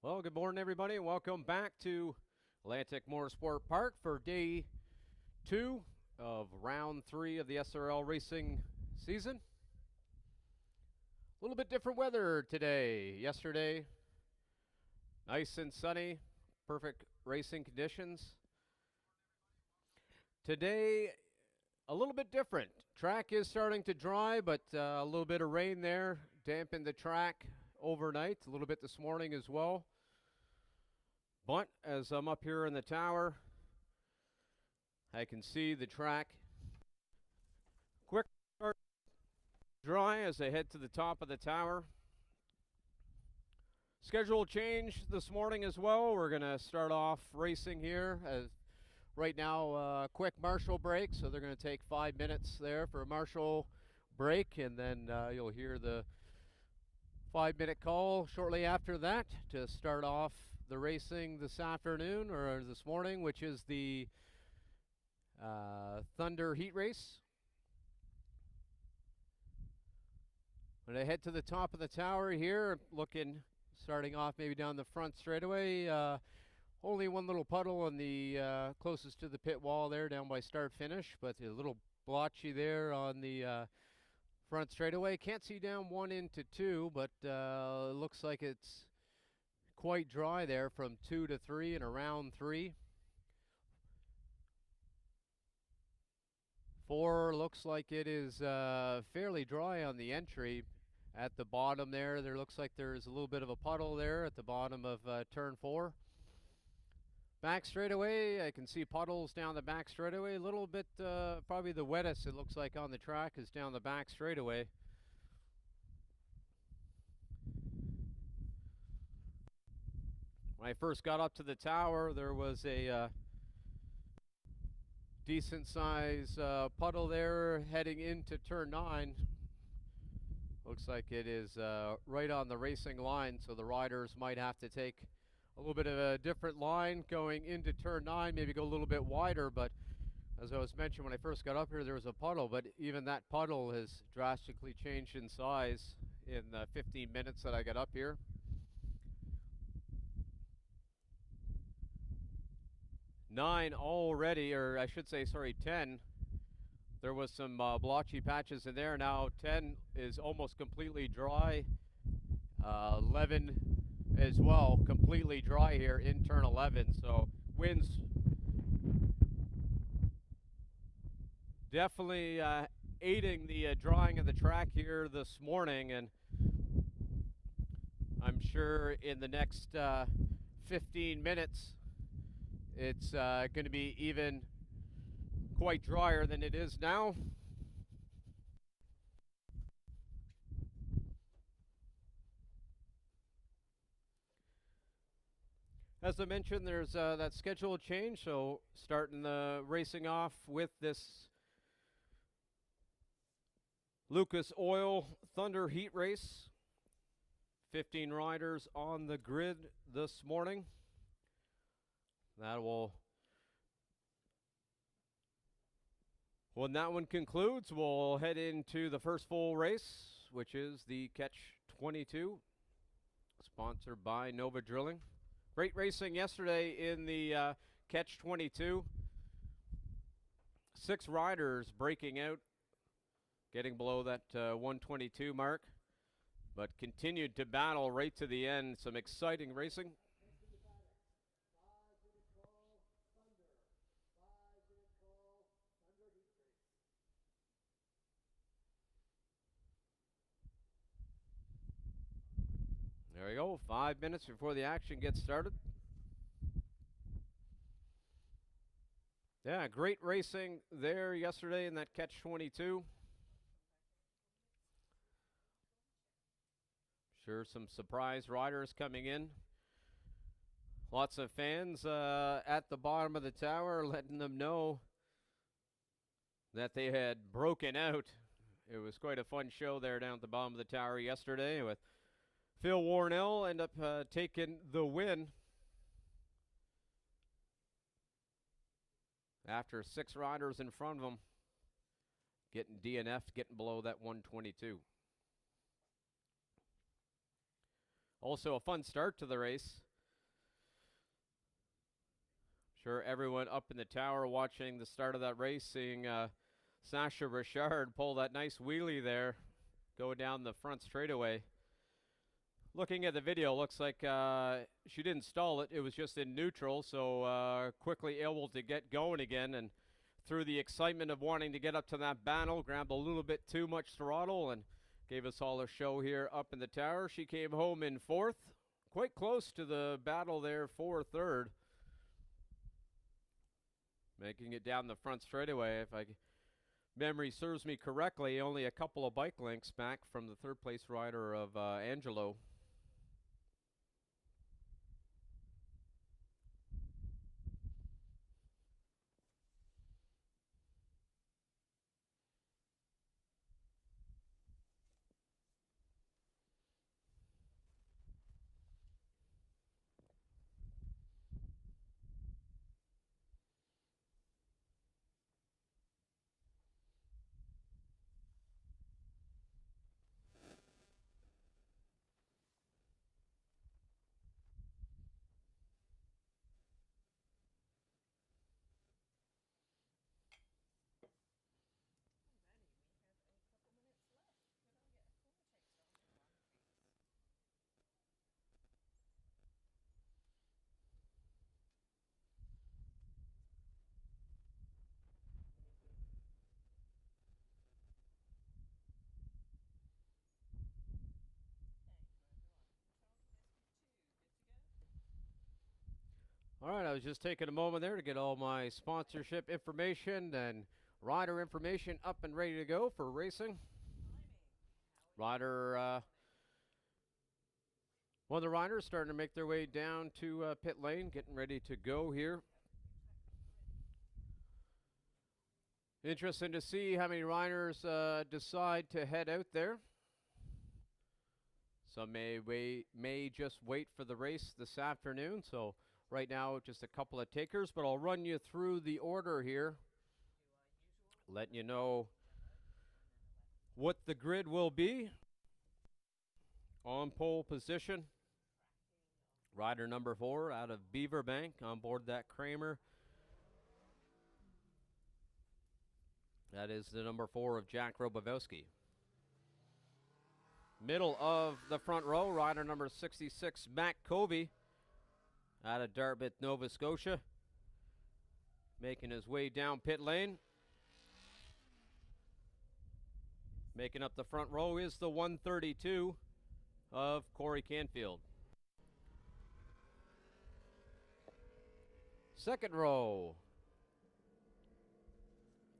Well, good morning, everybody, and welcome back to Atlantic Motorsport Park for day 2 of round 3 of the sArl racing season. A little bit different weather today. Yesterday, nice and sunny, perfect racing conditions. Today, a little bit different. Track is starting to dry, but a little bit of rain there dampened the track overnight, a little bit this morning as well. But as I'm up here in the tower, I can see the track quick start dry as I head to the top of the tower. Schedule change this morning as well. We're going to start off racing here. Right now, quick marshal break, so they're going to take 5 minutes there for a marshal break, and then you'll hear the 5-minute call shortly after that to start off the racing this afternoon or this morning, which is the Thunder Heat Race. When I head to the top of the tower here, starting off maybe down the front straightaway. Only one little puddle on the closest to the pit wall there down by start finish, but a little blotchy there on the front straightaway. Can't see down 1 into 2, but it looks like it's quite dry there from 2 to 3 and around 3. 4 looks like it is fairly dry on the entry. At the bottom there looks like there's a little bit of a puddle there at the bottom of turn 4. Back straightaway, I can see puddles down the back straightaway. A little bit, probably the wettest it looks like on the track is down the back straightaway. When I first got up to the tower, there was a decent size puddle there heading into turn 9. Looks like it is right on the racing line, so the riders might have to take a little bit of a different line going into turn 9, maybe go a little bit wider. But as I was mentioning when I first got up here, there was a puddle, but even that puddle has drastically changed in size in the 15 minutes that I got up here. Nine already, or I should say, sorry, 10. There was some blotchy patches in there. Now 10 is almost completely dry. 11 as well, completely dry here in turn 11. So winds definitely aiding the drying of the track here this morning, and I'm sure in the next 15 minutes it's going to be even quite drier than it is now. As I mentioned, there's that schedule change, so starting the racing off with this Lucas Oil Thunder Heat Race. 15 riders on the grid this morning. When that one concludes, we'll head into the first full race, which is the Catch 22, sponsored by Nova Drilling. Great racing yesterday in the Catch 22. 6 riders breaking out, getting below that 122 mark, but continued to battle right to the end. Some exciting racing. There we go, 5 minutes before the action gets started. Yeah, great racing there yesterday in that Catch 22. Sure, some surprise riders coming in. Lots of fans at the bottom of the tower letting them know that they had broken out. It was quite a fun show there down at the bottom of the tower yesterday with Phil Warnell end up taking the win after 6 riders in front of him getting DNF'd, getting below that 122. Also a fun start to the race. Sure, everyone up in the tower watching the start of that race, seeing Sasha Richard pull that nice wheelie there, go down the front straightaway. Looking at the video, looks like she didn't stall it. It was just in neutral, so quickly able to get going again. And through the excitement of wanting to get up to that battle, grabbed a little bit too much throttle and gave us all a show here up in the tower. She came home in fourth, quite close to the battle there for third. Making it down the front straightaway. If memory serves me correctly, only a couple of bike lengths back from the third place rider of Angelo. All right, I was just taking a moment there to get all my sponsorship information and rider information up and ready to go for racing. Rider, one of the riders starting to make their way down to pit lane, getting ready to go here. Interesting to see how many riders decide to head out there. Some may just wait for the race this afternoon, so right now just a couple of takers, but I'll run you through the order here, letting you know what the grid will be. On pole position, rider number 4 out of Beaverbank, on board that Kramer. That is the number 4 of Jack Robowski. Middle of the front row, rider number 66, Matt Covey, out of Dartmouth, Nova Scotia, making his way down pit lane. Making up the front row is the 132 of Corey Canfield. Second row,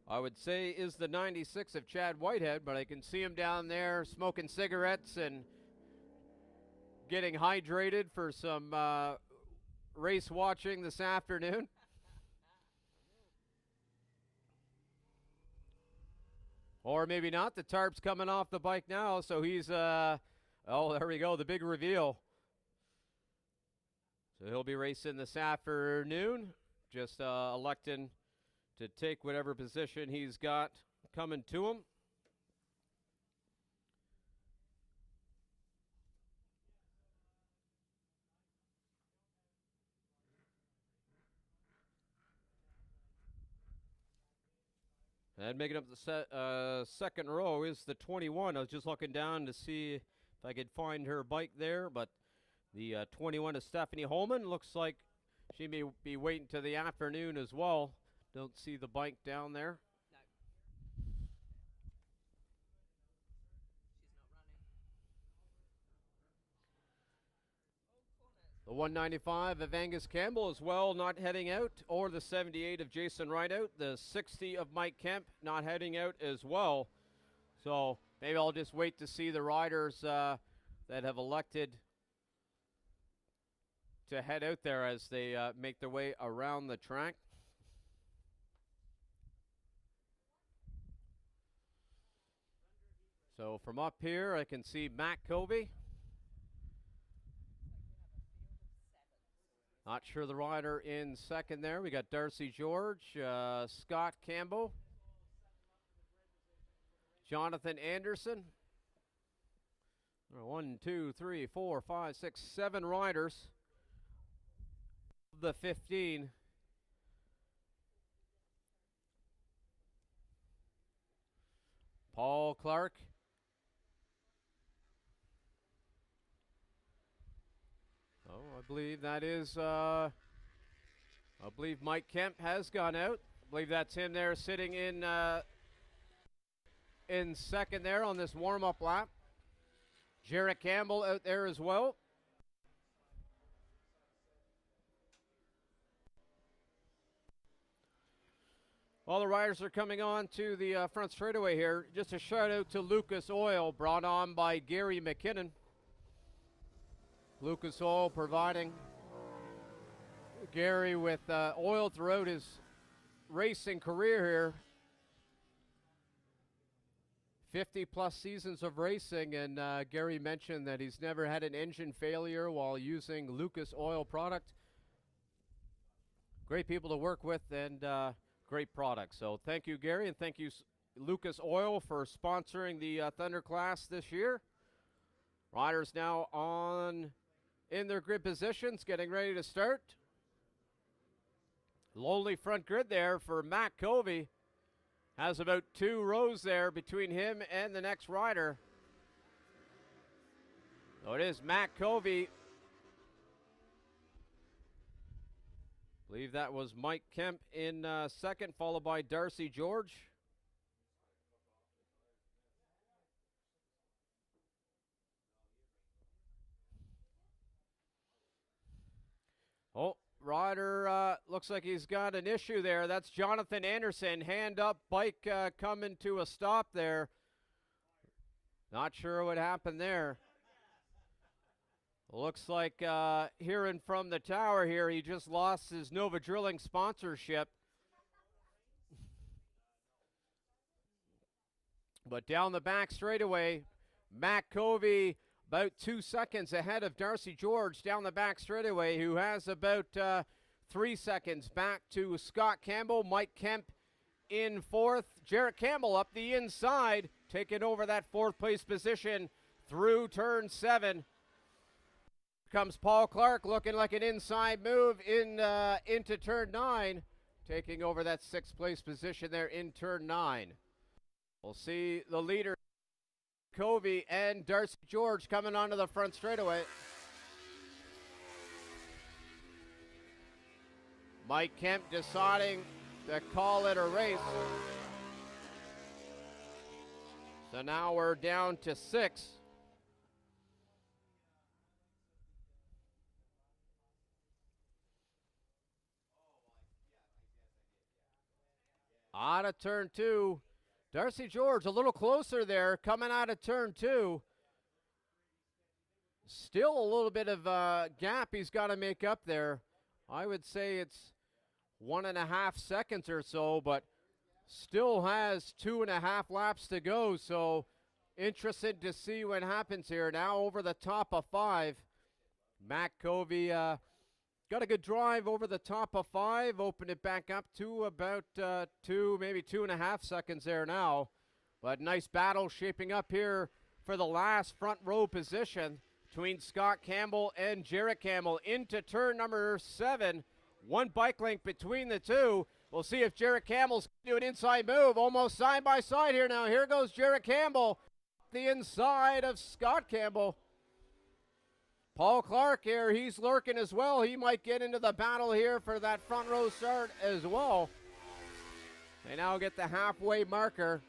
I would say, is the 96 of Chad Whitehead, but I can see him down there smoking cigarettes and getting hydrated for some race watching this afternoon. Or maybe not. The tarp's coming off the bike now, so he's, oh, there we go, the big reveal. So he'll be racing this afternoon, just electing to take whatever position he's got coming to him. And making up the second row is the 21. I was just looking down to see if I could find her bike there, but the 21 is Stephanie Holman. Looks like she may be waiting till the afternoon as well. Don't see the bike down there. No. She's not running. The 195 of Angus Campbell as well, not heading out, or the 78 of Jason Rideout. The 60 of Mike Kemp not heading out as well. So maybe I'll just wait to see the riders that have elected to head out there as they make their way around the track. So from up here, I can see Matt Covey. Not sure the rider in second there. We got Darcy George, Scott Campbell, Jonathan Anderson. 1, 2, 3, 4, 5, 6, 7 riders. The 15 Paul Clark. Oh, I believe that is, I believe Mike Kemp has gone out. I believe that's him there sitting in second there on this warm-up lap. Jarrett Campbell out there as well. All the riders are coming on to the front straightaway here. Just a shout out to Lucas Oil, brought on by Gary McKinnon. Lucas Oil providing Gary with oil throughout his racing career here. 50 plus seasons of racing, and Gary mentioned that he's never had an engine failure while using Lucas Oil product. Great people to work with, and great product. So thank you, Gary, and thank you, Lucas Oil, for sponsoring the Thunder Class this year. Riders now in their grid positions, getting ready to start. Lonely front grid there for Matt Covey. Has about 2 rows there between him and the next rider. So it is Matt Covey. I believe that was Mike Kemp in second, followed by Darcy George. Oh, rider looks like he's got an issue there. That's Jonathan Anderson. Hand up, bike coming to a stop there. Not sure what happened there. Looks like hearing from the tower here, he just lost his Nova Drilling sponsorship. But down the back straightaway, Matt Covey about 2 seconds ahead of Darcy George down the back straightaway, who has about 3 seconds back to Scott Campbell. Mike Kemp in fourth. Jarrett Campbell up the inside, taking over that fourth place position through turn 7. Comes Paul Clark, looking like an inside move into turn 9, taking over that 6th place position there in turn 9. We'll see the leader, Covey and Darcy George, coming onto the front straightaway. Mike Kemp deciding to call it a race. So now we're down to 6. Out of turn 2. Darcy George a little closer there, coming out of turn 2. Still a little bit of a gap he's got to make up there. I would say it's 1.5 seconds or so, but still has 2.5 laps to go. So interested to see what happens here. Now over the top of 5. Matt Covey got a good drive over the top of 5, opened it back up to about 2, maybe 2.5 seconds there now. But nice battle shaping up here for the last front row position between Scott Campbell and Jarrett Campbell into turn number 7. 1 bike length between the two. We'll see if Jarrett Campbell's do an inside move, almost side by side here now. Here goes Jarrett Campbell, the inside of Scott Campbell. Paul Clark here, he's lurking as well. He might get into the battle here for that front row start as well. They now get the halfway marker.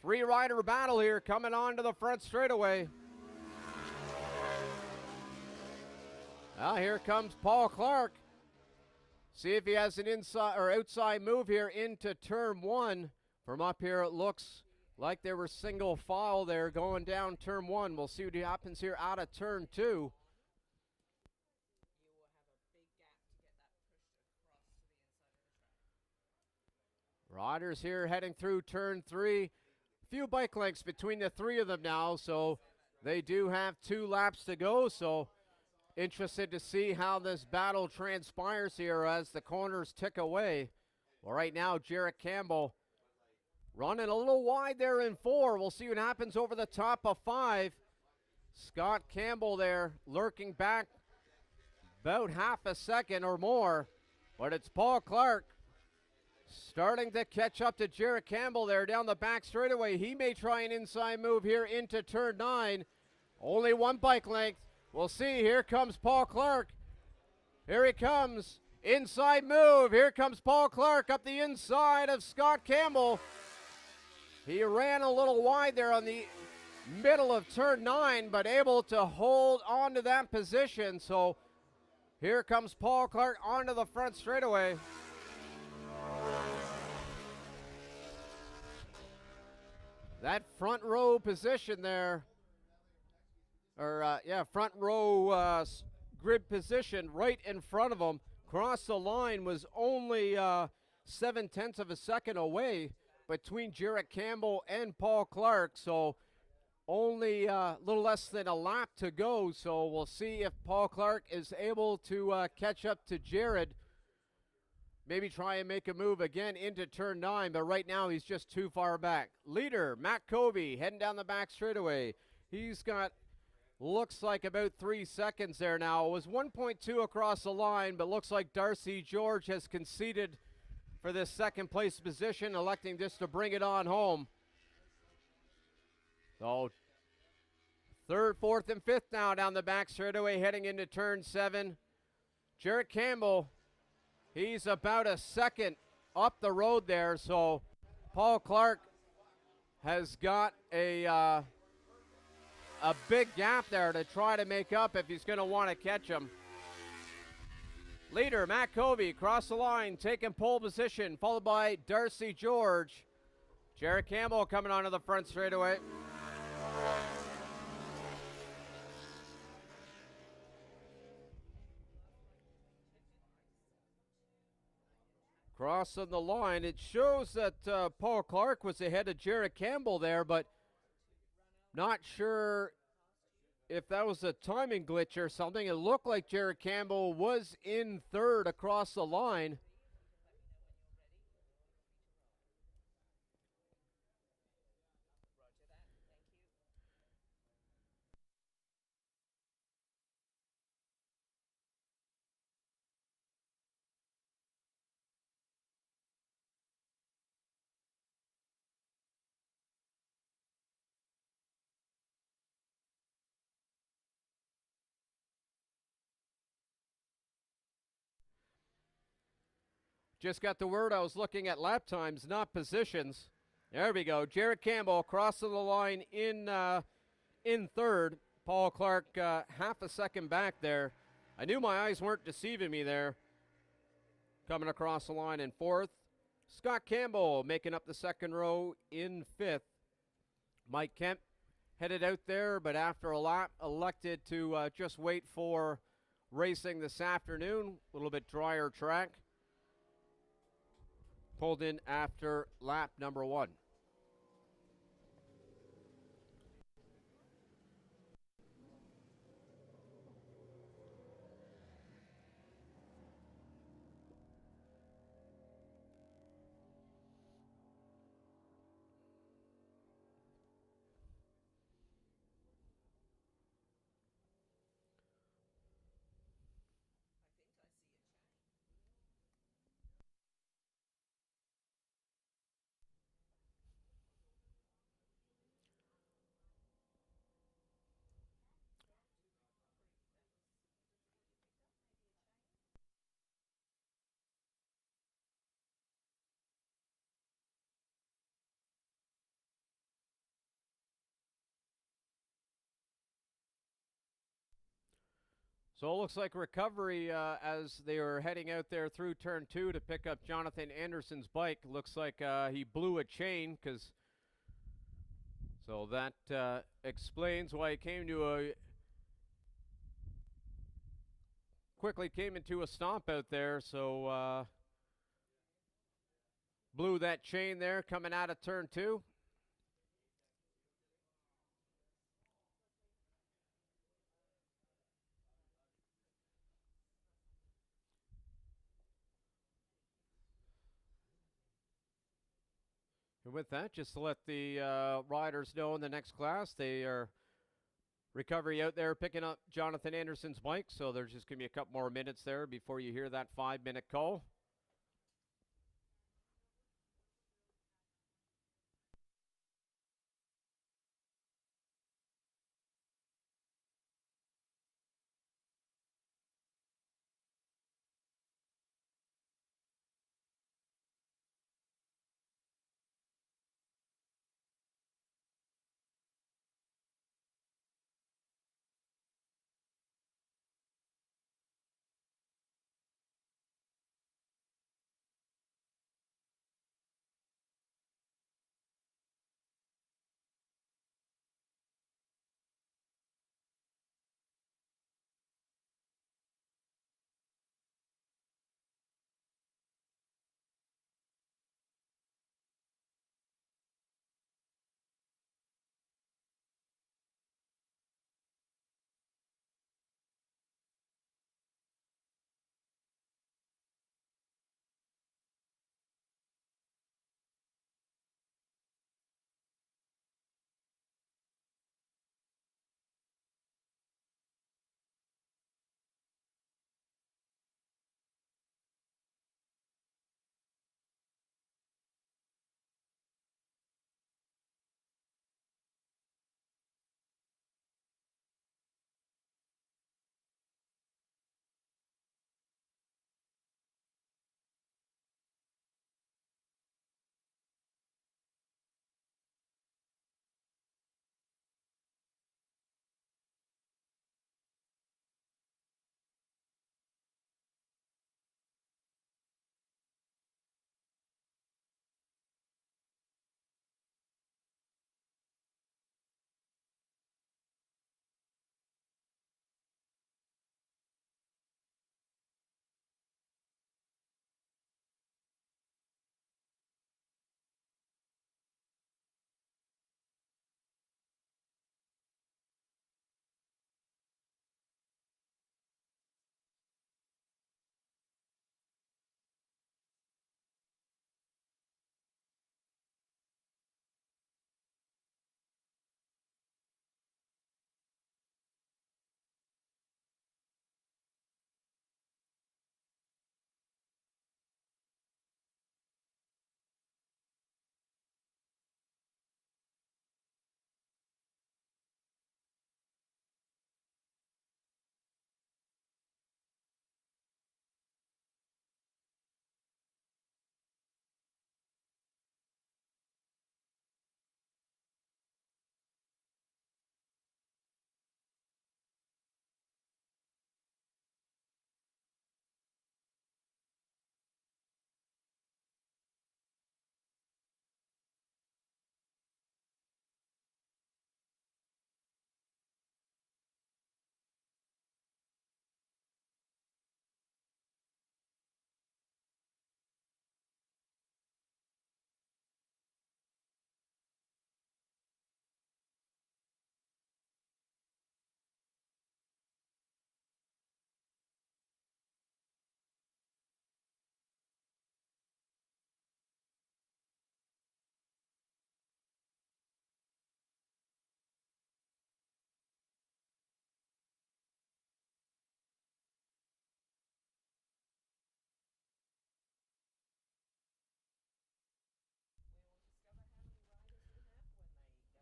3-rider battle here coming on to the front straightaway. Well, here comes Paul Clark. See if he has an inside or outside move here into turn 1. From up here, it looks like they were single file there going down turn 1. We'll see what happens here out of turn 2. Riders here heading through turn 3. Few bike lengths between the 3 of them now, so they do have 2 laps to go. So interested to see how this battle transpires here as the corners tick away. Well, right now, Jarrett Campbell running a little wide there in 4. We'll see what happens over the top of 5. Scott Campbell there lurking back about half a second or more. But it's Paul Clark Starting to catch up to Jarrett Campbell there down the back straightaway. He may try an inside move here into turn 9. Only one bike length. We'll see. Here comes Paul Clark. Here he comes. Inside move. Here comes Paul Clark up the inside of Scott Campbell. He ran a little wide there on the middle of turn 9, but able to hold on to that position. So here comes Paul Clark onto the front straightaway. That front row position there, front row grid position right in front of him, cross the line, was only 0.7 of a second away between Jarrett Campbell and Paul Clark. So only a little less than a lap to go. So we'll see if Paul Clark is able to catch up to Jarrett. Maybe try and make a move again into turn 9, but right now he's just too far back. Leader, Matt Covey, heading down the back straightaway. He's got, looks like about 3 seconds there now. It was 1.2 across the line, but looks like Darcy George has conceded for this second place position, electing just to bring it on home. So third, fourth, and fifth now down the back straightaway, heading into turn 7. Jarrett Campbell, he's about a second up the road there, so Paul Clark has got a big gap there to try to make up if he's going to want to catch him. Leader, Matt Covey, across the line, taking pole position, followed by Darcy George. Jarrett Campbell coming onto the front straightaway. Crossing the line, it shows that Paul Clark was ahead of Jarrett Campbell there, but not sure if that was a timing glitch or something. It looked like Jarrett Campbell was in third across the line. Just got the word. I was looking at lap times, not positions. There we go. Jarrett Campbell crossing the line in third. Paul Clark half a second back there. I knew my eyes weren't deceiving me there. Coming across the line in fourth. Scott Campbell making up the second row in fifth. Mike Kemp headed out there, but after a lap elected to just wait for racing this afternoon. A little bit drier track. Pulled in after lap number 1. So it looks like recovery as they were heading out there through turn 2 to pick up Jonathan Anderson's bike. Looks like he blew a chain, so that explains why he quickly came into a stomp out there. So blew that chain there coming out of turn 2. And with that, just to let the riders know in the next class, they are recovery out there picking up Jonathan Anderson's bike. So there's just going to be a couple more minutes there before you hear that 5-minute call.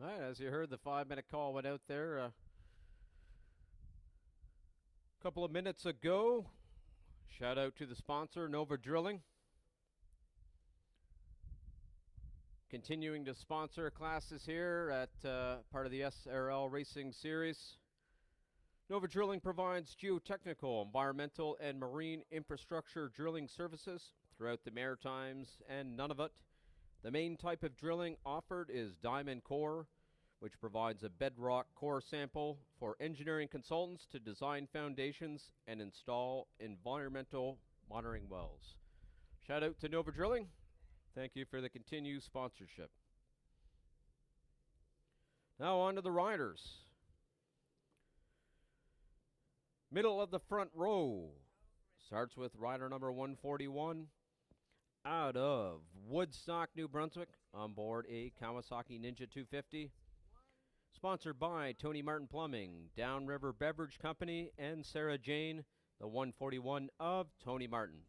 All right, as you heard, the 5-minute call went out there a couple of minutes ago. Shout out to the sponsor, Nova Drilling. Continuing to sponsor classes here at part of the sArl Racing Series. Nova Drilling provides geotechnical, environmental, and marine infrastructure drilling services throughout the Maritimes and Nunavut. The main type of drilling offered is diamond core, which provides a bedrock core sample for engineering consultants to design foundations and install environmental monitoring wells. Shout out to Nova Drilling. Thank you for the continued sponsorship. Now on to the riders. Middle of the front row starts with rider number 141 out of Woodstock, New Brunswick, on board a Kawasaki Ninja 250. Sponsored by Tony Martin Plumbing, Downriver Beverage Company, and Sarah Jane, the 141 of Tony Martin.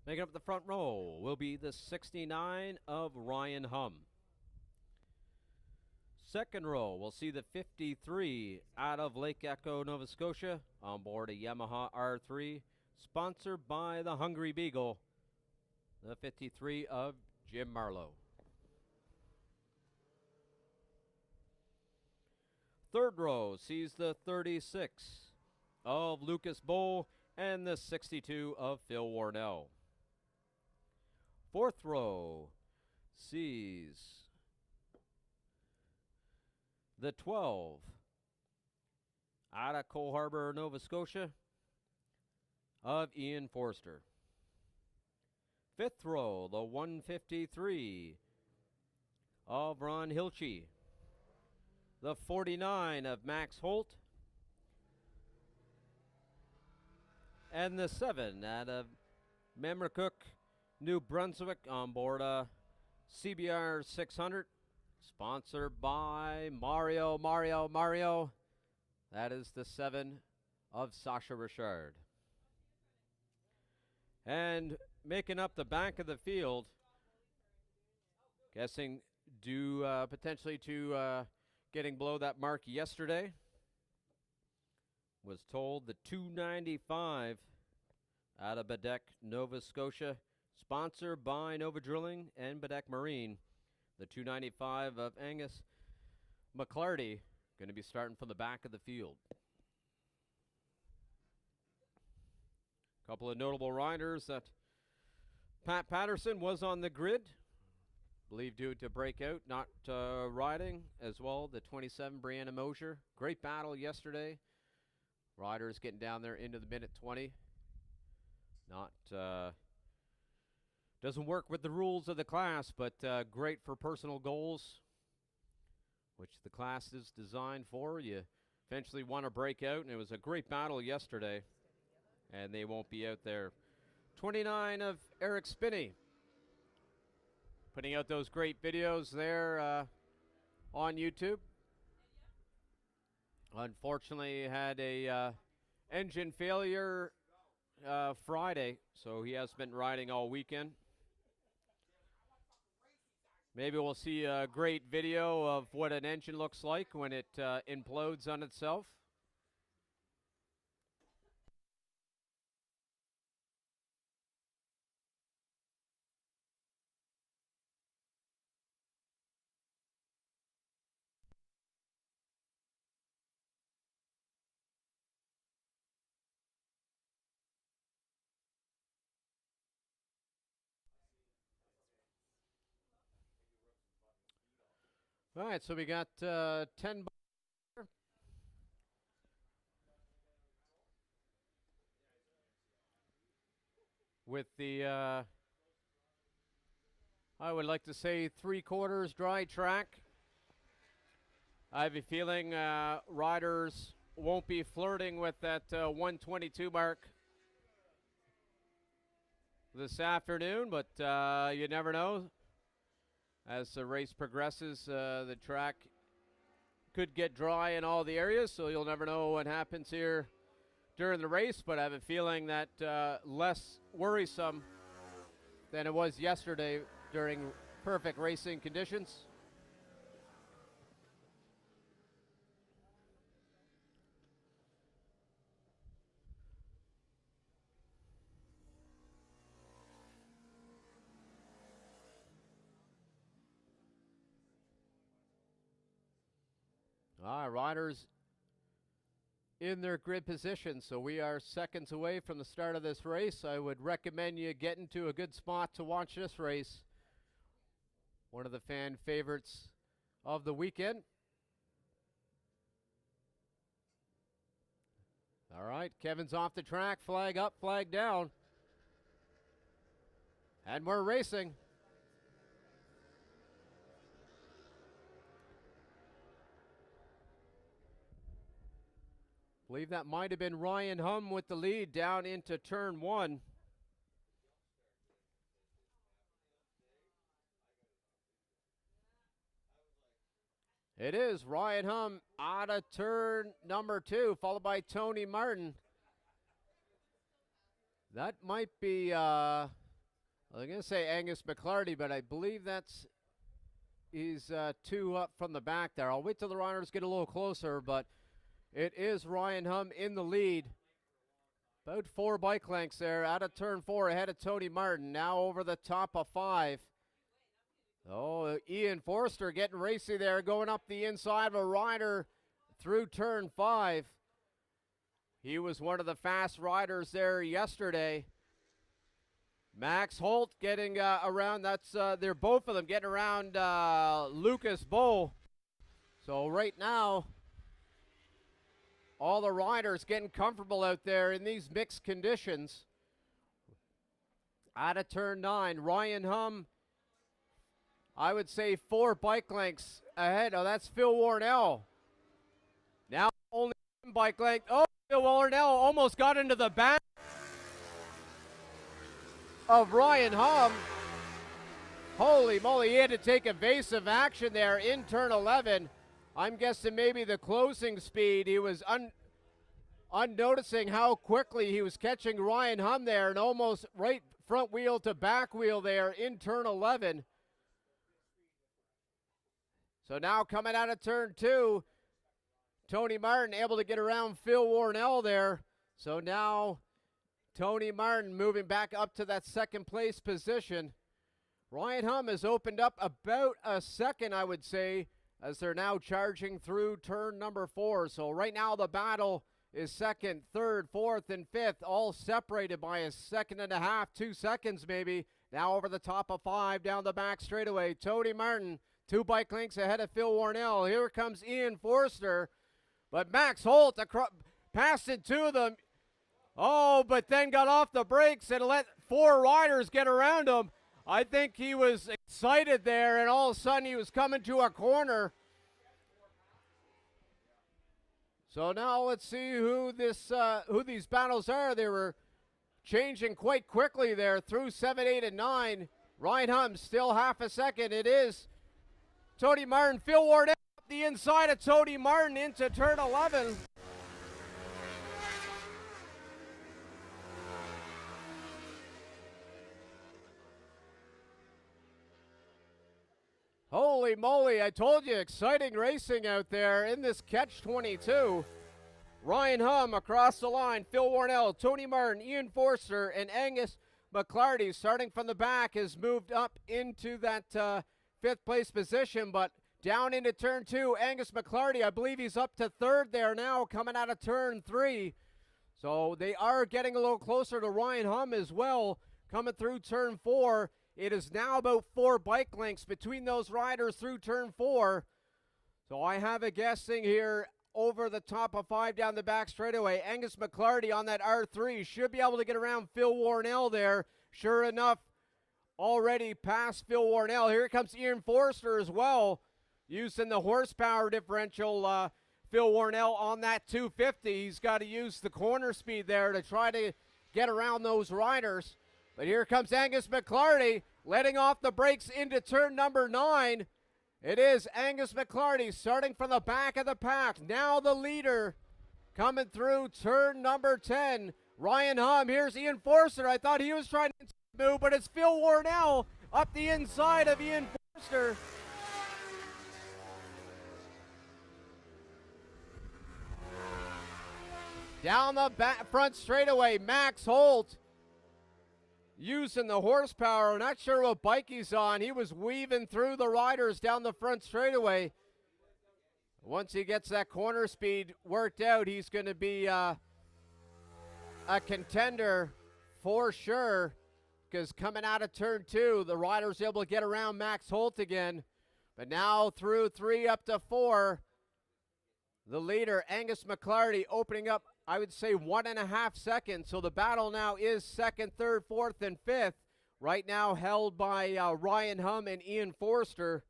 Making up the front row will be the 69 of Ryan Hum. Second row, we'll see the 53 out of Lake Echo, Nova Scotia, on board a Yamaha R3, sponsored by the Hungry Beagle, the 53 of Jim Marlowe. Third row sees the 36 of Lucas Bowl and the 62 of Phil Warnell. Fourth row sees the 12 out of Cole Harbour, Nova Scotia, of Ian Forster. Fifth row, the 153 of Ron Hilchey. The 49 of Max Holt. And the 7 out of Memricook, New Brunswick, on board a CBR 600. Sponsored by Mario. That is the 7 of Sasha Richard. And making up the back of the field, guessing due potentially to getting below that mark yesterday, was told the 295 out of Bedeck, Nova Scotia, sponsored by Nova Drilling and Bedeck Marine. The 295 of Angus McClarty going to be starting from the back of the field. A couple of notable riders that Pat Patterson was on the grid, believed due to breakout, not riding as well. The 27 Brianna Mosier, great battle yesterday. Riders getting down there into the minute 20. Not doesn't work with the rules of the class, but great for personal goals, which the class is designed for. You eventually want to break out, and it was a great battle yesterday, and they won't be out there. 29 of Eric Spinney, putting out those great videos there on YouTube. Unfortunately, had a engine failure Friday, so he has been riding all weekend. Maybe we'll see a great video of what an engine looks like when it implodes on itself. All right, so we got 10 with the, I would like to say, 3/4 dry track. I have a feeling riders won't be flirting with that 122 mark this afternoon, but you never know. As the race progresses, the track could get dry in all the areas, so you'll never know what happens here during the race, but I have a feeling that less worrisome than it was yesterday during perfect racing conditions. All right, riders in their grid position. So we are seconds away from the start of this race. I would recommend you get into a good spot to watch this race. One of the fan favorites of the weekend. All right, Kevin's off the track. Flag up, flag down. And we're racing. Believe that might have been Ryan Hum with the lead down into turn 1. It is Ryan Hum out of turn number 2, followed by Tony Martin. That might be, I'm going to say Angus McClarty, but I believe he's 2 up from the back there. I'll wait till the riders get a little closer, but it is Ryan Hum in the lead. About 4 bike lengths there out of turn 4 ahead of Tony Martin. Now over the top of 5. Oh, Ian Forster getting racy there, going up the inside of a rider through turn 5. He was one of the fast riders there yesterday. Max Holt getting around. They're both of them getting around Lucas Bow. So right now, all the riders getting comfortable out there in these mixed conditions. Out of turn 9, Ryan Hum, I would say 4 bike lengths ahead. Oh, that's Phil Warnell. Now only 1 bike length. Oh, Phil Warnell almost got into the back of Ryan Hum. Holy moly, he had to take evasive action there in turn 11. I'm guessing maybe the closing speed. He was unnoticing how quickly he was catching Ryan Hum there and almost right front wheel to back wheel there in turn 11. So now coming out of turn 2, Tony Martin able to get around Phil Warnell there. So now Tony Martin moving back up to that second place position. Ryan Hum has opened up about a second, I would say, as they're now charging through turn number 4. So right now the battle is 2nd, 3rd, 4th, and 5th, all separated by a 1.5 seconds, 2 seconds maybe. Now over the top of 5 down the back straightaway. Tony Martin 2 bike lengths ahead of Phil Warnell. Here comes Ian Forster. But Max Holt passed it to them. Oh, but then got off the brakes and let 4 riders get around him. I think he was excited there, and all of a sudden he was coming to a corner. So now let's see who these battles are. They were changing quite quickly there through 7, 8, and 9. Ryan Hum still 1/2 second. It is Tony Martin. Phil Warnell up the inside of Tony Martin into turn 11. Holy moly, I told you, exciting racing out there in this catch-22. Ryan Hum across the line, Phil Warnell, Tony Martin, Ian Forster, and Angus McClarty starting from the back has moved up into that 5th place position, but down into turn 2, Angus McClarty, I believe he's up to 3rd there now, coming out of turn 3. So they are getting a little closer to Ryan Hum as well, coming through turn 4. It is now about 4 bike lengths between those riders through turn 4. So I have a guessing here over the top of 5 down the back straightaway. Angus McClarty on that R3 should be able to get around Phil Warnell there. Sure enough, already past Phil Warnell. Here comes Ian Forster as well, using the horsepower differential. Phil Warnell on that 250. He's got to use the corner speed there to try to get around those riders. But here comes Angus McClarty, letting off the brakes into turn number 9. It is Angus McClarty starting from the back of the pack. Now the leader coming through turn number 10. Ryan Hum, here's Ian Forster. I thought he was trying to move, but it's Phil Warnell up the inside of Ian Forster. Down the front straightaway, Max Holt using the horsepower. Not sure what bike he's on. He was weaving through the riders down the front straightaway. Once he gets that corner speed worked out, he's going to be a contender for sure, because coming out of turn 2, the rider's able to get around Max Holt again. But now through 3 up to 4, the leader, Angus McClarty, opening up, I would say, 1.5 seconds. So the battle now is 2nd, 3rd, 4th, and 5th. Right now held by Ryan Humm and Ian Forster.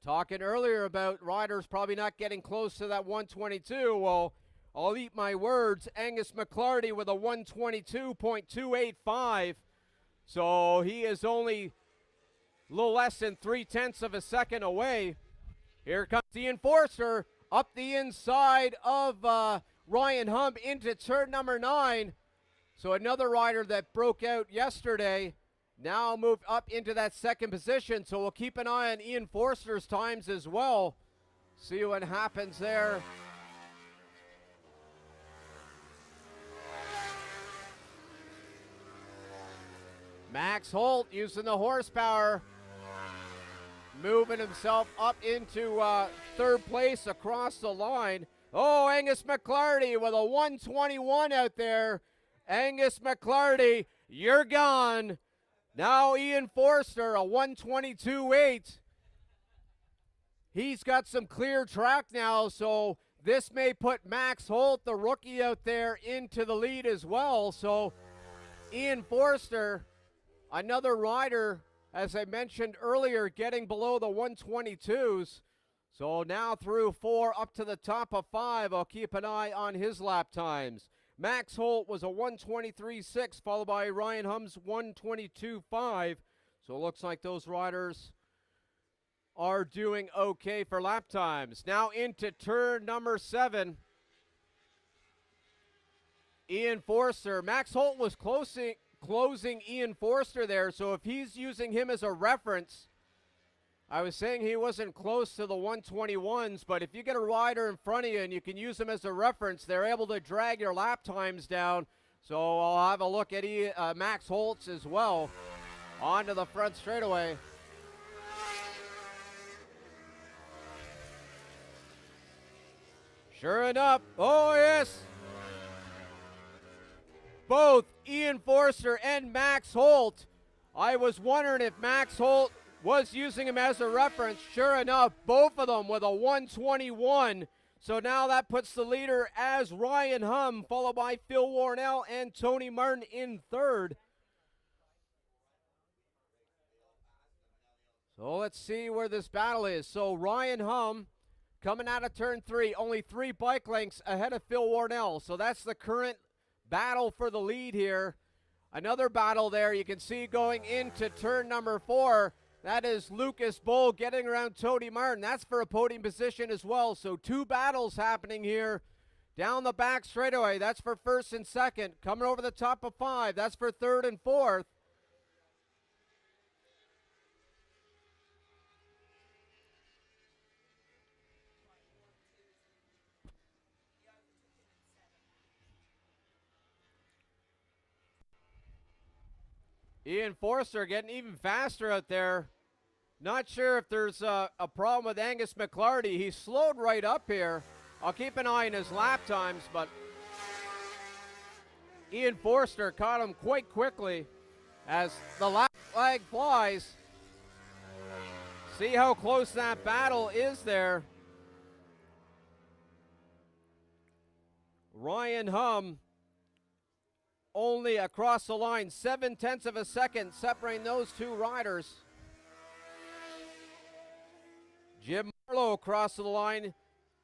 Talking earlier about riders probably not getting close to that 122. Well, I'll eat my words. Angus McClarty with a 122.285. So he is only a little less than 0.3 of a second away. Here comes Ian Forster up the inside of Ryan Humm into turn number 9. So another rider that broke out yesterday now moved up into that 2nd position. So we'll keep an eye on Ian Forster's times as well. See what happens there. Max Holt using the horsepower, moving himself up into 3rd place across the line. Oh, Angus McClarty with a 121 out there. Angus McClarty, you're gone. Now Ian Forster, a 122.8. He's got some clear track now, so this may put Max Holt, the rookie out there, into the lead as well. So Ian Forster, another rider, as I mentioned earlier, getting below the 122s. So now through 4 up to the top of 5, I'll keep an eye on his lap times. Max Holt was a 123.6, followed by Ryan Humm's 122.5. So it looks like those riders are doing okay for lap times. Now into turn number 7. Ian Forster. Max Holt was closing Ian Forster there, so if he's using him as a reference, I was saying he wasn't close to the 121s, but if you get a rider in front of you and you can use them as a reference, they're able to drag your lap times down. So I'll have a look at Max Holt's as well onto the front straightaway. Sure enough, oh yes, both Ian Forster and Max Holt. I was wondering if Max Holt was using him as a reference. Sure enough, both of them with a 121. So now that puts the leader as Ryan Humm, followed by Phil Warnell and Tony Martin in 3rd. So let's see where this battle is. So Ryan Humm coming out of turn 3, only 3 bike lengths ahead of Phil Warnell. So that's the current battle for the lead here. Another battle there you can see going into turn number 4. That is Lucas Bull getting around Tony Martin. That's for a podium position as well. So 2 battles happening here down the back straightaway. That's for 1st and 2nd. Coming over the top of 5. That's for 3rd and 4th. Ian Forster getting even faster out there. Not sure if there's a problem with Angus McClarty. He slowed right up here. I'll keep an eye on his lap times, but Ian Forster caught him quite quickly as the lap flag flies. See how close that battle is there. Ryan Humm only across the line, 0.7 of a second separating those 2 riders. Jim Marlowe across the line.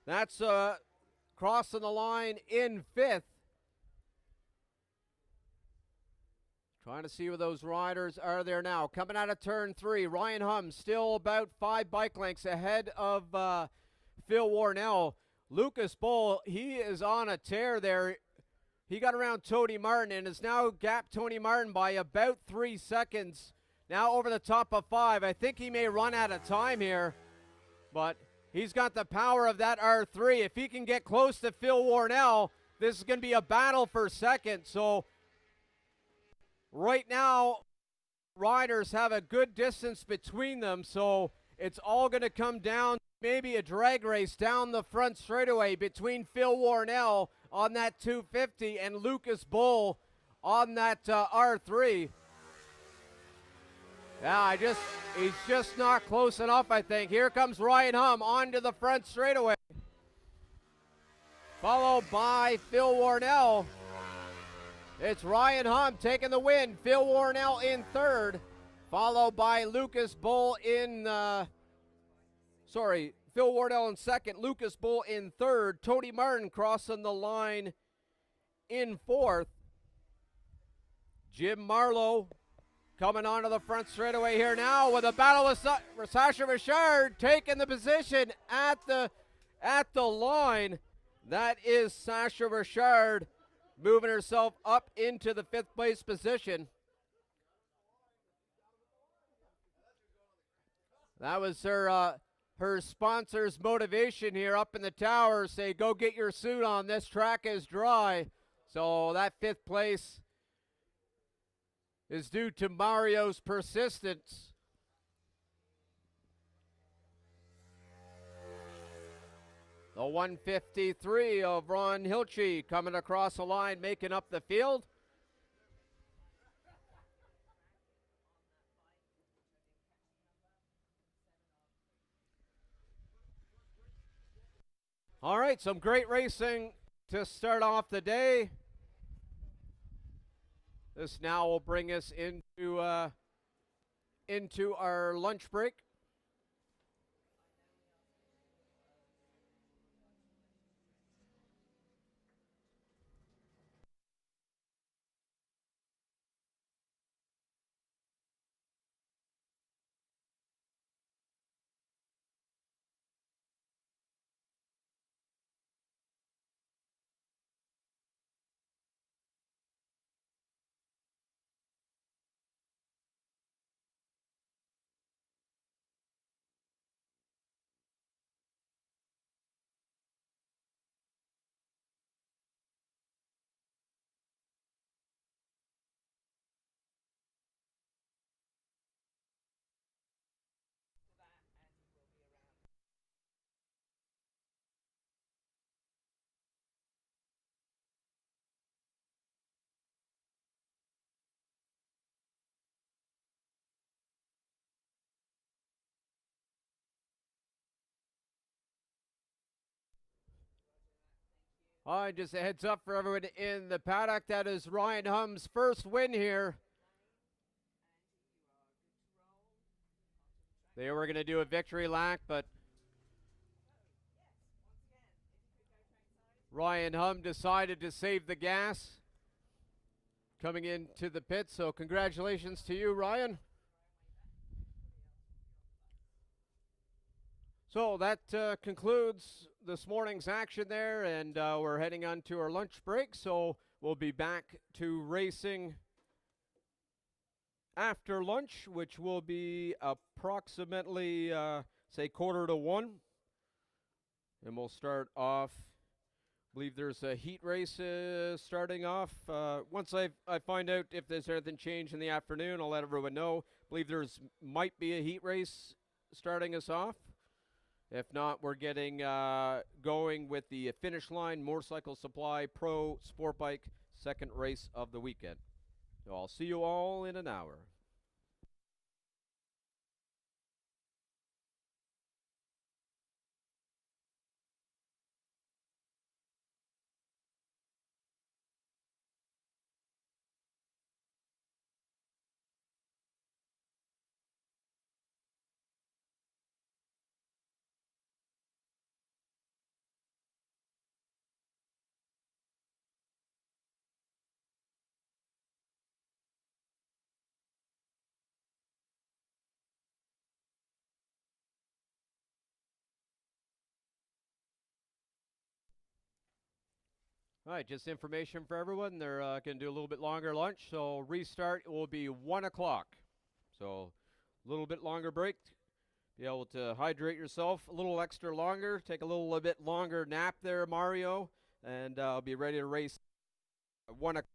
That's crossing the line in 5th. Trying to see where those riders are there now. Coming out of turn 3, Ryan Humm still about 5 bike lengths ahead of Phil Warnell. Lucas Bull, he is on a tear there. he got around Tony Martin and has now gapped Tony Martin by about 3 seconds. Now over the top of 5. I think he may run out of time here, but he's got the power of that R3. If he can get close to Phil Warnell, this is going to be a battle for second. So right now, riders have a good distance between them, so it's all going to come down maybe a drag race down the front straightaway between Phil Warnell on that 250 and Lucas Bull on that R3. Yeah, he's just not close enough, I think. Here comes Ryan Humm onto the front straightaway, followed by Phil Warnell. It's Ryan Humm taking the win. Phil Warnell in third, followed by Lucas Bull in, Phil Warnell in second, Lucas Bull in third, Tony Martin crossing the line in fourth. Jim Marlowe coming onto the front straightaway here now with a battle with Sasha Richard taking the position at the line. That is Sasha Richard moving herself up into the 5th place position. That was her sponsor's motivation here up in the tower. Say, go get your suit on. This track is dry. So that 5th place is due to Mario's persistence. The 153 of Ron Hilchey coming across the line, making up the field. All right, some great racing to start off the day. This now will bring us into our lunch break. All right, just a heads up for everyone in the paddock. That is Ryan Humm's first win here. They were going to do a victory lap, but Ryan Humm decided to save the gas coming into the pit. So congratulations to you, Ryan. So that concludes this morning's action there, and we're heading on to our lunch break. So we'll be back to racing after lunch, which will be approximately, say, 1:45. And we'll start off, I believe there's a heat race starting off. Once I find out if there's anything changed in the afternoon, I'll let everyone know. I believe might be a heat race starting us off. If not, we're getting going with the Finish Line Motorcycle Supply Pro Sport Bike second race of the weekend. So I'll see you all in an hour. All right, just information for everyone. They're going to do a little bit longer lunch, so restart will be 1 o'clock. So a little bit longer break. Be able to hydrate yourself a little extra longer. Take a little bit longer nap there, Mario, and be ready to race at 1 o'clock.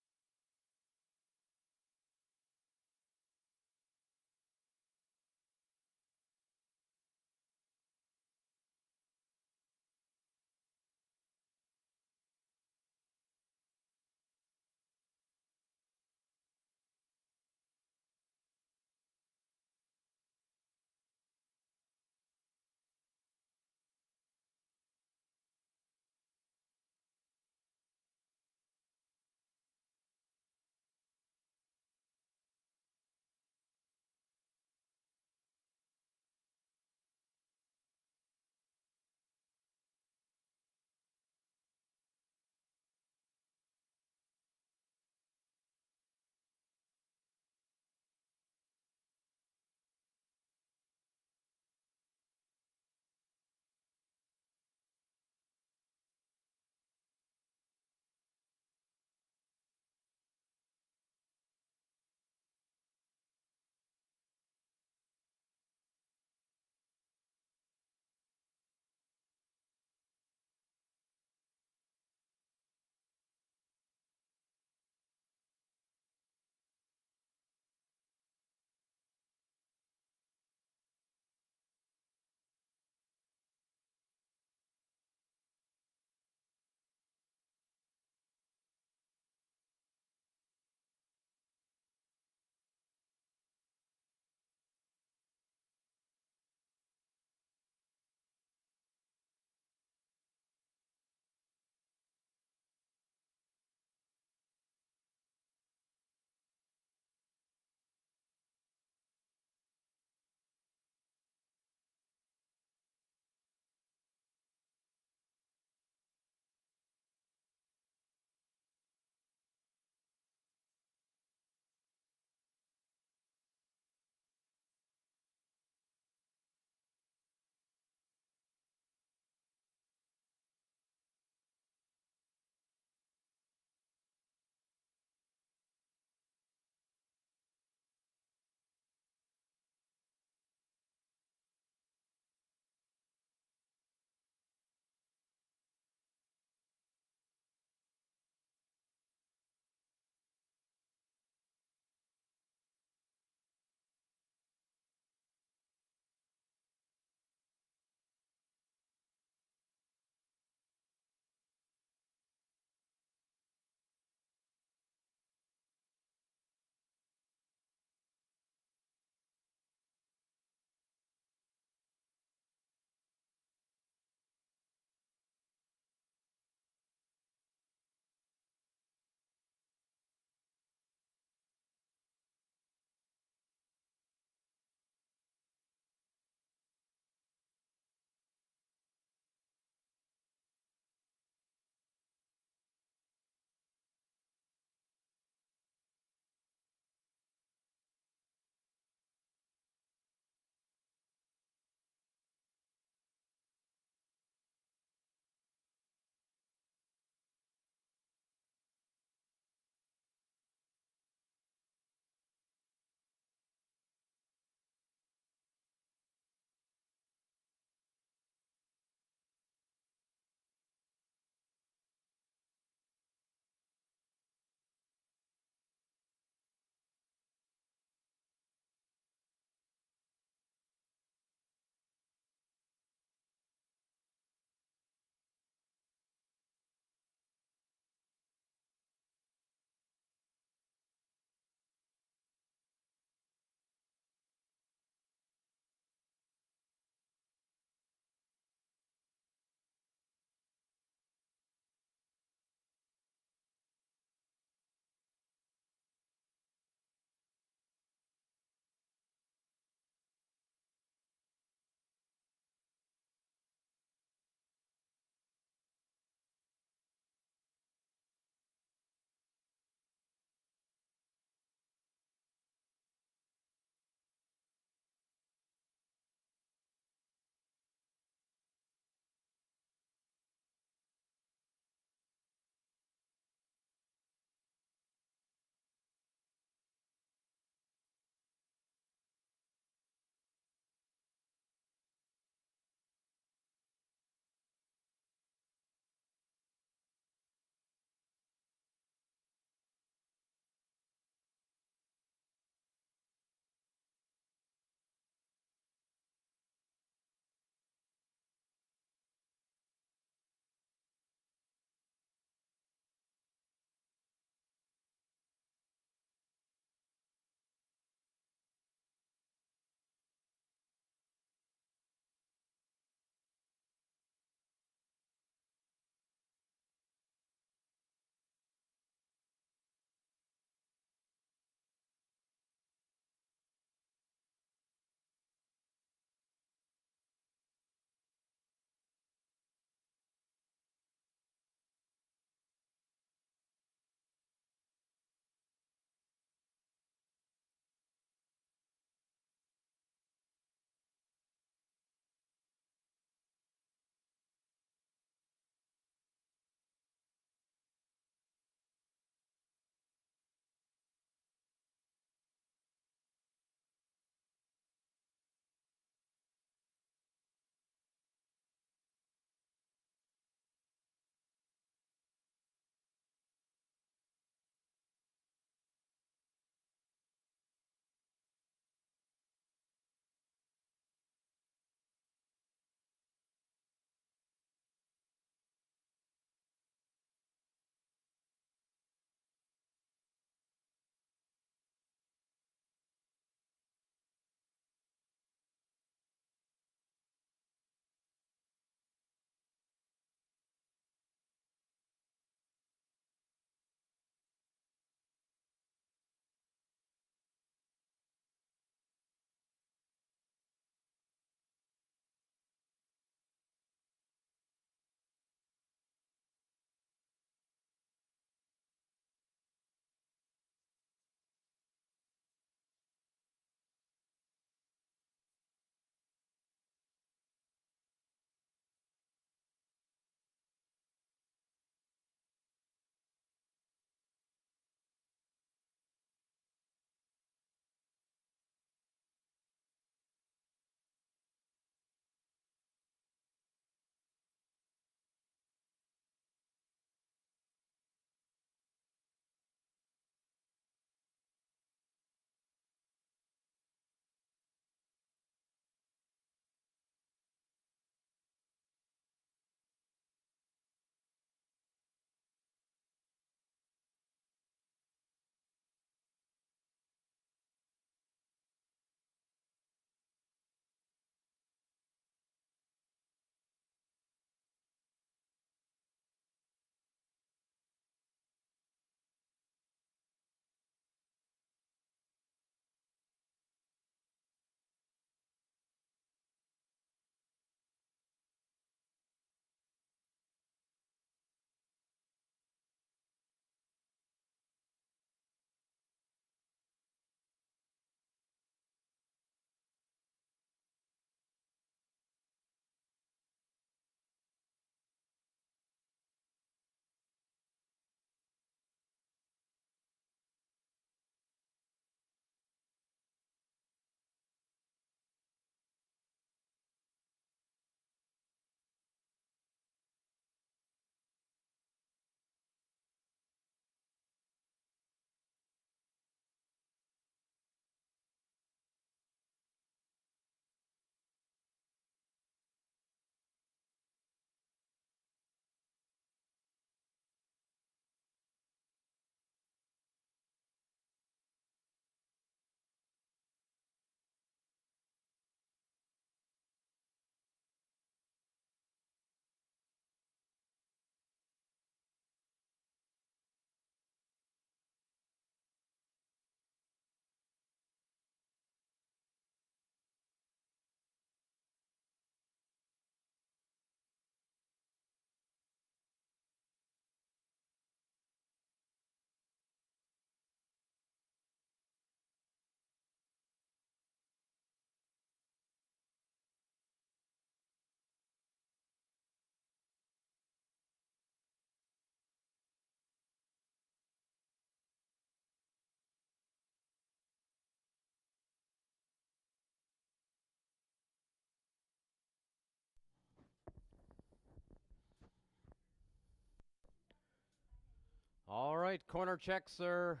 right, corner checks are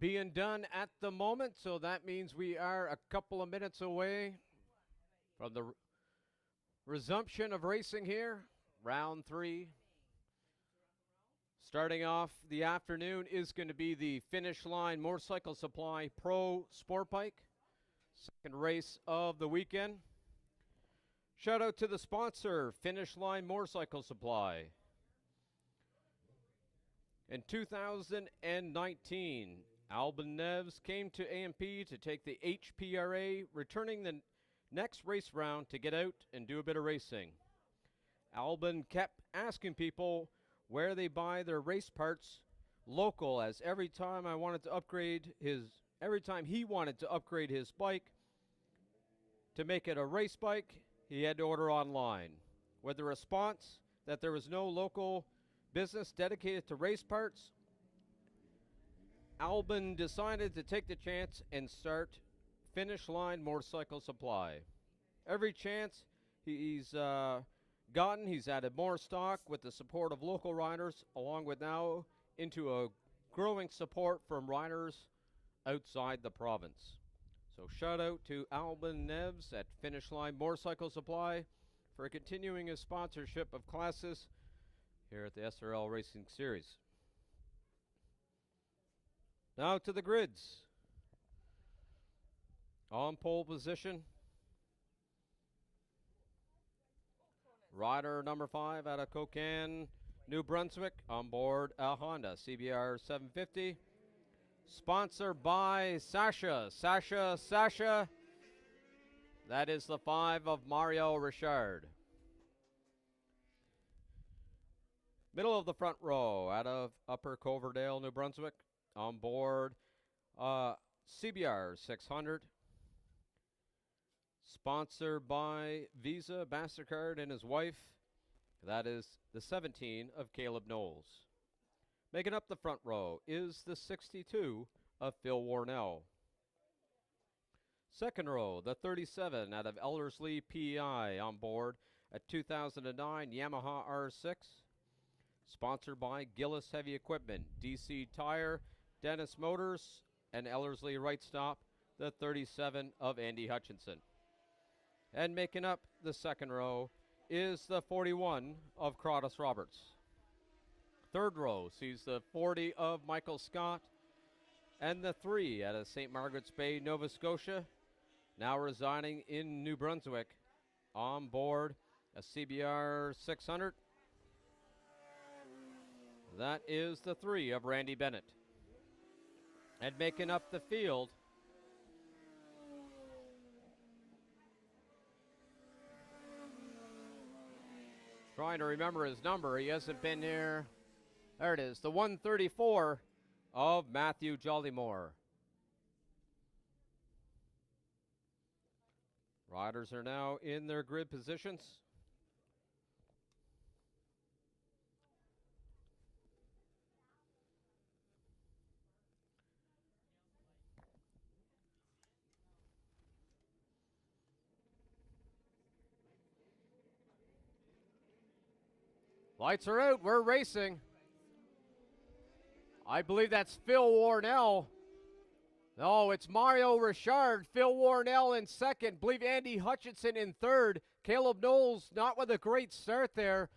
being done at the moment, so that means we are a couple of minutes away from the resumption of racing here. Round 3. Starting off the afternoon is going to be the Finish Line Motorcycle Supply Pro Sport Bike. Second race of the weekend. Shout out to the sponsor, Finish Line Motorcycle Supply. In 2019, Albin Neves came to AMP to take the HPRA, returning the next race round to get out and do a bit of racing. Albin kept asking people where they buy their race parts local, as every time he wanted to upgrade his bike to make it a race bike, he had to order online. With the response that there was no local business dedicated to race parts, Albin decided to take the chance and start Finish Line Motorcycle Supply. Every chance he's gotten, he's added more stock with the support of local riders, along with now into a growing support from riders outside the province. So shout out to Albin Neves at Finish Line Motorcycle Supply for continuing his sponsorship of classes here at the sArl Racing Series. Now to the grids. On pole position, rider number 5 out of Kokan, New Brunswick, on board a Honda CBR 750. Sponsored by Sasha. That is the 5 of Mario Richard. Middle of the front row out of Upper Coverdale, New Brunswick, on board CBR 600. Sponsored by Visa, MasterCard, and his wife. That is the 17 of Caleb Knowles. Making up the front row is the 62 of Phil Warnell. Second row, the 37 out of Ellerslie, PEI, on board a 2009 Yamaha R6. Sponsored by Gillis Heavy Equipment, DC Tire, Dennis Motors, and Ellerslie Right Stop, the 37 of Andy Hutchinson. And making up the second row is the 41 of Crottus Roberts. Third row sees the 40 of Michael Scott and the 3 out of St. Margaret's Bay, Nova Scotia, now residing in New Brunswick, on board a CBR 600. That is the 3 of Randy Bennett. And making up the field, trying to remember his number. He hasn't been here. There it is, the 134 of Matthew Jollymore. Riders are now in their grid positions. Lights are out. We're racing. I believe that's Phil Warnell. No, it's Mario Richard. Phil Warnell in second. Believe Andy Hutchinson in third. Caleb Knowles not with a great start there.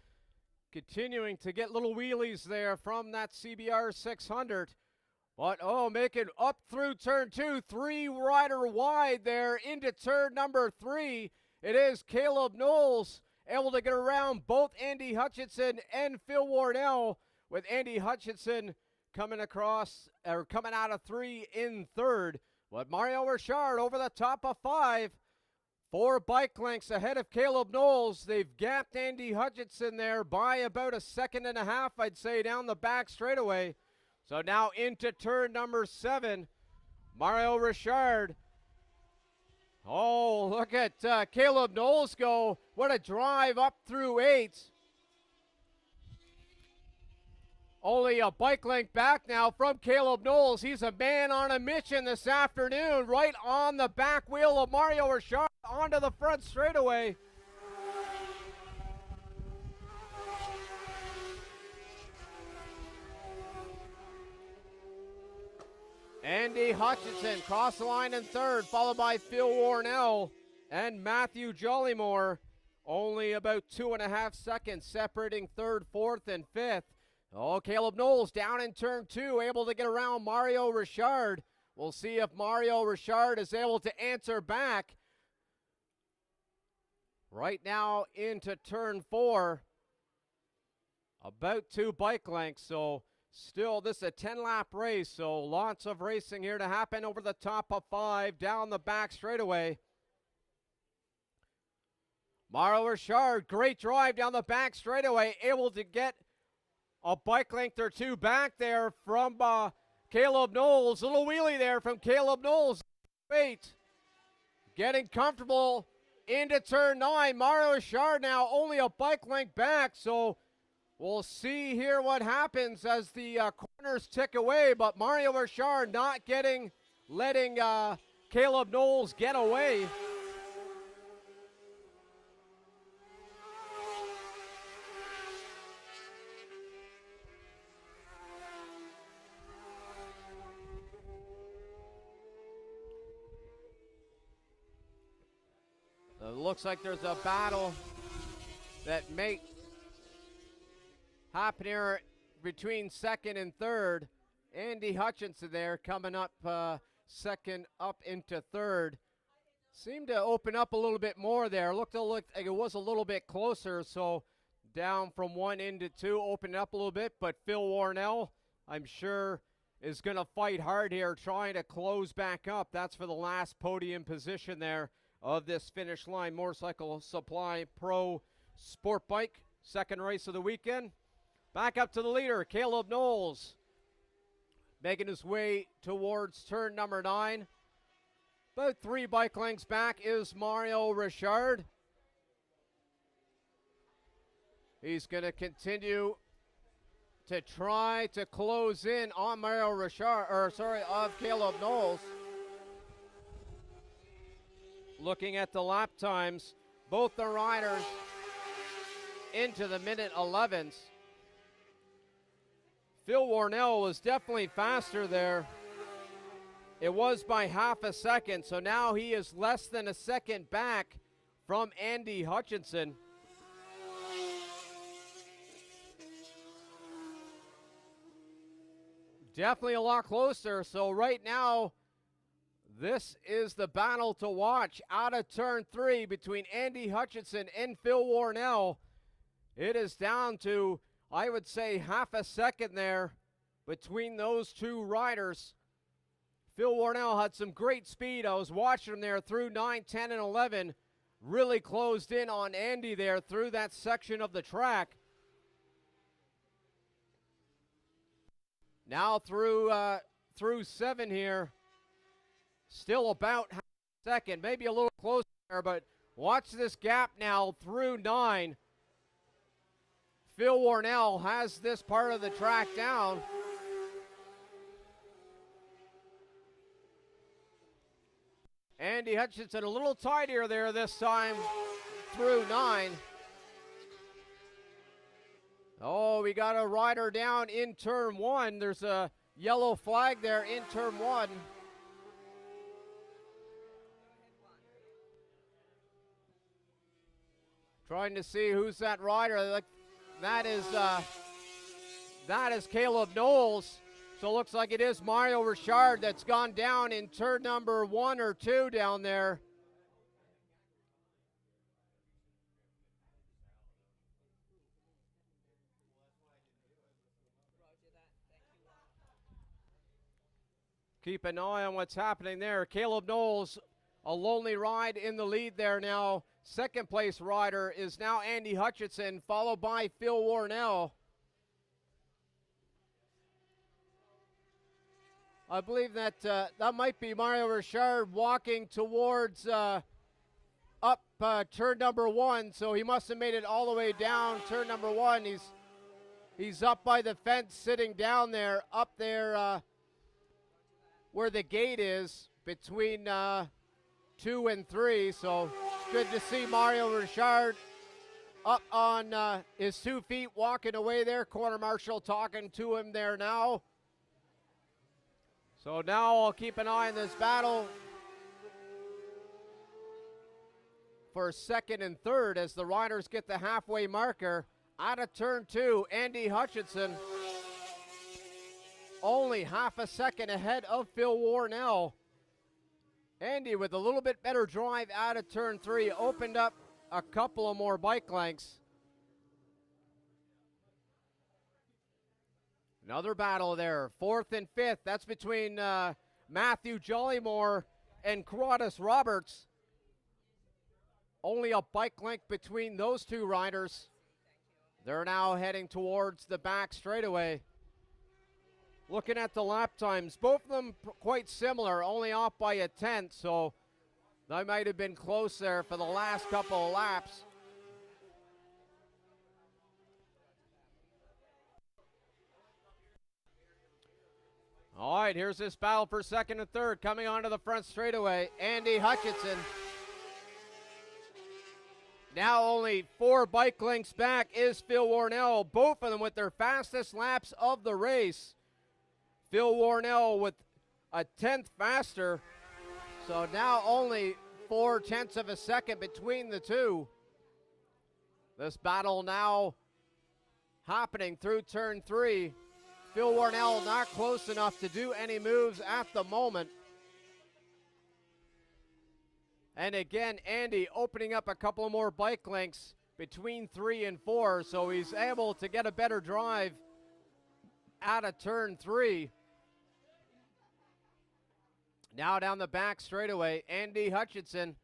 Continuing to get little wheelies there from that CBR 600. But, making up through turn 2. 3 rider wide there into turn number 3. It is Caleb Knowles able to get around both Andy Hutchinson and Phil Warnell, with Andy Hutchinson coming out of 3 in third. But Mario Richard over the top of 5. 4 bike lengths ahead of Caleb Knowles. They've gapped Andy Hutchinson there by about a second and a half, I'd say, down the back straightaway. So now into turn number 7. Mario Richard. Oh, look at Caleb Knowles go. What a drive up through 8. Only a bike length back now from Caleb Knowles. He's a man on a mission this afternoon, right on the back wheel of Mario Richard onto the front straightaway. Andy Hutchinson cross the line in third, followed by Phil Warnell and Matthew Jollymore. Only about 2.5 seconds separating third, fourth, and fifth. Oh, Caleb Knowles down in turn two, able to get around Mario Richard. We'll see if Mario Richard is able to answer back. Right now into turn four. About 2 bike lengths, so still this is a 10-lap race, so lots of racing here to happen over the top of 5, down the back straightaway. Mario Richard, great drive down the back straightaway, able to get a bike length or 2 back there from Caleb Knowles. Little wheelie there from Caleb Knowles. Wait, getting comfortable into turn 9. Mario Richard now only a bike length back, so we'll see here what happens as the corners tick away, but Mario Richard not letting Caleb Knowles get away. It looks like there's a battle that may happen here between second and third. Andy Hutchinson there coming up second up into third. Seemed to open up a little bit more there. Looked like it was a little bit closer, so down from 1 into 2, opened up a little bit, but Phil Warnell, I'm sure, is going to fight hard here, trying to close back up. That's for the last podium position there of this finish line Motorcycle Supply Pro Sport Bike. Second race of the weekend. Back up to the leader, Caleb Knowles, making his way towards turn number 9. About 3 bike lengths back is Mario Richard. He's going to continue to try to close in on Mario Richard, of Caleb Knowles. Looking at the lap times, both the riders into the minute 11s. Phil Warnell was definitely faster there. It was by half a second, so now he is less than a second back from Andy Hutchinson. Definitely a lot closer, so right now, this is the battle to watch out of turn 3 between Andy Hutchinson and Phil Warnell. It is down to, I would say, half a second there between those 2 riders. Phil Warnell had some great speed. I was watching him there through 9, 10, and 11. Really closed in on Andy there through that section of the track. Now through 7 here. Still about half a second, maybe a little closer there, but watch this gap now through 9. Phil Warnell has this part of the track down. Andy Hutchinson a little tidier there this time through 9. Oh, we got a rider down in turn 1. There's a yellow flag there in turn 1. Trying to see who's that rider. That is Caleb Knowles. So it looks like it is Mario Richard that's gone down in turn number 1 or 2 down there. Keep an eye on what's happening there. Caleb Knowles, a lonely ride in the lead there now. Second place rider is now Andy Hutchinson, followed by Phil Warnell. I believe that that might be Mario Richard walking towards up turn number 1, so he must have made it all the way down turn number 1. He's up by the fence, sitting down there, up there where the gate is between 2 and 3, so good to see Mario Richard up on his 2 feet, walking away there. Corner marshal talking to him there now. So now I'll keep an eye on this battle for second and third as the riders get the halfway marker. Out of turn 2, Andy Hutchinson only half a second ahead of Phil Warnell. Andy with a little bit better drive out of turn 3, opened up a couple of more bike lengths. Another battle there, fourth and fifth. That's between Matthew Jollymore and Carruthers Roberts. Only a bike length between those two riders. They're now heading towards the back straightaway. Looking at the lap times, both of them quite similar, only off by a tenth, so they might have been close there for the last couple of laps. All right, here's this battle for second and third. Coming onto the front straightaway, Andy Hutchinson. Now only 4 bike lengths back is Phil Warnell, both of them with their fastest laps of the race. Phil Warnell with a tenth faster, so now only 0.4 of a second between the two. This battle now happening through turn 3. Phil Warnell not close enough to do any moves at the moment. And again, Andy opening up a couple more bike lengths between 3 and 4, so he's able to get a better drive out of turn 3. Now down the back straightaway, Andy Hutchinson.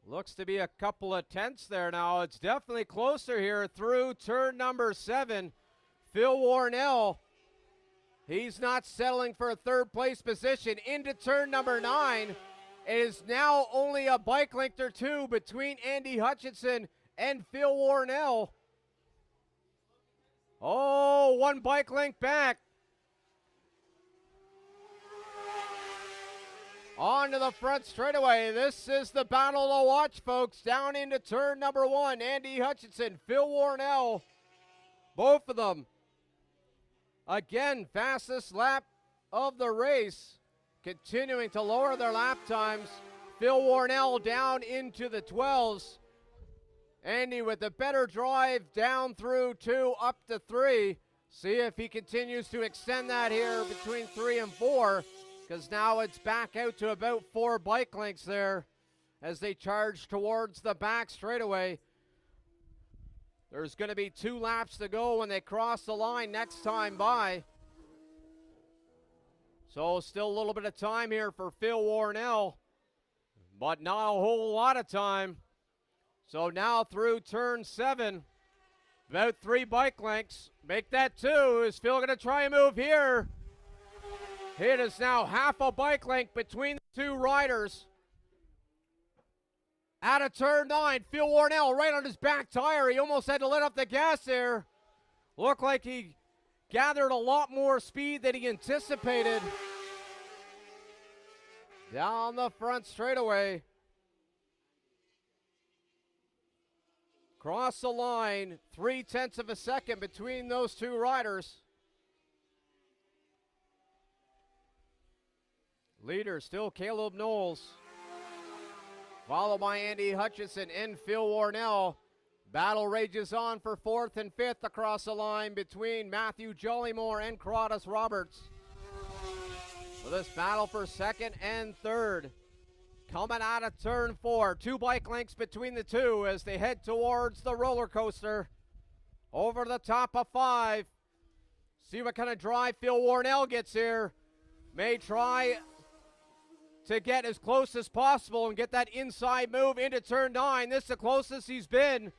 Looks to be a couple of tenths there now. It's definitely closer here through turn number 7. Phil Warnell, he's not settling for a third place position. Into turn number 9. It is now only a bike length or 2 between Andy Hutchinson and Phil Warnell. Oh, 1 bike length back. On to the front straightaway. This is the battle to watch, folks. Down into turn number 1. Andy Hutchinson, Phil Warnell. Both of them. Again, fastest lap of the race. Continuing to lower their lap times. Phil Warnell down into the 12s. Andy with a better drive down through 2 up to 3. See if he continues to extend that here between 3 and 4. Because now it's back out to about 4 bike lengths there as they charge towards the back straightaway. There's going to be 2 laps to go when they cross the line next time by. So still a little bit of time here for Phil Warnell, but not a whole lot of time. So now through turn 7, about 3 bike lengths. Make that 2. Is Phil going to try a move here? It is now half a bike length between the 2 riders. Out of turn 9, Phil Warnell right on his back tire. He almost had to let up the gas there. Looked like he gathered a lot more speed than he anticipated. Down the front straightaway. Cross the line, 0.3 of a second between those 2 riders. Leader still Caleb Knowles, followed by Andy Hutchinson and Phil Warnell. Battle rages on for 4th and 5th across the line between Matthew Jollymore and Carruthers Roberts. For this battle for 2nd and 3rd. Coming out of turn 4, 2 bike lengths between the 2 as they head towards the roller coaster. Over the top of 5. See what kind of drive Phil Warnell gets here. May try to get as close as possible and get that inside move into turn 9. This is the closest he's been.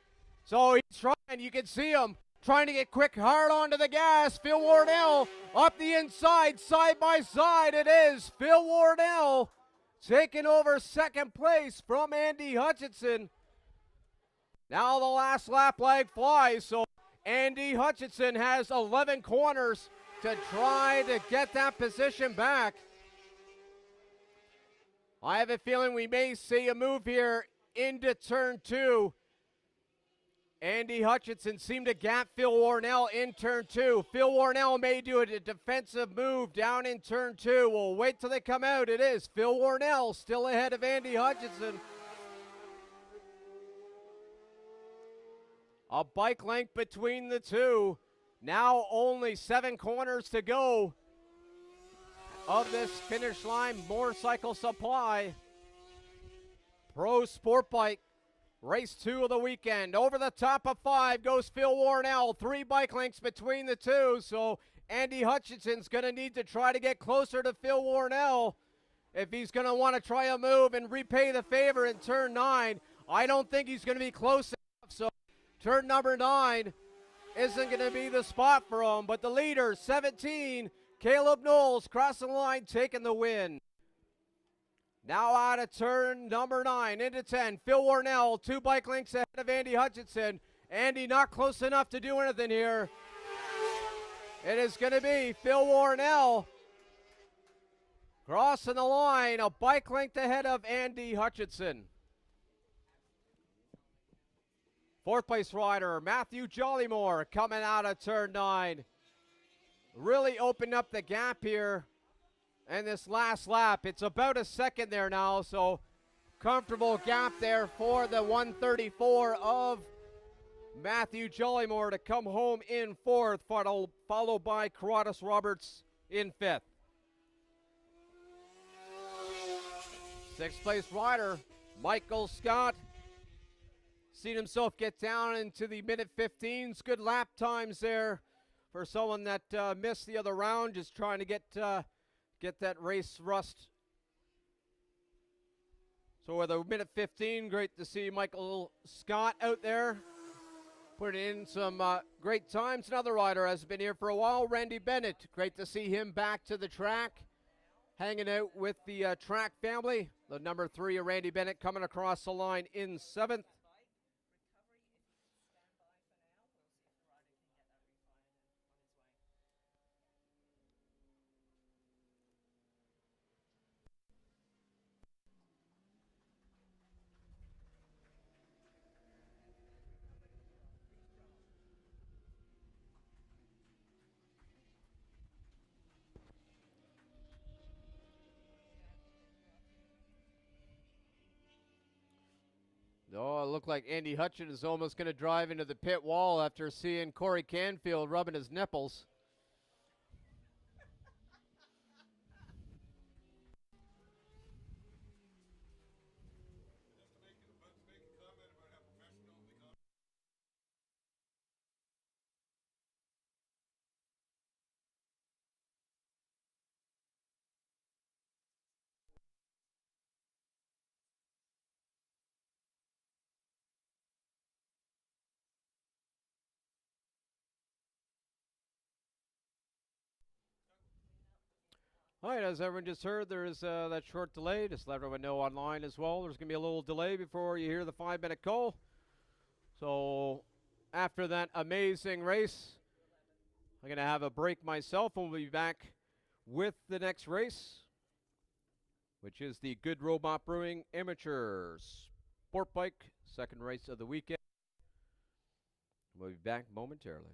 So he's trying, you can see him trying to get quick hard onto the gas. Phil Warnell up the inside, side by side. It is Phil Warnell taking over 2nd place from Andy Hutchinson. Now the last lap leg flies, so Andy Hutchinson has 11 corners to try to get that position back. I have a feeling we may see a move here into turn 2. Andy Hutchinson seemed to gap Phil Warnell in turn 2. Phil Warnell may do a defensive move down in turn 2. We'll wait till they come out. It is Phil Warnell still ahead of Andy Hutchinson. A bike length between the two. Now only 7 corners to go of this finish line motorcycle supply. Pro Sport Bike, race 2 of the weekend. Over the top of 5 goes Phil Warnell. 3 bike lengths between the two, so Andy Hutchinson's going to need to try to get closer to Phil Warnell if he's going to want to try a move and repay the favor in turn 9. I don't think he's going to be close enough, so turn number 9 isn't going to be the spot for him, but the leader, 17, Caleb Knowles, crossing the line, taking the win. Now out of turn number 9 into 10. Phil Warnell, 2 bike lengths ahead of Andy Hutchinson. Andy not close enough to do anything here. It is going to be Phil Warnell crossing the line, a bike length ahead of Andy Hutchinson. 4th place rider, Matthew Jollymore, coming out of turn 9. Really opened up the gap here. And this last lap, it's about a second there now, so comfortable gap there for the 134 of Matthew Jollymore to come home in 4th, followed by Carrados Roberts in 5th. 6th place rider, Michael Scott, seen himself get down into the minute 15s. Good lap times there for someone that missed the other round, just trying to get that race rust. So with a minute 15, great to see Michael Scott out there putting in some great times. Another rider has been here for a while, Randy Bennett. Great to see him back to the track, hanging out with the track family. The number 3 of Randy Bennett coming across the line in 7th. Oh, it looked like Andy Hutchinson is almost going to drive into the pit wall after seeing Corey Canfield rubbing his nipples. All right, as everyone just heard, there's that short delay. Just let everyone know online as well. There's going to be a little delay before you hear the 5-minute call. So after that amazing race, I'm going to have a break myself, and we'll be back with the next race, which is the Good Robot Brewing Amateur Sport Bike, second race of the weekend. We'll be back momentarily.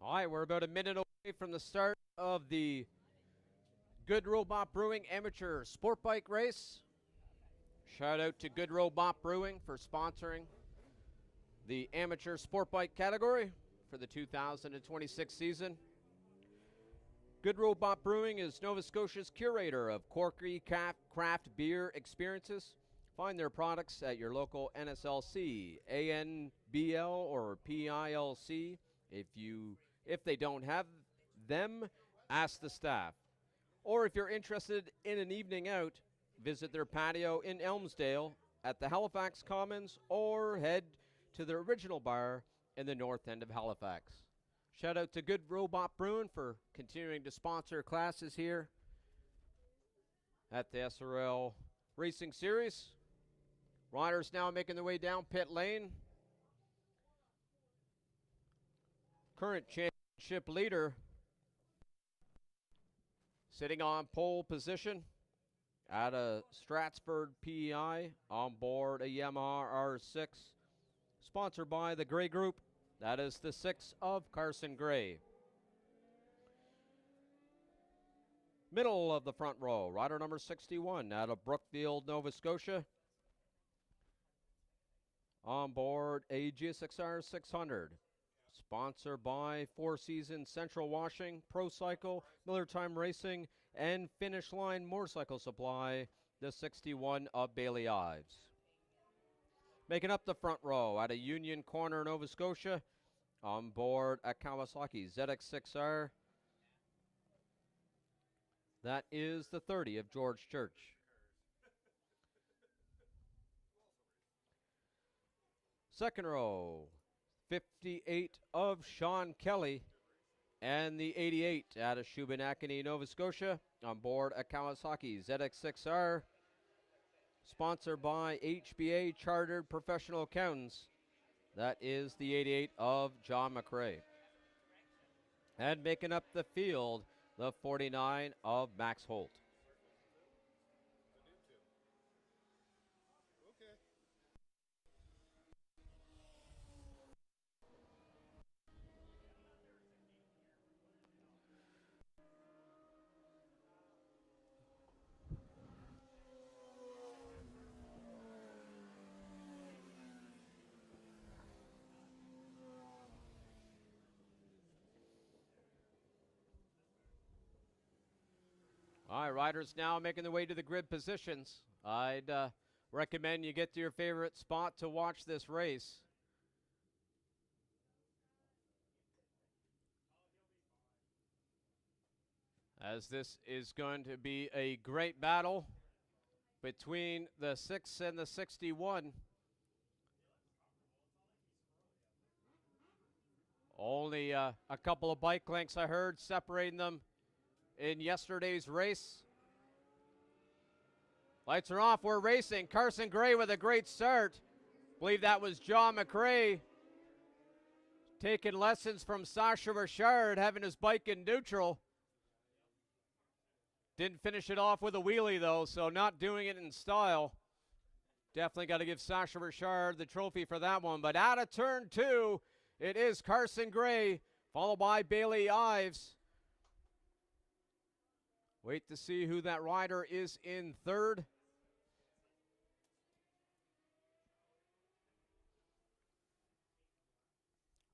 All right, we're about a minute away from the start of the Good Robot Brewing Amateur Sport Bike Race. Shout out to Good Robot Brewing for sponsoring the amateur sport bike category for the 2026 season. Good Robot Brewing is Nova Scotia's curator of quirky craft beer experiences. Find their products at your local NSLC, ANBL, or PILC. If they don't have them, ask the staff. Or if you're interested in an evening out, visit their patio in Elmsdale at the Halifax Commons or head to their original bar in the north end of Halifax. Shout out to Good Robot Brewing for continuing to sponsor classes here at the sArl Racing Series. Riders now making their way down pit lane. Current championship leader sitting on pole position out of Stratford, PEI, on board a Yamaha R6, sponsored by the Gray Group. That is the 6 of Carson Gray. Middle of the front row, rider number 61 out of Brookfield, Nova Scotia, on board a GSXR 600. Sponsored by Four Seasons Central Washing, Pro Cycle, Miller Time Racing, and Finish Line Motorcycle Supply, the 61 of Bailey Ives. Making up the front row out of Union Corner, Nova Scotia, on board a Kawasaki ZX6R. That is the 30 of George Church. Second row, 58 of Sean Kelly, and the 88 out of Shubenacadie, Nova Scotia, on board a Kawasaki ZX6R, sponsored by HBA Chartered Professional Accountants. That is the 88 of John McRae. And making up the field, the 49 of Max Holt. All right, riders now making their way to the grid positions. I'd recommend you get to your favorite spot to watch this race. As this is going to be a great battle between the 6 and the 61. Only a couple of bike lengths, I heard, separating them in yesterday's race. Lights are off, we're racing. Carson Gray with a great start. Believe that was John McRae taking lessons from Sasha Richard, having his bike in neutral. Didn't finish it off with a wheelie though, so not doing it in style. Definitely got to give Sasha Richard the trophy for that one. But out of turn 2, it is Carson Gray, followed by Bailey Ives. Wait to see who that rider is in third.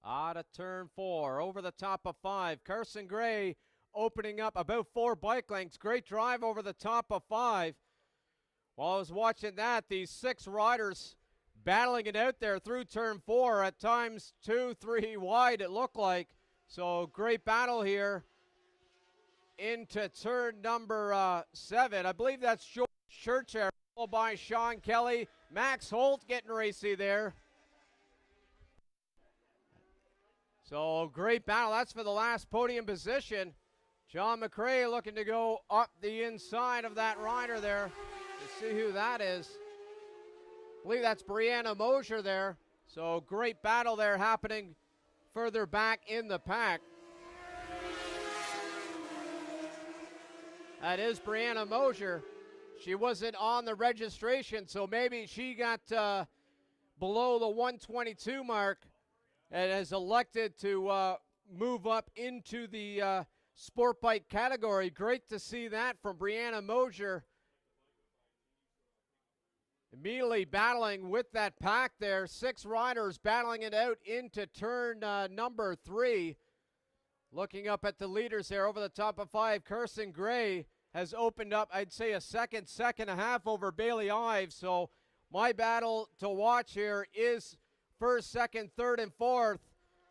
Out of turn 4, over the top of 5. Carson Gray opening up about 4 bike lengths. Great drive over the top of 5. While I was watching that, these 6 riders battling it out there through turn 4, at times 2, 3 wide it looked like. So great battle here into turn number 7. I believe that's George Church, followed by Sean Kelly. Max Holt getting racy there. So great battle. That's for the last podium position. John McRae looking to go up the inside of that rider there to see who that is. I believe that's Brianna Mosier there. So great battle there happening further back in the pack. That is Brianna Mosier. She wasn't on the registration, so maybe she got below the 122 mark and has elected to move up into the sport bike category. Great to see that from Brianna Mosier. Immediately battling with that pack there. 6 riders battling it out into turn number 3. Looking up at the leaders there over the top of 5, Kirsten Gray has opened up, I'd say, a second and a half over Bailey Ives. So my battle to watch here is first, second, third, and fourth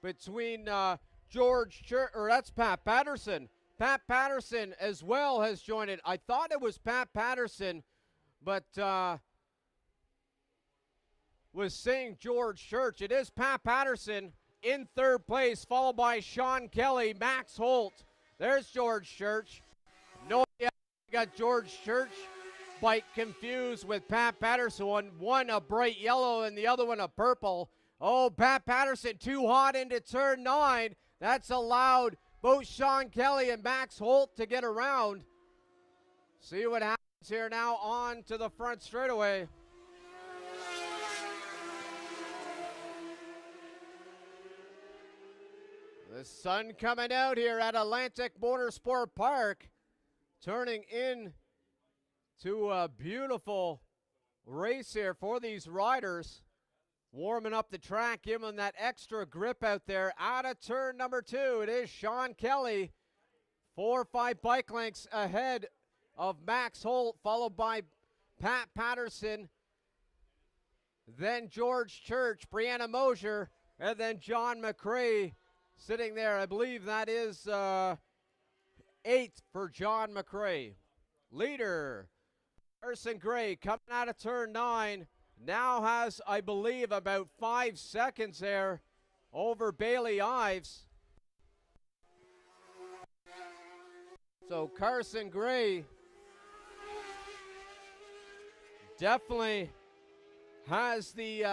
between that's Pat Patterson. Pat Patterson as well has joined it. I thought it was Pat Patterson, but was saying George Church. It is Pat Patterson in third place, followed by Sean Kelly, Max Holt. There's George Church. No, yeah, got George Church bike confused with Pat Patterson. One a bright yellow and the other one a purple. Oh, Pat Patterson too hot into turn 9. That's allowed both Sean Kelly and Max Holt to get around. See what happens here now on to the front straightaway. The sun coming out here at Atlantic Motorsport Park, turning in to a beautiful race here for these riders. Warming up the track, giving them that extra grip out there. Out of turn number 2, it is Sean Kelly. 4 or 5 bike lengths ahead of Max Holt, followed by Pat Patterson. Then George Church, Brianna Mosier, and then John McRae sitting there. I believe that is 8th for John McRae. Leader, Kirsten Gray, coming out of turn 9. Now has, I believe, about 5 seconds there over Bailey Ives. So Carson Gray definitely has the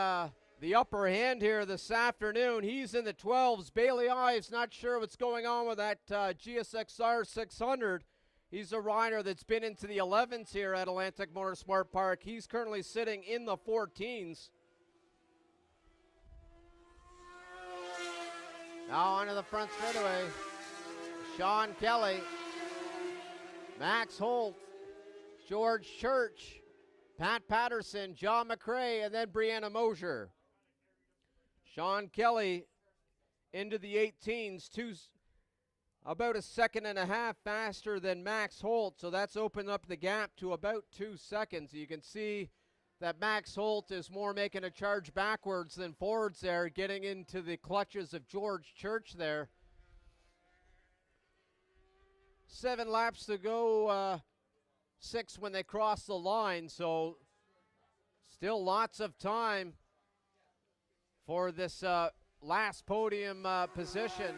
upper hand here this afternoon. He's in the 12s. Bailey Ives, not sure what's going on with that GSXR 600. He's a rider that's been into the 11s here at Atlantic Motorsport Park. He's currently sitting in the 14s. Now onto the front straightaway. Sean Kelly, Max Holt, George Church, Pat Patterson, John McRae, and then Brianna Mosier. Sean Kelly into the 18s, about a second and a half faster than Max Holt, so that's opened up the gap to about 2 seconds. You can see that Max Holt is more making a charge backwards than forwards there, getting into the clutches of George Church there. 7 laps to go, 6 when they cross the line, so still lots of time for this last podium position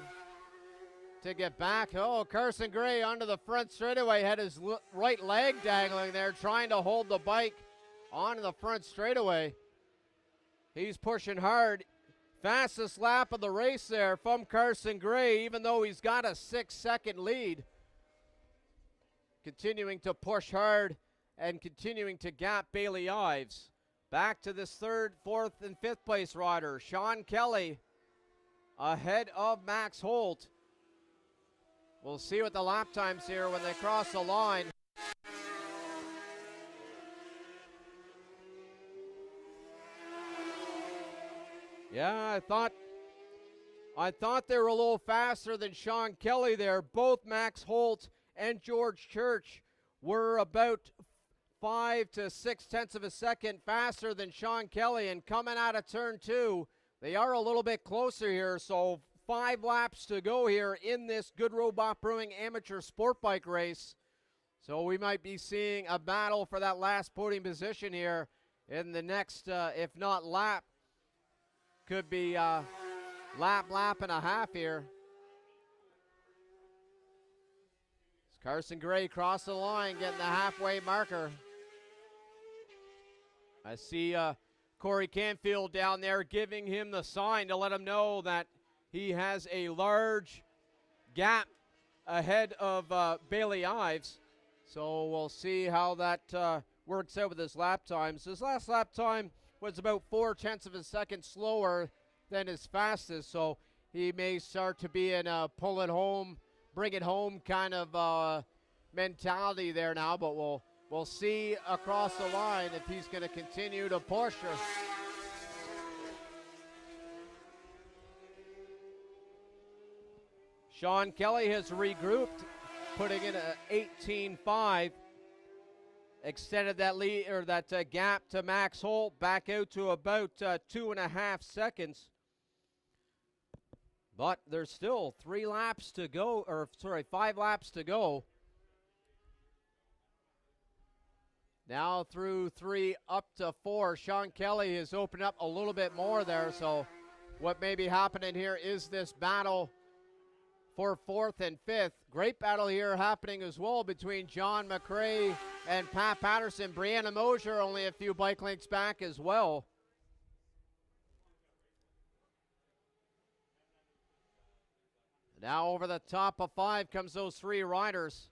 to get back. Oh, Carson Gray onto the front straightaway, had his right leg dangling there, trying to hold the bike onto the front straightaway. He's pushing hard. Fastest lap of the race there from Carson Gray, even though he's got a 6-second lead. Continuing to push hard and continuing to gap Bailey Ives. Back to this 3rd, 4th, and 5th place rider. Sean Kelly ahead of Max Holt. We'll see what the lap times here when they cross the line. Yeah, I thought they were a little faster than Sean Kelly there. Both Max Holt and George Church were about 5 to 6 tenths of a second faster than Sean Kelly, and coming out of turn 2, they are a little bit closer here, so 5 laps to go here in this Good Robot Brewing Amateur Sport Bike race. So we might be seeing a battle for that last podium position here in the next, if not lap, could be lap and a half here. Carson Gray crossing the line, getting the halfway marker. I see Corey Canfield down there giving him the sign to let him know that he has a large gap ahead of Bailey Ives. So we'll see how that works out with his lap times. His last lap time was about 4 tenths of a second slower than his fastest. So he may start to be in a pull it home, bring it home kind of mentality there now, but we'll see across the line if he's going to continue to push her. Sean Kelly has regrouped, putting in a 18-5. Extended that lead or that gap to Max Holt back out to about 2.5 seconds. But there's still 5 laps to go. Now through 3 up to 4. Sean Kelly has opened up a little bit more there. So what may be happening here is this battle for 4th and 5th. Great battle here happening as well between John McRae and Pat Patterson. Brianna Mosier only a few bike lengths back as well. Now over the top of 5 comes those 3 riders.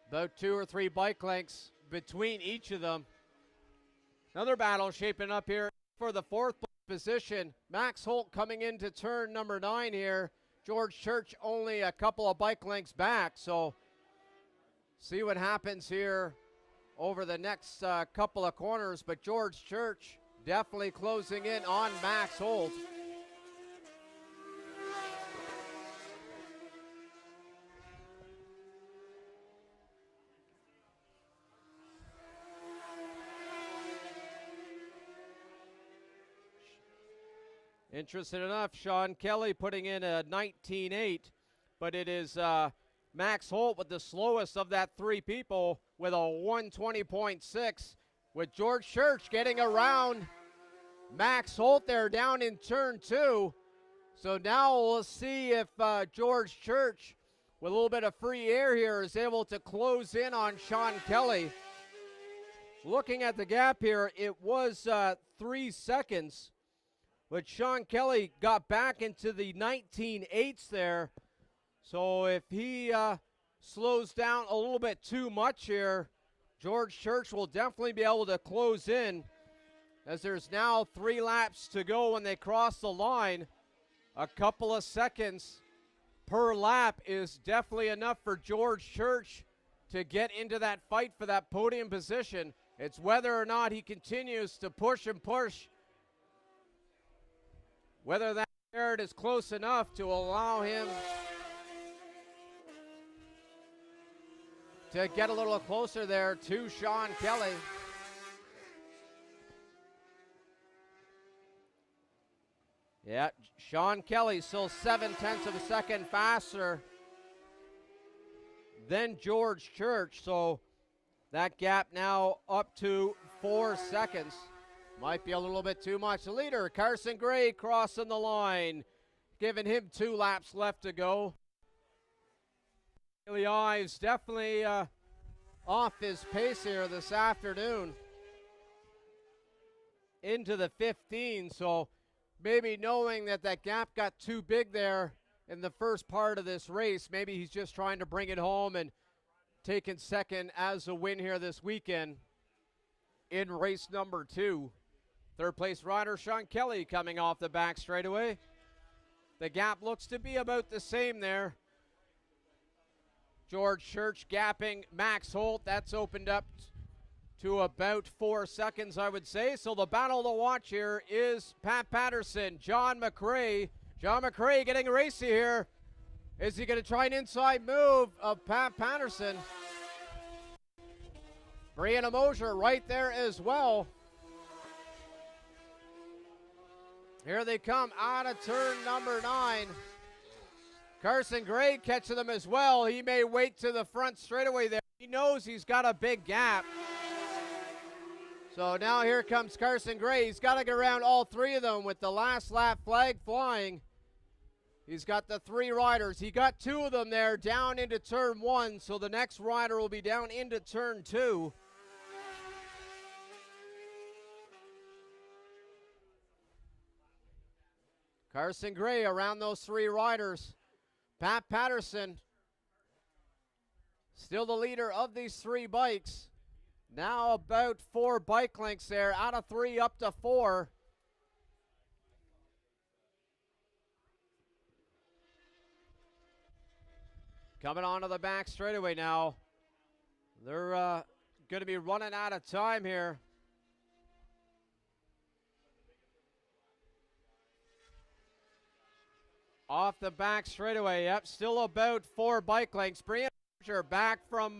About 2 or 3 bike lengths between each of them. Another battle shaping up here for the 4th position. Max Holt coming into turn number 9 here. George Church only a couple of bike lengths back, so see what happens here over the next couple of corners, but George Church definitely closing in on Max Holt. Interesting enough, Sean Kelly putting in a 19.8, but it is Max Holt with the slowest of that 3 people with a 120.6, with George Church getting around Max Holt there down in turn 2. So now we'll see if George Church, with a little bit of free air here, is able to close in on Sean Kelly. Looking at the gap here, it was 3 seconds. But Sean Kelly got back into the 19.8s there. So if he slows down a little bit too much here, George Church will definitely be able to close in, as there's now 3 laps to go when they cross the line. A couple of seconds per lap is definitely enough for George Church to get into that fight for that podium position. It's whether or not he continues to push and push, whether that yard is close enough to allow him to get a little closer there to Sean Kelly. Yeah, Sean Kelly still 0.7 of a second faster than George Church, so that gap now up to 4 seconds. Might be a little bit too much. The leader, Carson Gray, crossing the line, giving him 2 laps left to go. Haley Ives definitely off his pace here this afternoon into the 15, so maybe knowing that that gap got too big there in the first part of this race, maybe he's just trying to bring it home and taking second as a win here this weekend in race number 2. Third place rider Sean Kelly coming off the back straightaway. The gap looks to be about the same there. George Church gapping Max Holt. That's opened up to about 4 seconds, I would say. So the battle to watch here is Pat Patterson, John McRae. John McRae getting racy here. Is he going to try an inside move of Pat Patterson? Brianna Mosier right there as well. Here they come out of turn number 9. Carson Gray catching them as well. He may wait to the front straightaway there. He knows he's got a big gap. So now here comes Carson Gray. He's got to get around all 3 of them with the last lap flag flying. He's got the 3 riders. He got 2 of them there down into turn 1, so the next rider will be down into turn 2. Carson Gray around those 3 riders. Pat Patterson, still the leader of these 3 bikes. Now about 4 bike lengths there, out of 3 up to 4. Coming onto the back straightaway now. They're going to be running out of time here. Off the back straightaway. Yep, still about 4 bike lengths. Brian back from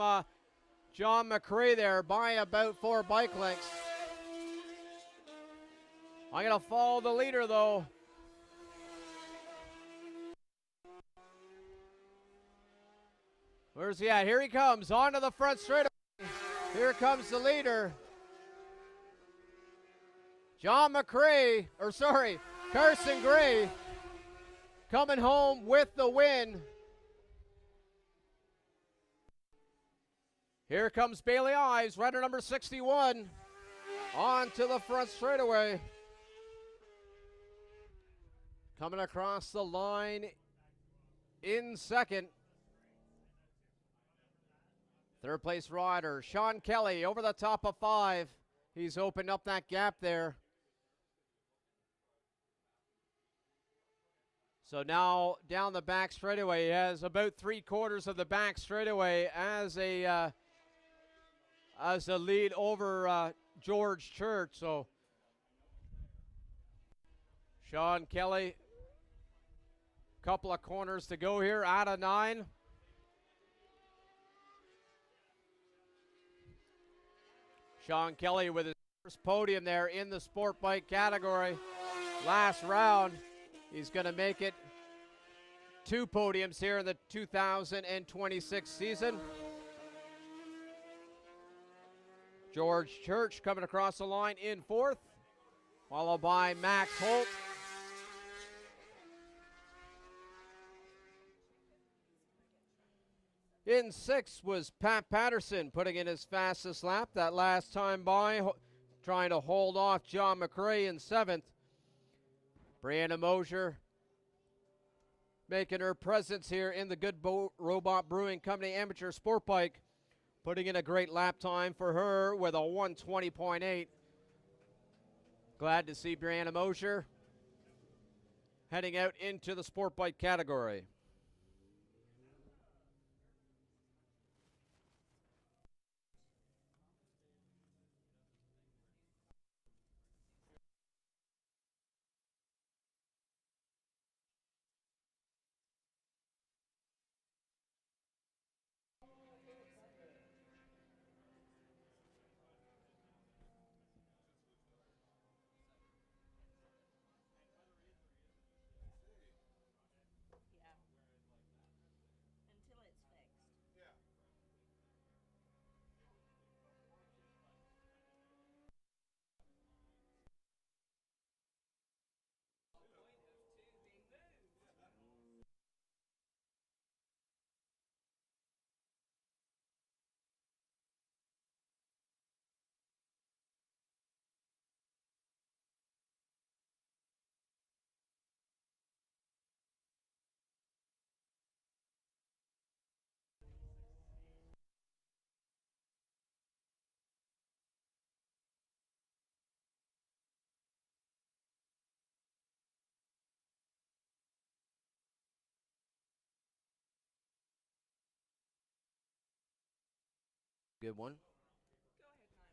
John McCrae there by about 4 bike lengths. I'm going to follow the leader though. Where's he at? Here he comes onto the front straightaway. Here comes the leader. John McCrae, or sorry, Carson Gray coming home with the win. Here comes Bailey Ives, rider number 61, onto the front straightaway. Coming across the line in second. Third place rider, Sean Kelly, over the top of 5. He's opened up that gap there. So now down the back straightaway, he has about 3/4 of the back straightaway as a lead over George Church. So Sean Kelly, couple of corners to go here out of 9. Sean Kelly with his first podium there in the sport bike category. Last round, he's going to make it 2 podiums here in the 2026 season. George Church coming across the line in 4th, followed by Max Holt. In 6th was Pat Patterson putting in his fastest lap that last time by, trying to hold off John McCrae in 7th. Brianna Mosier making her presence here in the Good Robot Brewing Company Amateur Sport Bike, putting in a great lap time for her with a 1:20.8. Glad to see Brianna Mosier heading out into the sport bike category. Until it's fixed. Good one. Go ahead, time runner.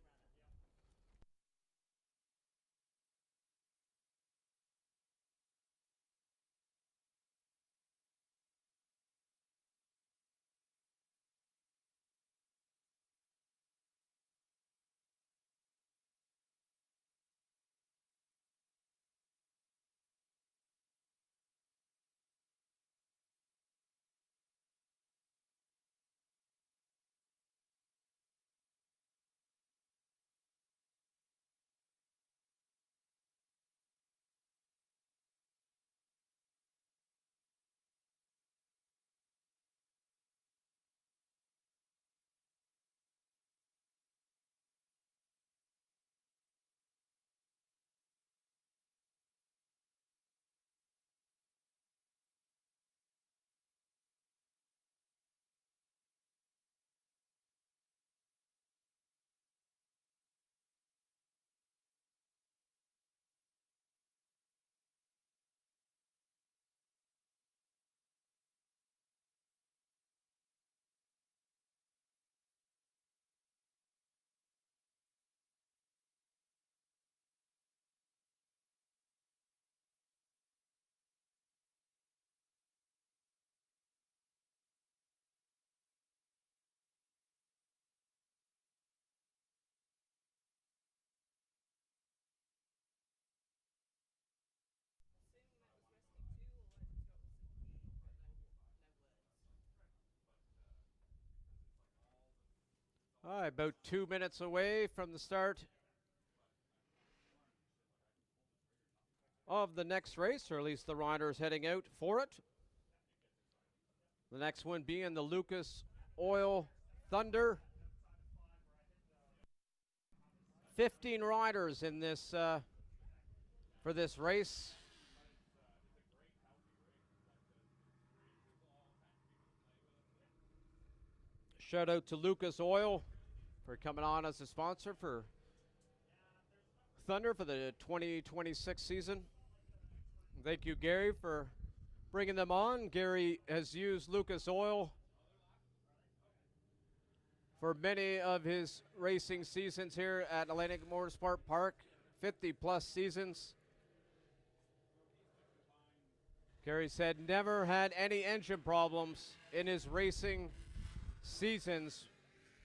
All right, about 2 minutes away from the start of the next race, or at least the riders heading out for it. The next one being the Lucas Oil Thunder. 15 riders in this for this race. Shout out to Lucas Oil for coming on as a sponsor for Thunder for the 2026 season. Thank you, Gary, for bringing them on. Gary has used Lucas Oil for many of his racing seasons here at Atlantic Motorsport Park, 50 plus seasons. Gary said never had any engine problems in his racing seasons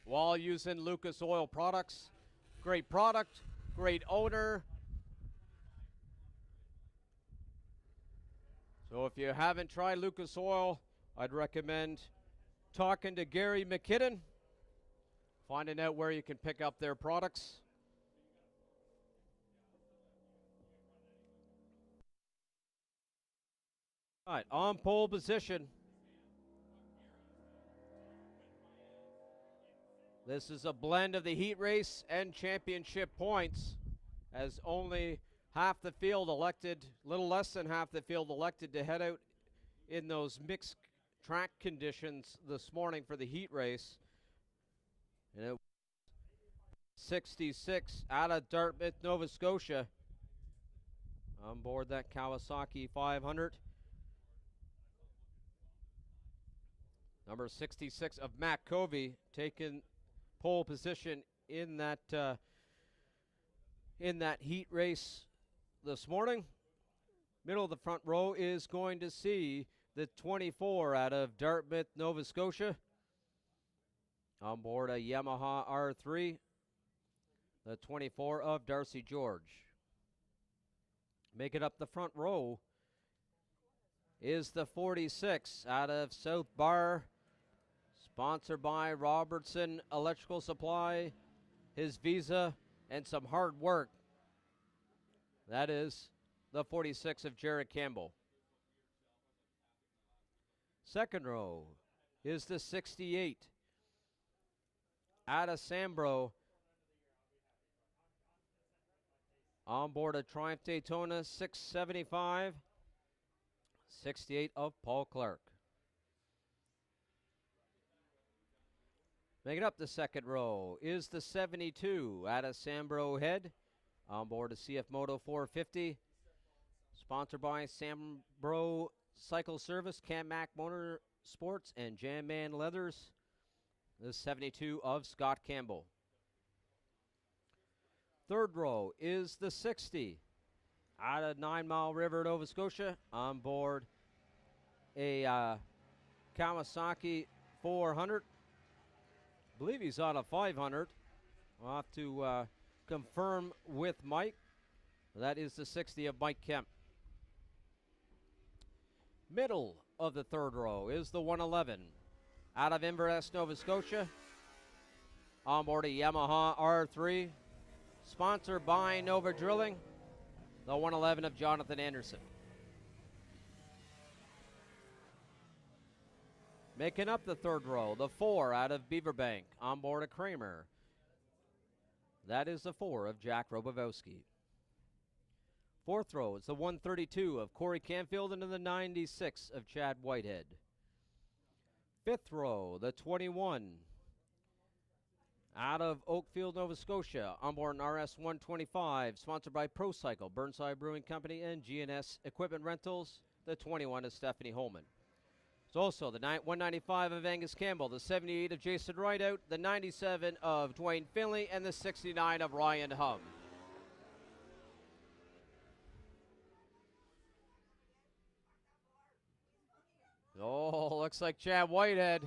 while using Lucas Oil products. Great product, great owner. So if you haven't tried Lucas Oil, I'd recommend talking to Gary McKinnon, finding out where you can pick up their products. All right, on pole position. This is a blend of the heat race and championship points, as only half the field elected, little less than half the field elected to head out in those mixed track conditions this morning for the heat race. And it 66 out of Dartmouth, Nova Scotia, on board that Kawasaki 500. Number 66 of Matt Covey taking pole position in that heat race this morning. Middle of the front row is going to see the 24 out of Dartmouth, Nova Scotia, on board a Yamaha R3. The 24 of Darcy George. Making up the front row is the 46 out of South Bar, sponsored by Robertson Electrical Supply, his visa, and some hard work. That is the 46 of Jared Campbell. Second row is the 68 out of Sambro, on board a Triumph Daytona 675, 68 of Paul Clark. Making up the second row is the 72 out of Sambro Head, on board a CF Moto 450, sponsored by Sambro Cycle Service, Cam Mac Motor Sports, and Jam Man Leathers. The 72 of Scott Campbell. Third row is the 60 out of 9 Mile River, Nova Scotia, on board a Kawasaki 400. I believe he's on a 500. We'll have to confirm with Mike. That is the 60 of Mike Kemp. Middle of the third row is the 111 out of Inverness, Nova Scotia, on board a Yamaha R3, sponsored by Nova Drilling, the 111 of Jonathan Anderson. Making up the third row, the 4 out of Beaverbank, on board a Kramer. That is the 4 of Jack Robowski. Fourth row is the 132 of Corey Canfield into the 96 of Chad Whitehead. Fifth row, the 21 out of Oakfield, Nova Scotia, on board an RS 125, sponsored by ProCycle, Burnside Brewing Company, and GNS Equipment Rentals, the 21 of Stephanie Holman. It's also the 195 of Angus Campbell, the 78 of Jason Rideout, the 97 of Dwayne Finley, and the 69 of Ryan Hum. Oh, looks like Chad Whitehead.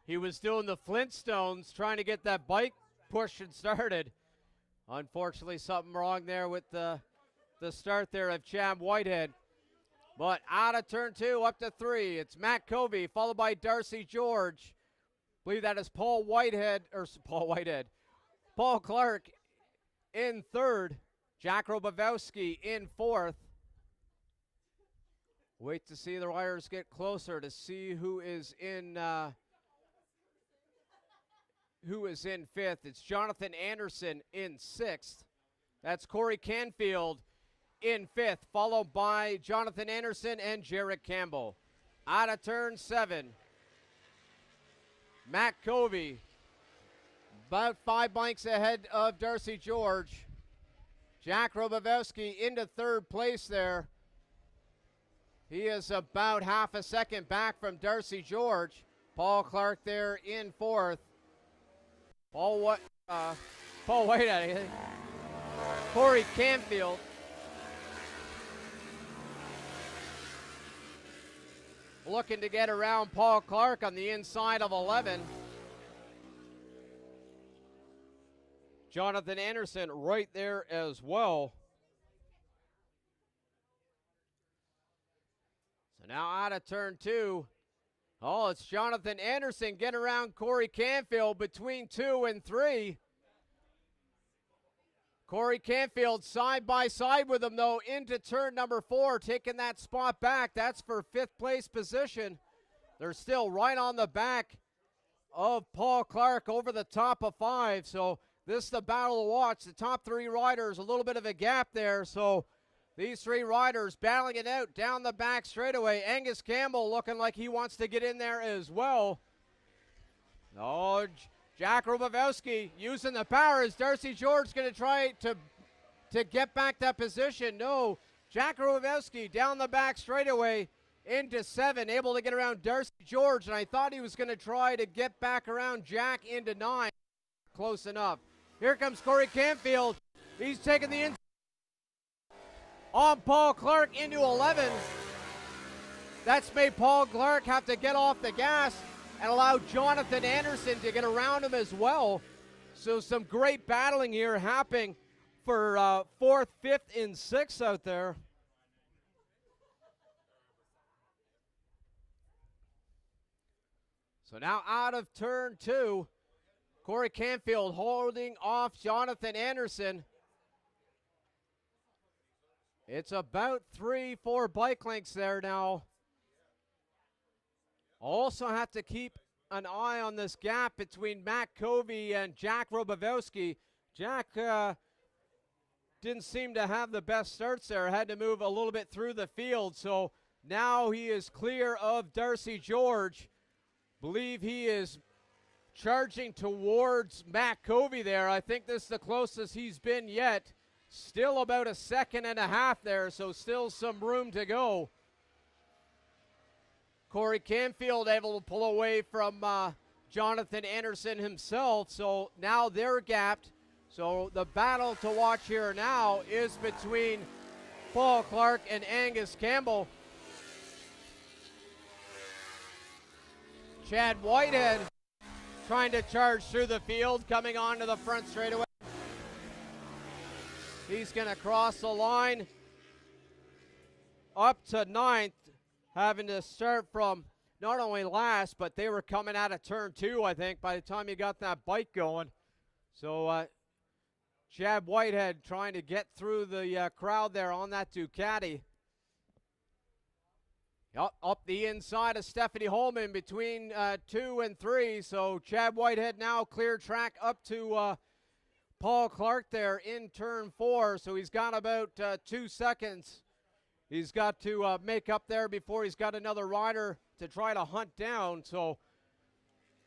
He was doing the Flintstones, trying to get that bike pushed and started. Unfortunately, something wrong there with the start there of Chad Whitehead. But out of turn 2, up to 3, it's Matt Covey, followed by Darcy George. believe that is Paul Clark in third, Jack Robowski in fourth. Wait to see the riders get closer to see who is in fifth. It's Jonathan Anderson in sixth. That's Corey Canfield in fifth, followed by Jonathan Anderson and Jared Campbell. Out of turn 7, Matt Covey, about 5 bikes ahead of Darcy George. Jack Robowski into third place there. He is about half a second back from Darcy George. Paul Clark there in fourth. Paul Whitehead, Corey Canfield. Looking to get around Paul Clark on the inside of 11. Jonathan Anderson right there as well. So now out of turn 2. Oh, it's Jonathan Anderson getting around Corey Canfield between 2 and 3. Corey Canfield side by side with him, though, into turn number 4, taking that spot back. That's for 5th place position. They're still right on the back of Paul Clark over the top of 5. So this is the battle to watch. The top 3 riders, a little bit of a gap there. So these 3 riders battling it out down the back straightaway. Angus Campbell looking like he wants to get in there as well. Oh, Jack Robowski using the power. Is Darcy George going to try to get back that position? No. Jack Robowski down the back straightaway into 7, able to get around Darcy George, and I thought he was going to try to get back around Jack into 9. Close enough. Here comes Corey Canfield. He's taking the inside on Paul Clark into 11. That's made Paul Clark have to get off the gas and allow Jonathan Anderson to get around him as well. So some great battling here happening for 4th, 5th, and 6th out there. So now out of turn 2, Corey Canfield holding off Jonathan Anderson. It's about 3-4 bike lengths there now. Also have to keep an eye on this gap between Matt Covey and Jack Robowski. Jack didn't seem to have the best starts there. Had to move a little bit through the field. So now he is clear of Darcy George. Believe he is charging towards Matt Covey there. I think this is the closest he's been yet. Still about a second and a half there, so still some room to go. Corey Canfield able to pull away from Jonathan Anderson himself, so now they're gapped. So the battle to watch here now is between Paul Clark and Angus Campbell. Chad Whitehead trying to charge through the field, coming onto the front straightaway. He's going to cross the line up to 9th, having to start from not only last, but they were coming out of turn 2, I think, by the time you got that bike going. So Chad Whitehead trying to get through the crowd there on that Ducati. Up the inside of Stephanie Holman between 2 and 3. So Chad Whitehead now clear track up to Paul Clark there in turn 4. So he's got about 2 seconds. He's got to make up there before he's got another rider to try to hunt down. So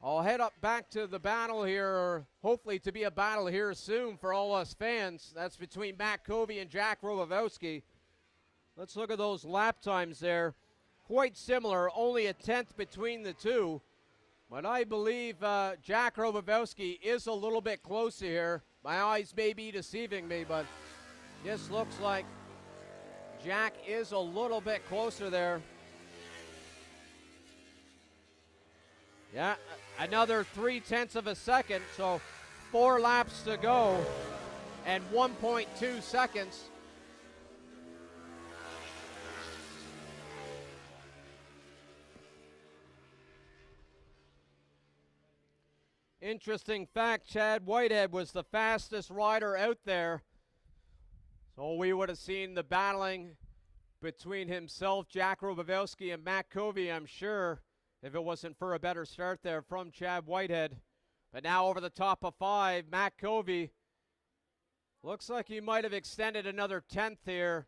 I'll head up back to the battle here, or hopefully to be a battle here soon for all us fans. That's between Matt Covey and Jack Robowski. Let's look at those lap times there. Quite similar, only a 10th between the two. But I believe Jack Robowski is a little bit closer here. My eyes may be deceiving me, but this looks like Jack is a little bit closer there. Yeah, another 0.3 of a second, so 4 laps to go and 1.2 seconds. Interesting fact, Chad Whitehead was the fastest rider out there. So we would have seen the battling between himself, Jack Robowski, and Matt Covey, I'm sure, if it wasn't for a better start there from Chad Whitehead. But now over the top of 5, Matt Covey looks like he might have extended another 10th here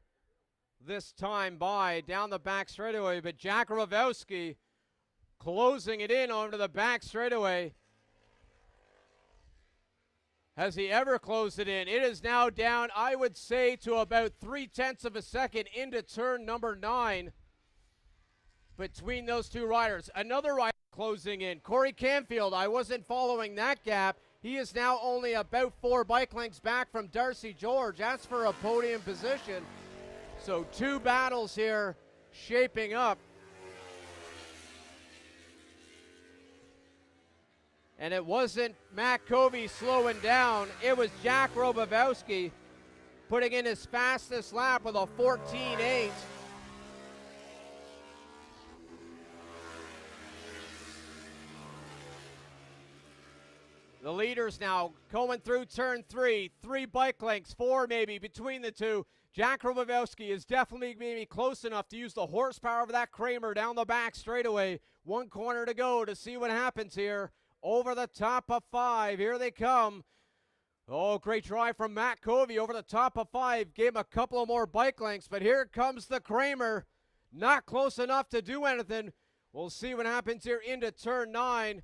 this time by down the back straightaway. But Jack Robowski closing it in onto the back straightaway. Has he ever closed it in? It is now down, I would say, to about 0.3 of a second into turn number 9 between those two riders. Another rider closing in, Corey Canfield. I wasn't following that gap. He is now only about 4 bike lengths back from Darcy George. That's for a podium position. So 2 battles here shaping up. And it wasn't Matt Covey slowing down. It was Jack Robowski putting in his fastest lap with a 14.8. The leaders now going through turn 3. 3 bike lengths, 4 maybe between the two. Jack Robowski is definitely maybe close enough to use the horsepower of that Kramer down the back straightaway. 1 corner to go to see what happens here. Over the top of 5, here they come. Oh, great drive from Matt Covey over the top of 5. Gave him a couple of more bike lengths, but here comes the Kramer. Not close enough to do anything. We'll see what happens here into turn 9.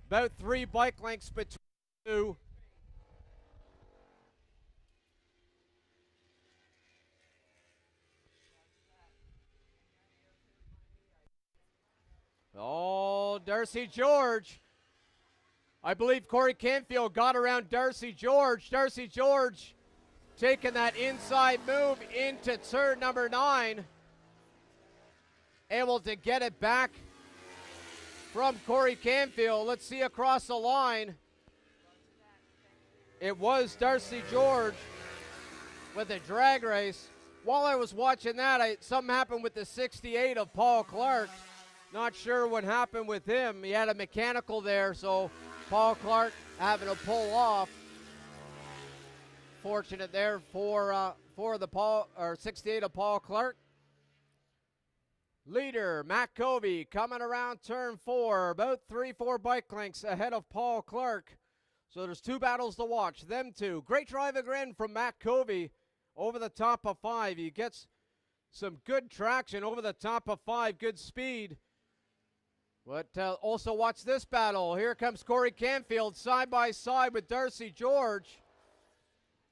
About 3 bike lengths between the two. Oh, Darcy George. I believe Corey Canfield got around Darcy George. Darcy George taking that inside move into turn number 9. Able to get it back from Corey Canfield. Let's see across the line. It was Darcy George with a drag race. While I was watching that, something happened with the 68 of Paul Clark. Not sure what happened with him. He had a mechanical there, so Paul Clark having to pull off. Fortunate there for the 68 of Paul Clark. Leader Matt Covey coming around turn 4, about 3-4 bike lengths ahead of Paul Clark. So there's 2 battles to watch. Them 2. Great drive again from Matt Covey over the top of 5. He gets some good traction over the top of 5. Good speed. But also watch this battle. Here comes Corey Canfield side by side with Darcy George.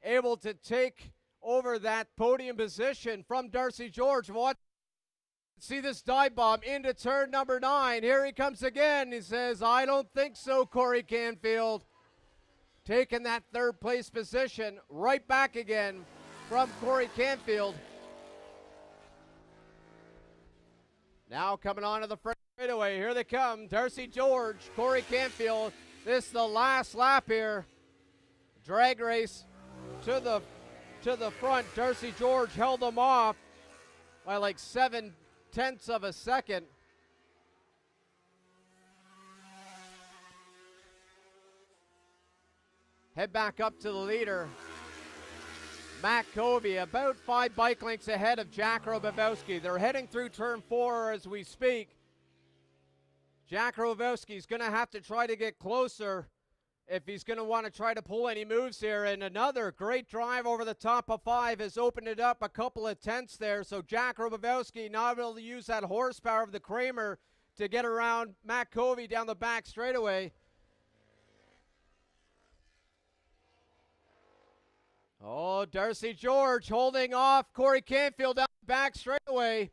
Able to take over that podium position from Darcy George. Watch. See this dive bomb into turn number 9. Here he comes again. He says, I don't think so, Corey Canfield. Taking that 3rd place position right back again from Corey Canfield. Now coming on to the front straightaway. Here they come. Darcy George, Corey Canfield. This is the last lap here. Drag race to the front. Darcy George held them off by like 0.7 of a second. Head back up to the leader. Matt Covey about 5 bike lengths ahead of Jack Robowski. They're heading through turn 4 as we speak. Jack Robowski is going to have to try to get closer if he's going to want to try to pull any moves here. And another great drive over the top of 5 has opened it up a couple of tenths there. So Jack Robowski not able to use that horsepower of the Kramer to get around Matt Covey down the back straightaway. Oh, Darcy George holding off Corey Canfield down the back straightaway.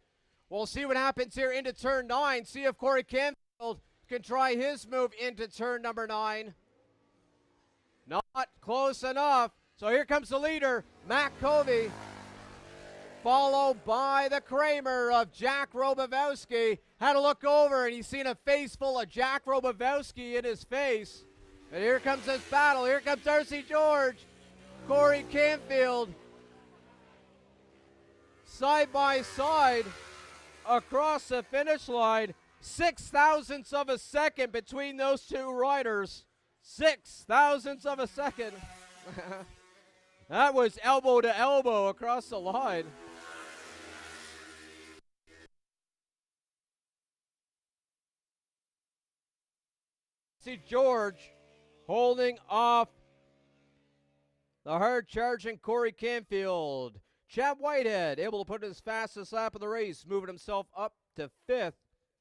We'll see what happens here into turn 9. See if Corey Canfield can try his move into turn number 9. Not close enough. So here comes the leader, Matt Covey, followed by the Kramer of Jack Robowski. Had to look over and he's seen a face full of Jack Robowski in his face. And here comes this battle. Here comes Darcy George, Corey Canfield, side by side across the finish line. 6 thousandths of a second between those two riders. 6 thousandths of a second. That was elbow to elbow across the line. See George holding off the hard-charging Corey Canfield. Chad Whitehead able to put his fastest lap of the race, moving himself up to 5th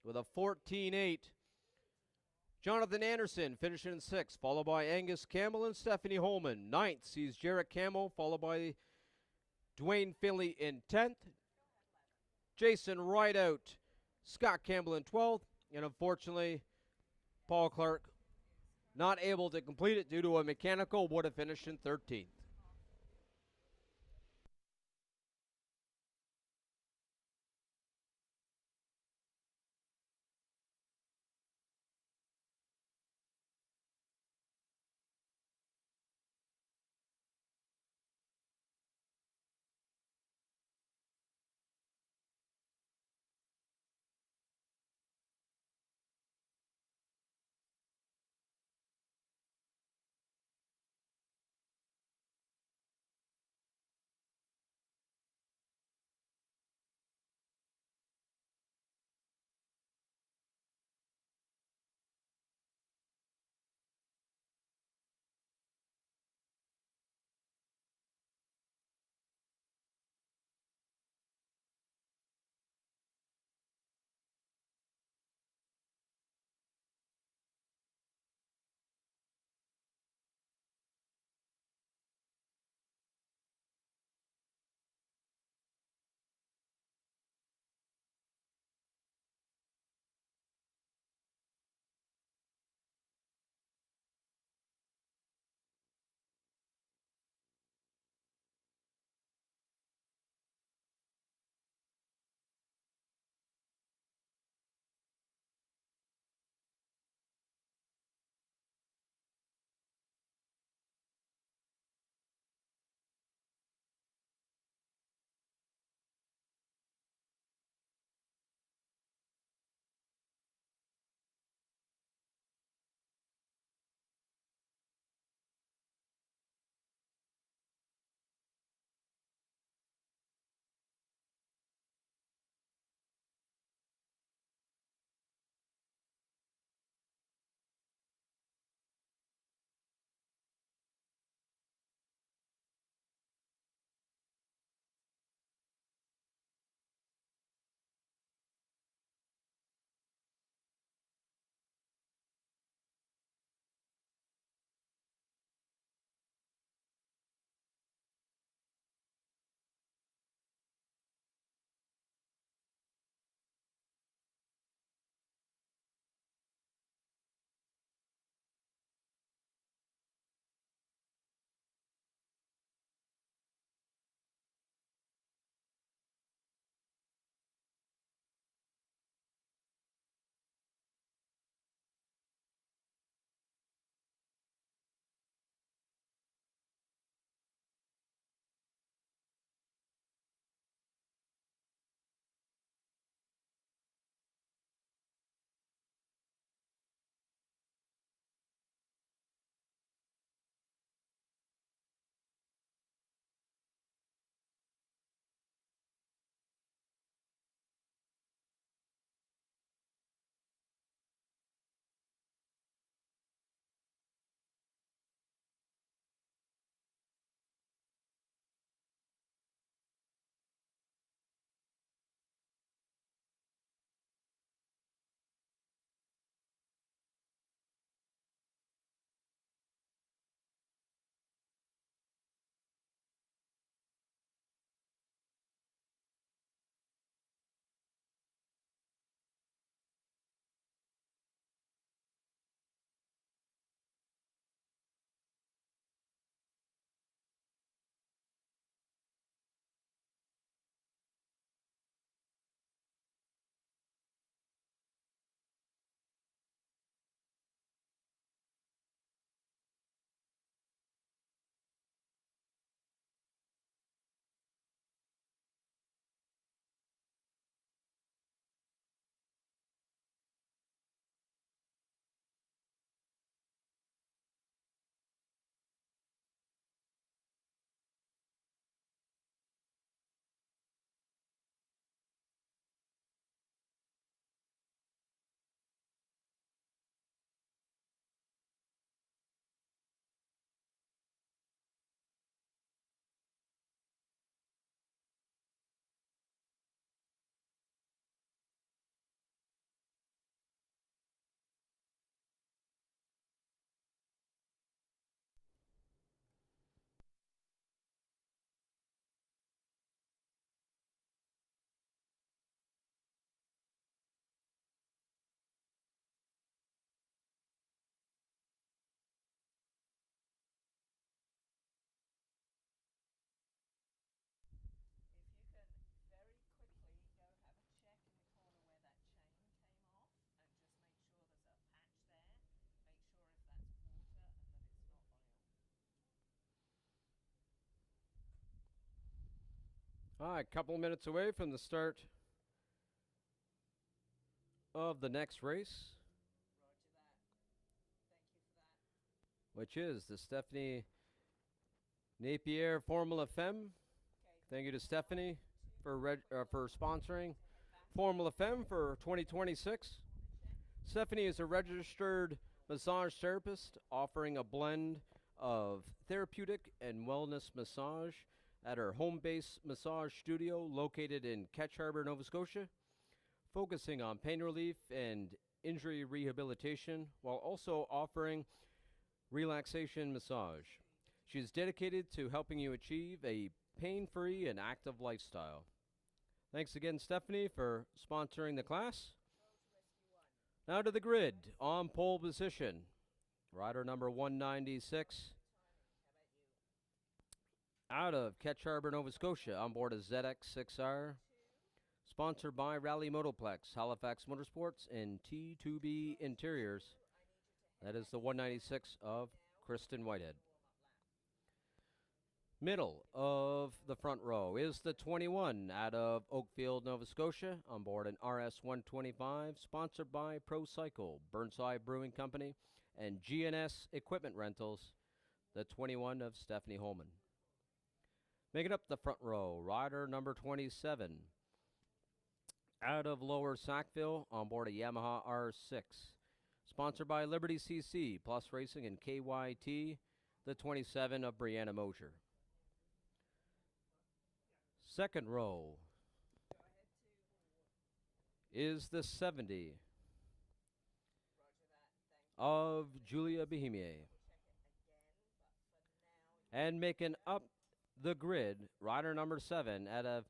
with a 14.8. Jonathan Anderson finishing in 6th, followed by Angus Campbell and Stephanie Holman. 9th sees Jarrett Campbell, followed by Dwayne Finley in 10th. Jason Rideout, Scott Campbell in 12th, and unfortunately, Paul Clark not able to complete it due to a mechanical, would have finished in 13th. All right, couple of minutes away from the start of the next race, which is the Stephanie Napier Formula Femme. Thank you to Stephanie for sponsoring Formula Femme for 2026. Stephanie is a registered massage therapist offering a blend of therapeutic and wellness massage at her home base massage studio located in Ketch Harbor, Nova Scotia, focusing on pain relief and injury rehabilitation while also offering relaxation massage. She is dedicated to helping you achieve a pain-free and active lifestyle. Thanks again, Stephanie, for sponsoring the class. Now to the grid, on pole position. Rider number 196, out of Ketch Harbor, Nova Scotia, on board a ZX6R, sponsored by Rally Motoplex, Halifax Motorsports, and T2B Interiors. That is the 196 of Kristen Whitehead. Middle of the front row is the 21 out of Oakfield, Nova Scotia, on board an RS-125, sponsored by Pro Cycle, Burnside Brewing Company, and GNS Equipment Rentals, the 21 of Stephanie Holman. Making up the front row, rider number 27, out of Lower Sackville, on board a Yamaha R6, sponsored by Liberty CC, Plus Racing, and KYT, the 27 of Brianna Mosier. Second row is the 70 of Julia Behemier. And making up the grid, rider number 7 out of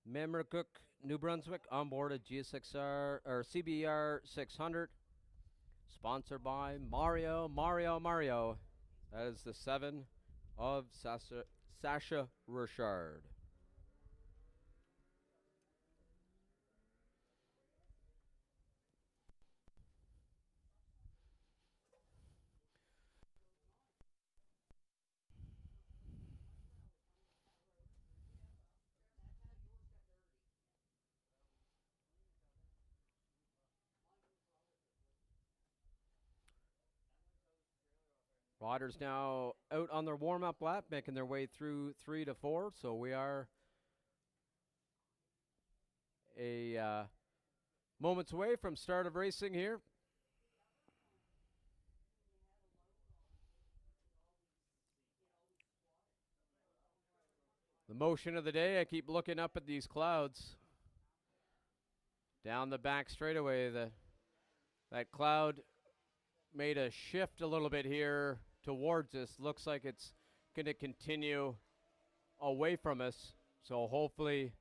Memricook, New Brunswick, on board a GSXR or CBR 600, sponsored by Mario. That is the 7 of Sasha Richard. Riders now out on their warm-up lap, making their way through 3 to 4. So we are a moments away from start of racing here. The motion of the day, I keep looking up at these clouds. Down the back straightaway, that cloud made a shift a little bit here towards us. Looks like it's going to continue away from us. So hopefully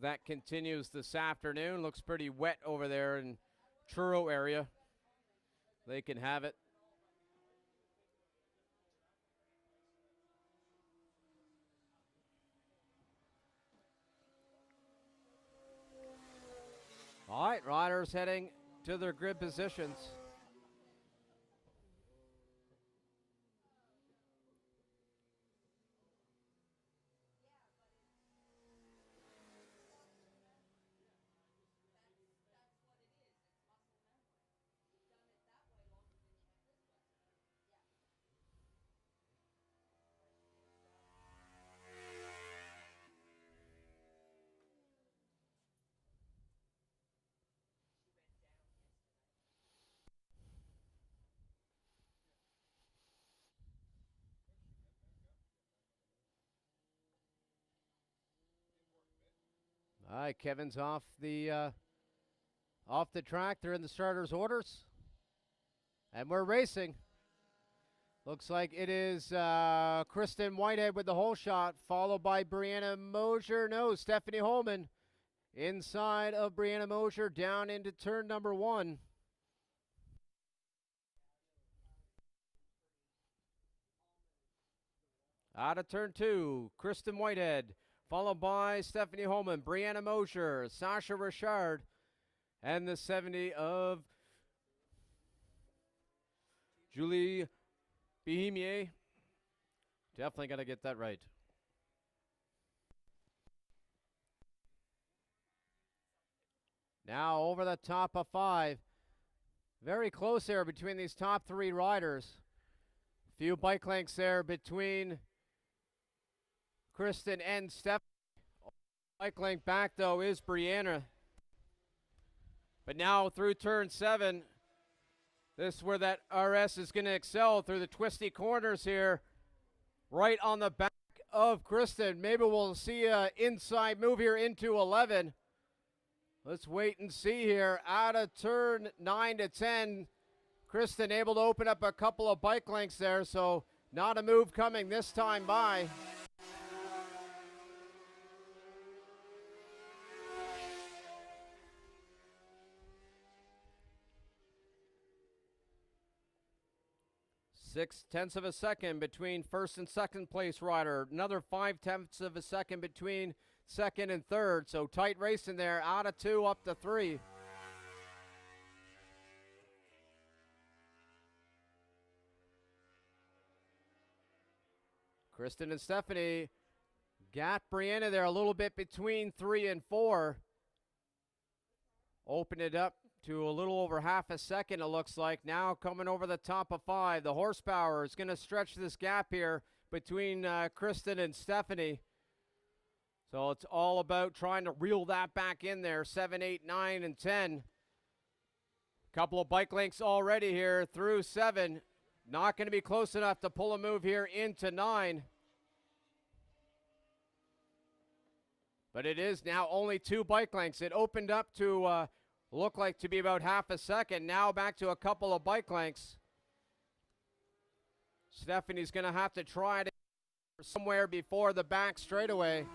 that continues this afternoon. Looks pretty wet over there in Truro area. They can have it. All right, riders heading to their grid positions. All right, Kevin's off the track. They're in the starters' orders, and we're racing. Looks like it is Kristen Whitehead with the hole shot, followed by Brianna Mosier. No, Stephanie Holman inside of Brianna Mosier down into turn number 1. Out of turn 2, Kristen Whitehead, followed by Stephanie Holman, Brianna Mosier, Sasha Richard, and the 70 of Julie Behemier. Definitely got to get that right. Now over the top of 5. Very close there between these top 3 riders. Few bike lengths there between Kristen and Steph. Bike length back though is Brianna. But now through turn 7, this is where that RS is going to excel through the twisty corners here. Right on the back of Kristen. Maybe we'll see an inside move here into 11. Let's wait and see here. Out of turn 9 to 10. Kristen able to open up a couple of bike lengths there, so not a move coming this time by. Six-tenths of a second between first and second place rider. Another 5/10ths of a second between second and third. So tight race in there. Out of 2 up to 3. Kristen and Stephanie got Brianna there a little bit between 3 and 4. Open it up to a little over half a second, it looks like. Now coming over the top of 5. The horsepower is going to stretch this gap here between Kristen and Stephanie. So it's all about trying to reel that back in there. 7, 8, 9, and 10. Couple of bike lengths already here through 7. Not going to be close enough to pull a move here into 9. But it is now only 2 bike lengths. It opened up to look like to be about half a second. Now back to a couple of bike lengths. Stephanie's going to have to try to somewhere before the back straightaway.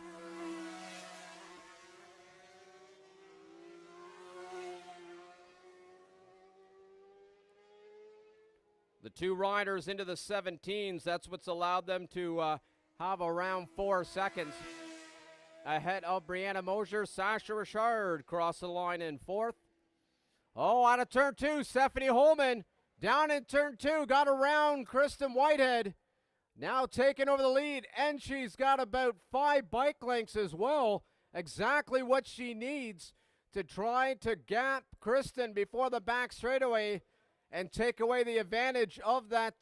The 2 riders into the 17s, that's what's allowed them to have around 4 seconds. Ahead of Brianna Mosier, Sasha Richard cross the line in 4th. Oh, out of turn 2, Stephanie Holman down in turn 2, got around Kristen Whitehead. Now taking over the lead, and she's got about 5 bike lengths as well. Exactly what she needs to try to gap Kristen before the back straightaway and take away the advantage of that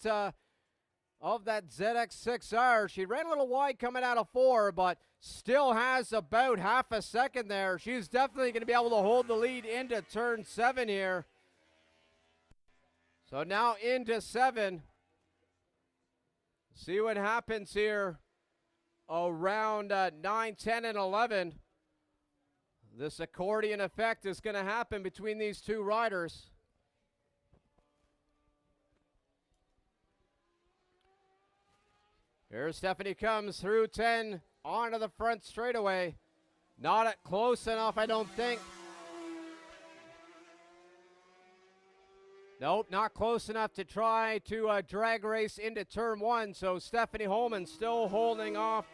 ZX6R. She ran a little wide coming out of 4, but still has about half a second there. She's definitely going to be able to hold the lead into turn 7 here. So now into 7. See what happens here around 9, 10, and 11. This accordion effect is going to happen between these 2 riders. Here Stephanie comes through 10 onto the front straightaway. Not close enough, I don't think. Nope, not close enough to try to drag race into turn 1. So Stephanie Holman still holding off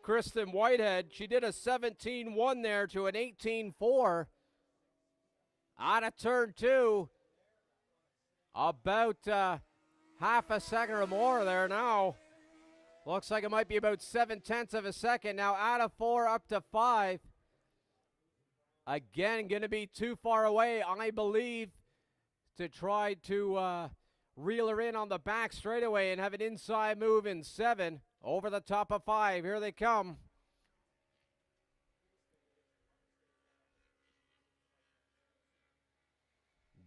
Kristen Whitehead. She did a 17-1 there to an 18-4. Out of turn 2. About half a second or more there now. Looks like it might be about 7/10 of a second. Now out of 4 up to 5. Again, going to be too far away, I believe, to try to reel her in on the back straightaway and have an inside move in 7. Over the top of 5. Here they come.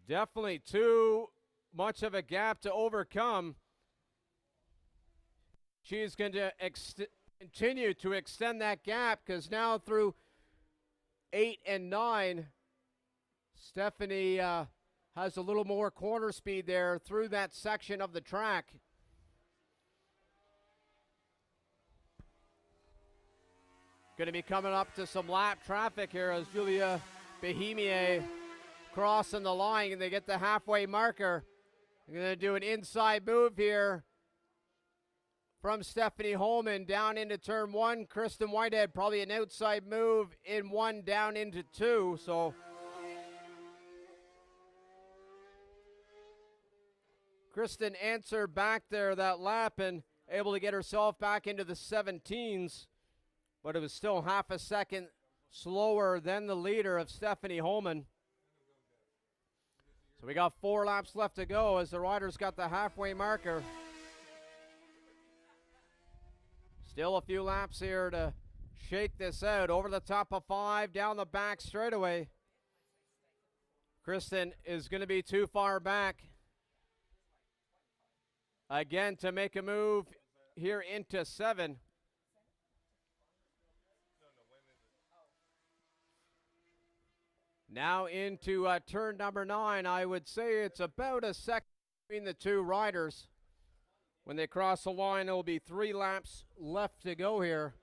Definitely too much of a gap to overcome. She's going to continue to extend that gap because now through 8 and 9, Stephanie has a little more corner speed there through that section of the track. Going to be coming up to some lap traffic here as Julia Behemier crossing the line, and they get the halfway marker. They're going to do an inside move here from Stephanie Holman down into turn 1. Kristen Whitehead probably an outside move in 1 down into 2. So Kristen answered back there that lap and able to get herself back into the 17s, but it was still half a second slower than the leader of Stephanie Holman. So we got 4 laps left to go as the riders got the halfway marker. Still a few laps here to shake this out. Over the top of 5, down the back straightaway. Kristen is going to be too far back. Again to make a move here into 7. Now into turn number 9. I would say it's about a second between the two riders. When they cross the line, there will be 3 laps left to go here.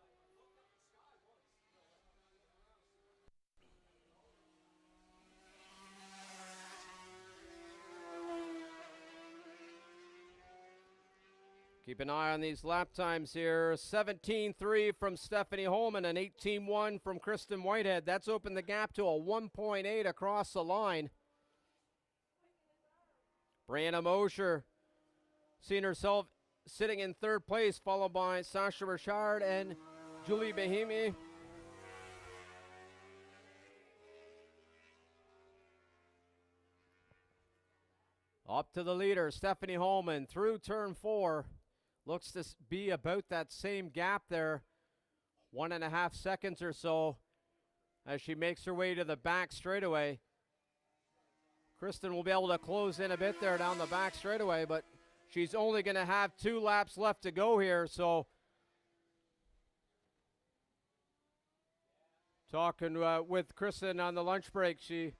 Keep an eye on these lap times here. 17.3 from Stephanie Holman and 18.1 from Kristen Whitehead. That's opened the gap to a 1.8 across the line. Brianna Mosher seeing herself sitting in 3rd place, followed by Sasha Richard and Julie Bahimi. Up to the leader, Stephanie Holman, through turn 4. Looks to be about that same gap there, 1.5 seconds or so, as she makes her way to the back straightaway. Kristen will be able to close in a bit there down the back straightaway, but she's only going to have 2 laps left to go here, so talking with Kristen on the lunch break, she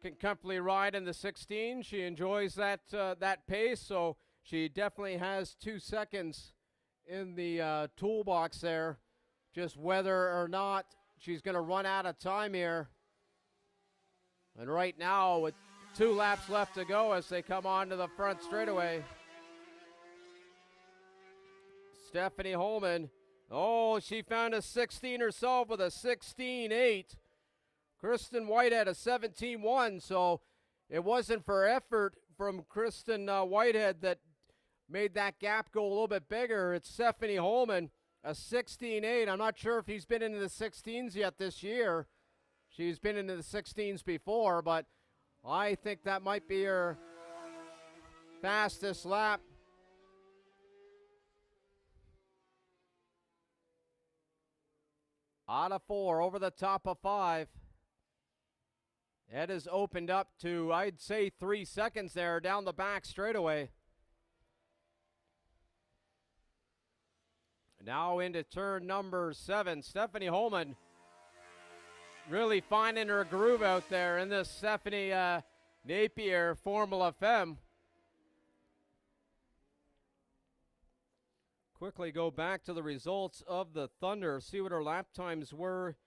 can comfortably ride in the 16. She enjoys that that pace, so she definitely has 2 seconds in the toolbox there. Just whether or not she's going to run out of time here. And right now, with 2 laps left to go as they come onto the front straightaway. Stephanie Holman. Oh, she found a 16 herself with a 16.8. Kristen Whitehead a 17.1. So it wasn't for effort from Kristen Whitehead that made that gap go a little bit bigger. It's Stephanie Holman, a 16.8. I'm not sure if he's been into the 16s yet this year. She's been into the 16s before, but I think that might be her fastest lap. Out of 4, over the top of 5. It has opened up to, I'd say, 3 seconds there down the back straightaway. Now into turn number 7. Stephanie Holman really finding her groove out there in this Stephanie Napier Formula Femme. Quickly go back to the results of the Thunder, see what her lap times were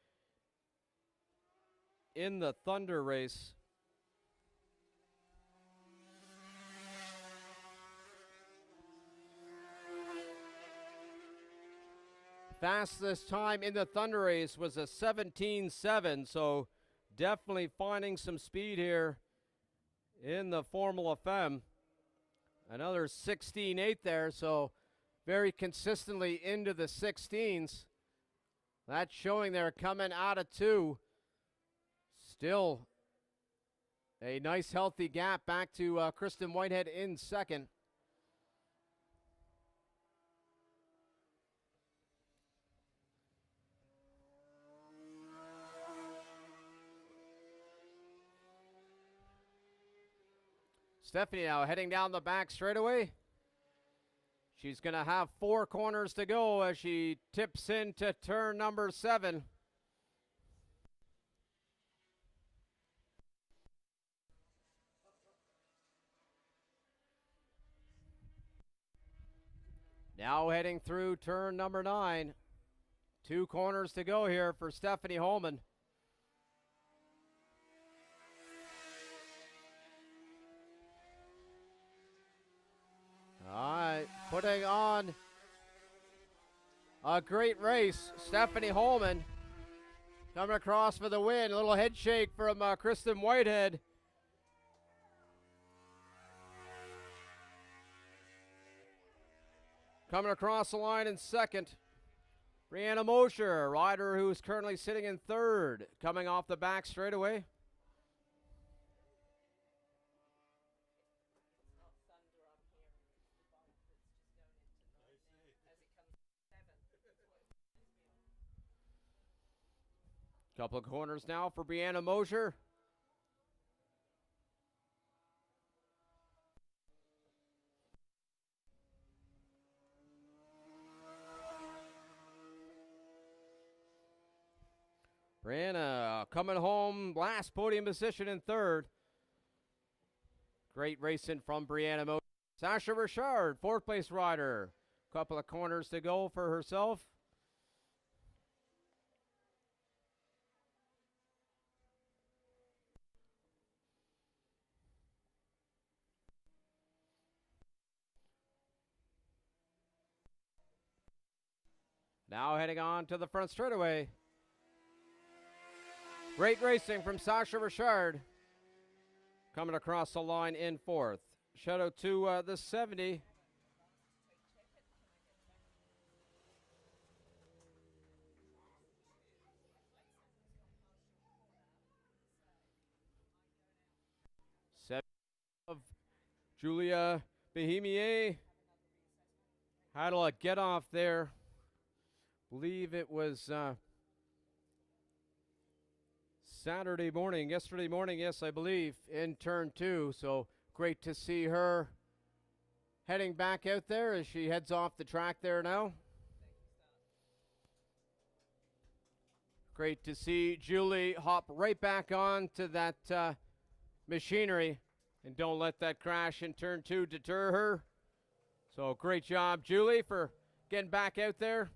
in the Thunder race. Fastest time in the Thunder race was a 17.7, so definitely finding some speed here in the Formula Femme. Another 16.8 there, so very consistently into the 16s. That's showing they're coming out of 2. Still a nice healthy gap back to Kristen Whitehead in 2nd. Stephanie now heading down the back straightaway. She's going to have 4 corners to go as she tips into turn number 7. Now heading through turn number 9. 2 corners to go here for Stephanie Holman. All right, putting on a great race. Stephanie Holman coming across for the win. A little head shake from Kristen Whitehead. Coming across the line in 2nd. Brianna Mosher, rider who's currently sitting in third, coming off the back straightaway. It's not thunder up here, it's the bike that's just going into nightmare as it comes to 7. That's what it reminds me of. Couple of corners now for Brianna Mosher. Brianna coming home, last podium position in third. Great racing from Brianna Mosher. Sasha Richard, fourth place rider. Couple of corners to go for herself. Now heading on to the front straightaway. Great racing from Sasha Richard. Coming across the line in fourth. Shout out to the 70. Seven of Julia Behemier. Had a get off there. Believe it was yesterday morning, yes, I believe, in turn 2. So great to see her heading back out there as she heads off the track there now. Great to see Julie hop right back on to that machinery and don't let that crash in turn 2 deter her. So great job, Julie, for getting back out there.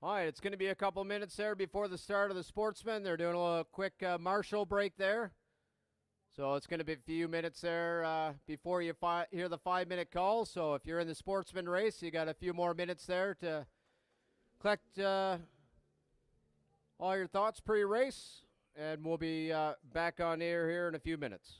All right, it's going to be a couple minutes there before the start of the Sportsman. They're doing a little quick marshal break there. So it's going to be a few minutes there before you hear the 5-minute call. So if you're in the Sportsman race, you got a few more minutes there to collect all your thoughts pre-race. And we'll be back on air here in a few minutes.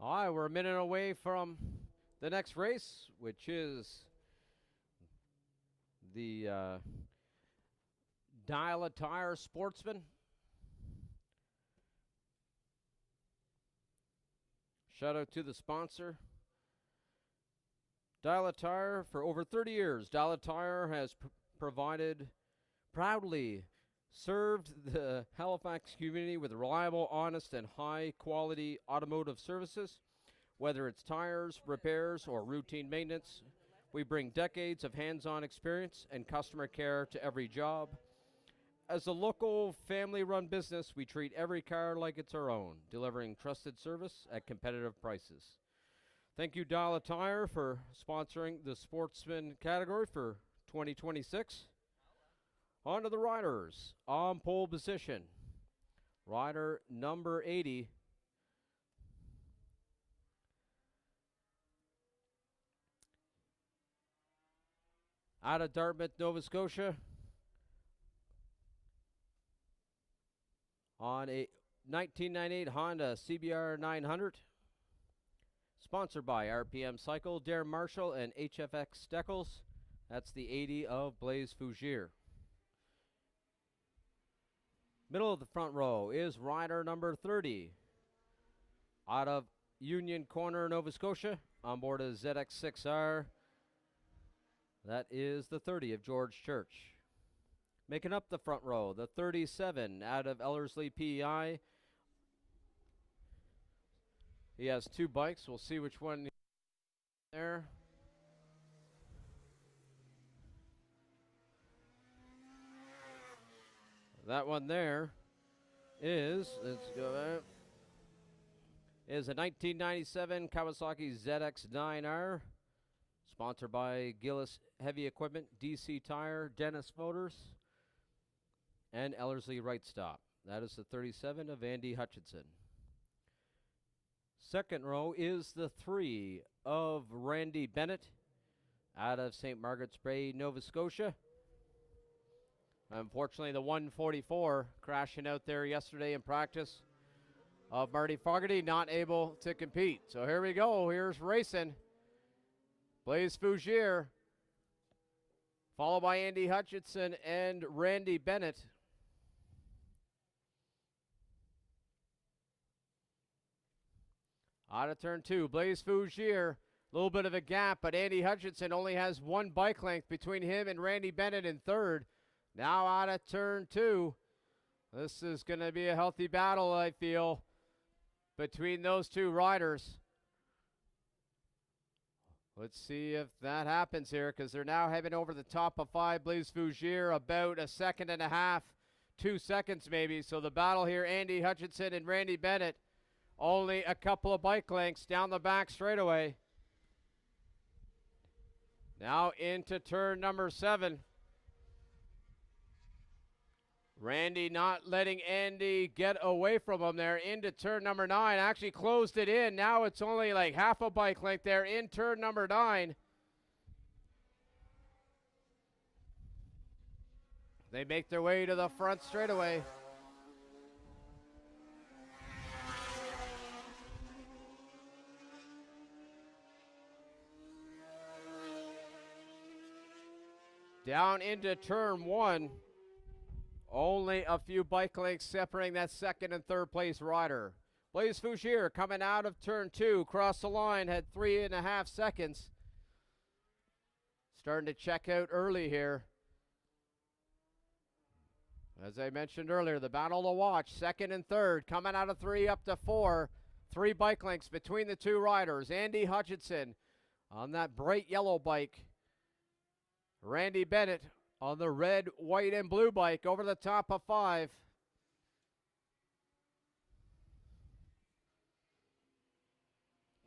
All right, we're a minute away from the next race, which is the Dial-A-Tire Sportsman. Shout out to the sponsor. Dial-A-Tire, for over 30 years, Dial-A-Tire has proudly served the Halifax community with reliable, honest, and high-quality automotive services. Whether it's tires, repairs, or routine maintenance, we bring decades of hands-on experience and customer care to every job. As a local family-run business, we treat every car like it's our own, delivering trusted service at competitive prices. Thank you, Dial-A-Tire, for sponsoring the Sportsman category for 2026. On to the riders. On pole position, rider number 80. Out of Dartmouth, Nova Scotia, on a 1998 Honda CBR 900. Sponsored by RPM Cycle, Darren Marshall, and HFX Steckles. That's the 80 of Blaise Fougere. Middle of the front row is rider number 30. Out of Union Corner, Nova Scotia, on board a ZX6R. That is the 30 of George Church. Making up the front row, the 37 out of Ellerslie, PEI. He has two bikes. We'll see which one there. That one there is, let's go there, is a 1997 Kawasaki ZX9R. Sponsored by Gillis Heavy Equipment, DC Tire, Dennis Motors, and Ellerslie Right Stop. That is the 37 of Andy Hutchinson. Second row is the 3 of Randy Bennett out of St. Margaret's Bay, Nova Scotia. Unfortunately, the 144 crashing out there yesterday in practice of Marty Fogarty, not able to compete. So here we go. Here's racing. Blaise Fougere, followed by Andy Hutchinson and Randy Bennett. Out of turn 2, Blaise Fougere, a little bit of a gap, but Andy Hutchinson only has one bike length between him and Randy Bennett in third. Now out of turn 2. This is going to be a healthy battle, I feel, between those two riders. Let's see if that happens here, because they're now heading over the top of 5. Blaise Fougere about a second and a half, 2 seconds maybe. So the battle here, Andy Hutchinson and Randy Bennett, only a couple of bike lengths down the back straightaway. Now into turn number 7. Randy not letting Andy get away from him there into turn number 9. Actually closed it in. Now it's only like half a bike length there in turn number 9. They make their way to the front straightaway. Down into turn 1. Only a few bike lengths separating that second and third place rider. Blaise Fougere coming out of turn 2, crossed the line, had 3.5 seconds. Starting to check out early here. As I mentioned earlier, the battle to watch, second and third, coming out of 3 up to 4. 3 bike lengths between the two riders. Andy Hutchinson on that bright yellow bike. Randy Bennett on the red, white, and blue bike over the top of 5.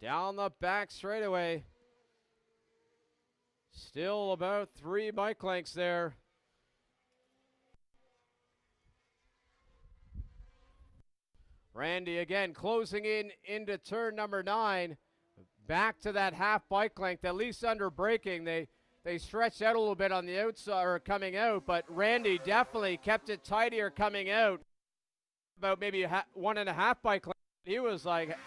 Down the back straightaway. Still about 3 bike lengths there. Randy again closing in into turn number 9. Back to that half bike length, at least under braking. They stretched out a little bit on the outside or coming out, but Randy definitely kept it tighter coming out. About maybe 1.5 bike length. He was like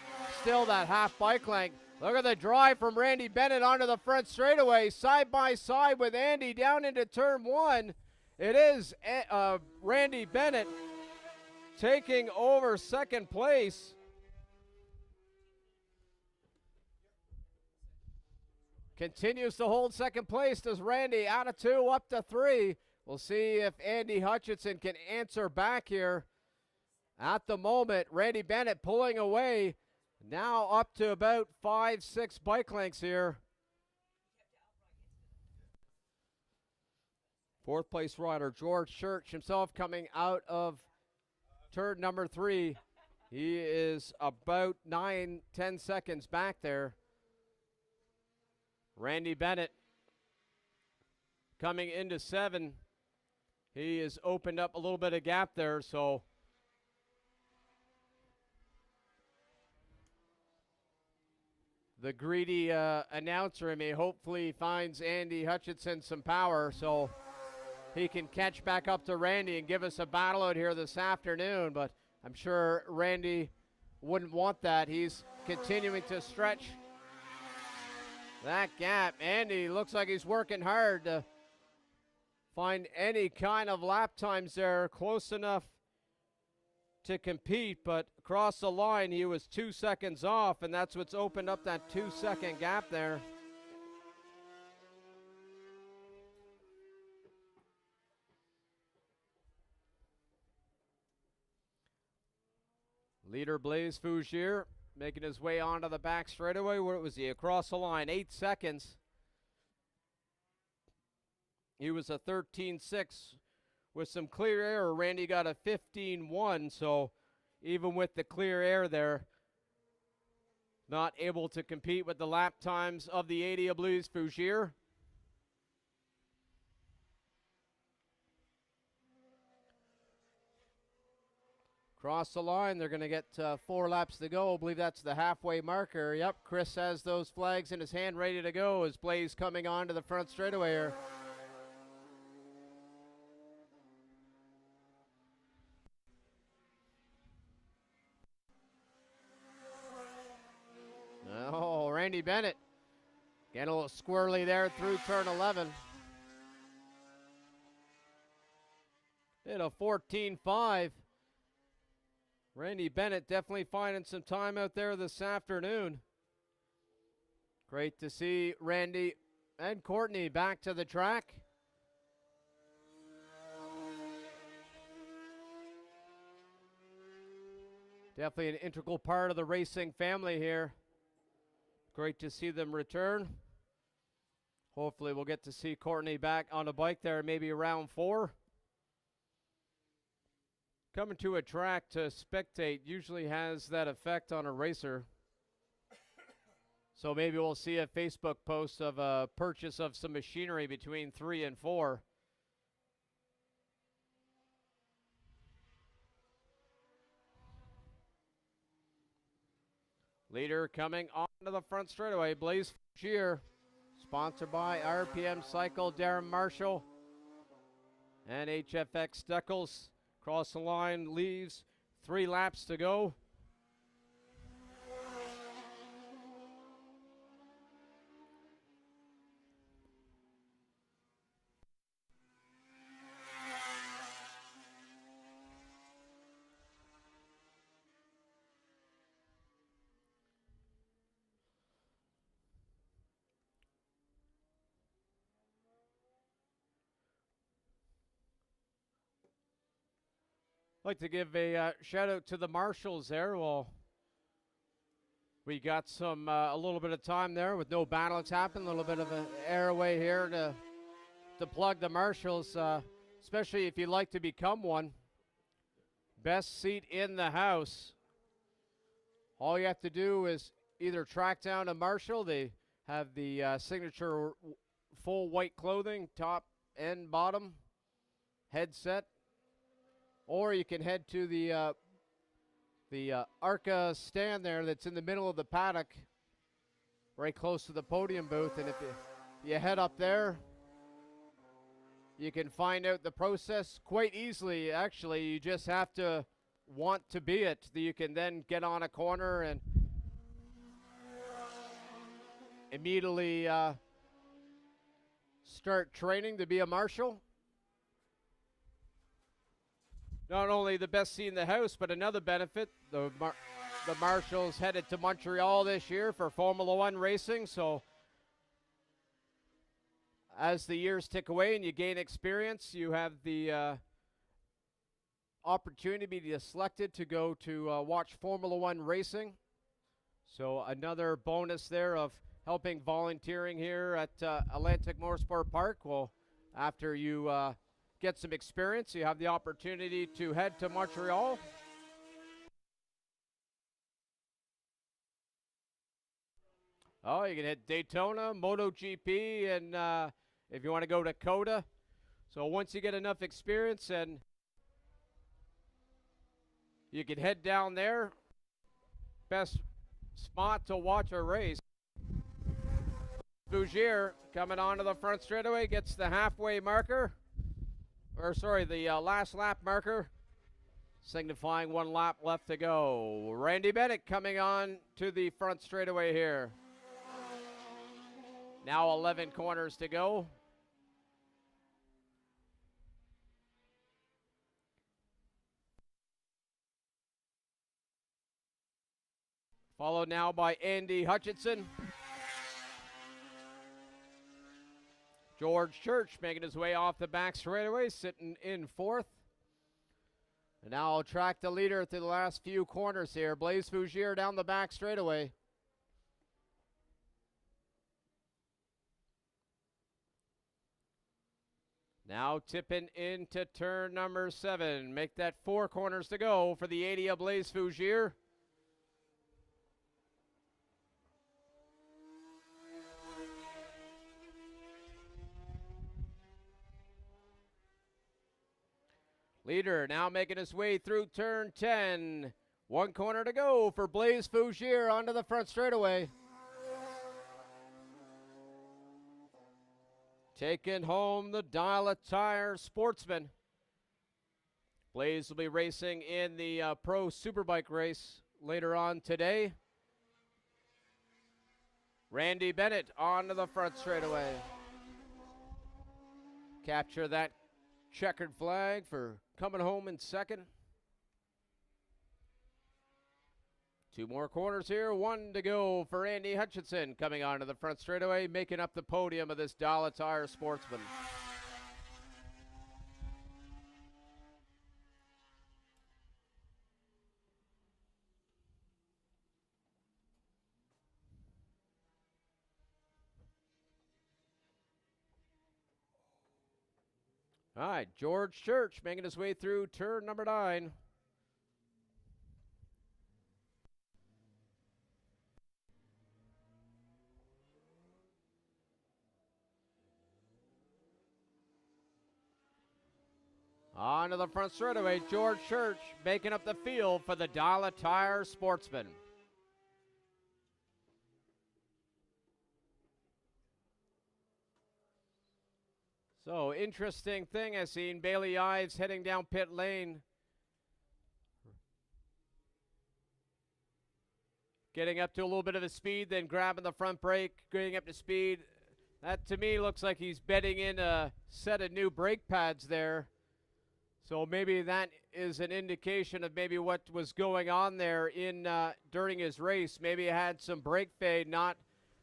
still that half bike length. Look at the drive from Randy Bennett onto the front straightaway, side by side with Andy down into turn one. It is Randy Bennett taking over second place. Continues to hold second place. Does Randy out of 2 up to 3? We'll see if Andy Hutchinson can answer back here. At the moment, Randy Bennett pulling away. Now up to about 5-6 bike lengths here. Fourth place rider George Church himself coming out of turn number 3. He is about 9-10 seconds back there. Randy Bennett coming into 7. He has opened up a little bit of gap there, so the greedy announcer in me hopefully finds Andy Hutchinson some power so he can catch back up to Randy and give us a battle out here this afternoon, but I'm sure Randy wouldn't want that. He's continuing to stretch that gap. Andy looks like he's working hard to find any kind of lap times there close enough to compete, but across the line he was 2 seconds off, and that's what's opened up that 2-second gap there. Leader Blaise Fougere making his way onto the back straightaway. Where was he? Across the line, 8 seconds. He was a 13.6 with some clear air. Randy got a 15.1, so even with the clear air there, not able to compete with the lap times of the 80 of Blaise Fougere. Cross the line, they're going to get 4 laps to go. I believe that's the halfway marker. Yep, Chris has those flags in his hand ready to go as Blaise coming on to the front straightaway here. Oh, Randy Bennett getting a little squirrely there through turn 11. Did a 14.5. Randy Bennett definitely finding some time out there this afternoon. Great to see Randy and Courtney back to the track. Definitely an integral part of the racing family here. Great to see them return. Hopefully we'll get to see Courtney back on a bike there maybe around 4. Coming to a track to spectate usually has that effect on a racer. So maybe we'll see a Facebook post of a purchase of some machinery between 3 and 4. Leader coming onto the front straightaway, Blaise Fougere, sponsored by RPM Cycle, Darren Marshall, and HFX Steckles. Cross the line, leaves 3 laps to go. I'd like to give a shout out to the marshals there. Well, we got some a little bit of time there with no battles happening. A little bit of an airway here to plug the marshals, especially if you'd like to become one. Best seat in the house. All you have to do is either track down a marshal. They have the signature full white clothing, top and bottom, headset. Or you can head to the ARCA stand there that's in the middle of the paddock, right close to the podium booth. And if you head up there, you can find out the process quite easily. Actually, you just have to want to be it. You can then get on a corner and immediately start training to be a marshal. Not only the best seat in the house, but another benefit, the marshals headed to Montreal this year for Formula One racing. So as the years tick away and you gain experience, you have the opportunity to be selected to go to watch Formula One racing. So another bonus there of helping volunteering here at Atlantic Motorsport Park. Well, after you get some experience, you have the opportunity to head to Montreal. Oh, you can hit Daytona, MotoGP, and if you want to go to COTA. So once you get enough experience, and you can head down there. Best spot to watch a race. Bougier coming onto the front straightaway, gets the halfway marker. Or sorry, the last lap marker, signifying 1 lap left to go. Randy Bennett coming on to the front straightaway here. Now 11 corners to go. Followed now by Andy Hutchinson. George Church making his way off the back straightaway, sitting in 4th. And now I'll track the leader through the last few corners here. Blaise Fougier down the back straightaway. Now tipping into turn number 7. Make that 4 corners to go for the 80 of Blaise Fougier. Leader now making his way through turn 10. 1 corner to go for Blaise Fougier onto the front straightaway. Taking home the Dial a Tire Sportsman. Blaise will be racing in the Pro Superbike race later on today. Randy Bennett onto the front straightaway. Capture that checkered flag for coming home in 2nd. 2 more corners here, 1 to go for Andy Hutchinson coming onto the front straightaway, making up the podium of this Dial a Tire Sportsman. All right, George Church making his way through turn number 9. Onto the front straightaway, George Church making up the field for the Dial a Tire Sportsman. So, interesting thing I've seen, Bailey Ives heading down pit lane. Getting up to a little bit of a speed, then grabbing the front brake, getting up to speed. That to me looks like he's bedding in a set of new brake pads there. So maybe that is an indication of maybe what was going on there in during his race. Maybe he had some brake fade, not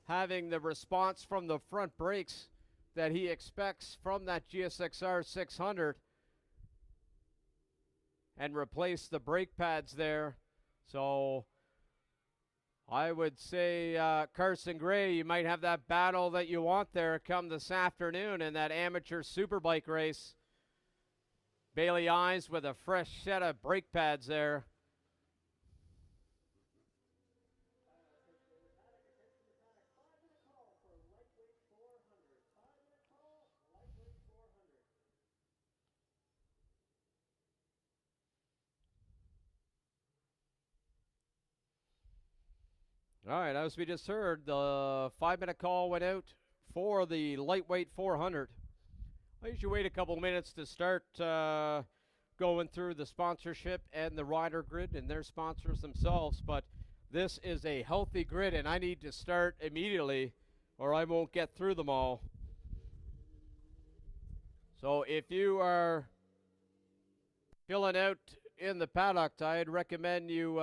having the response from the front brakes that he expects from that GSXR 600, and replace the brake pads there. So I would say Carson Gray, you might have that battle that you want there come this afternoon in that amateur superbike race. Bailey Ives with a fresh set of brake pads there. All right, as we just heard, the 5-minute call went out for the lightweight 400. I usually wait a couple minutes to start going through the sponsorship and the rider grid and their sponsors themselves, but this is a healthy grid, and I need to start immediately or I won't get through them all. So if you are filling out in the paddock, I'd recommend you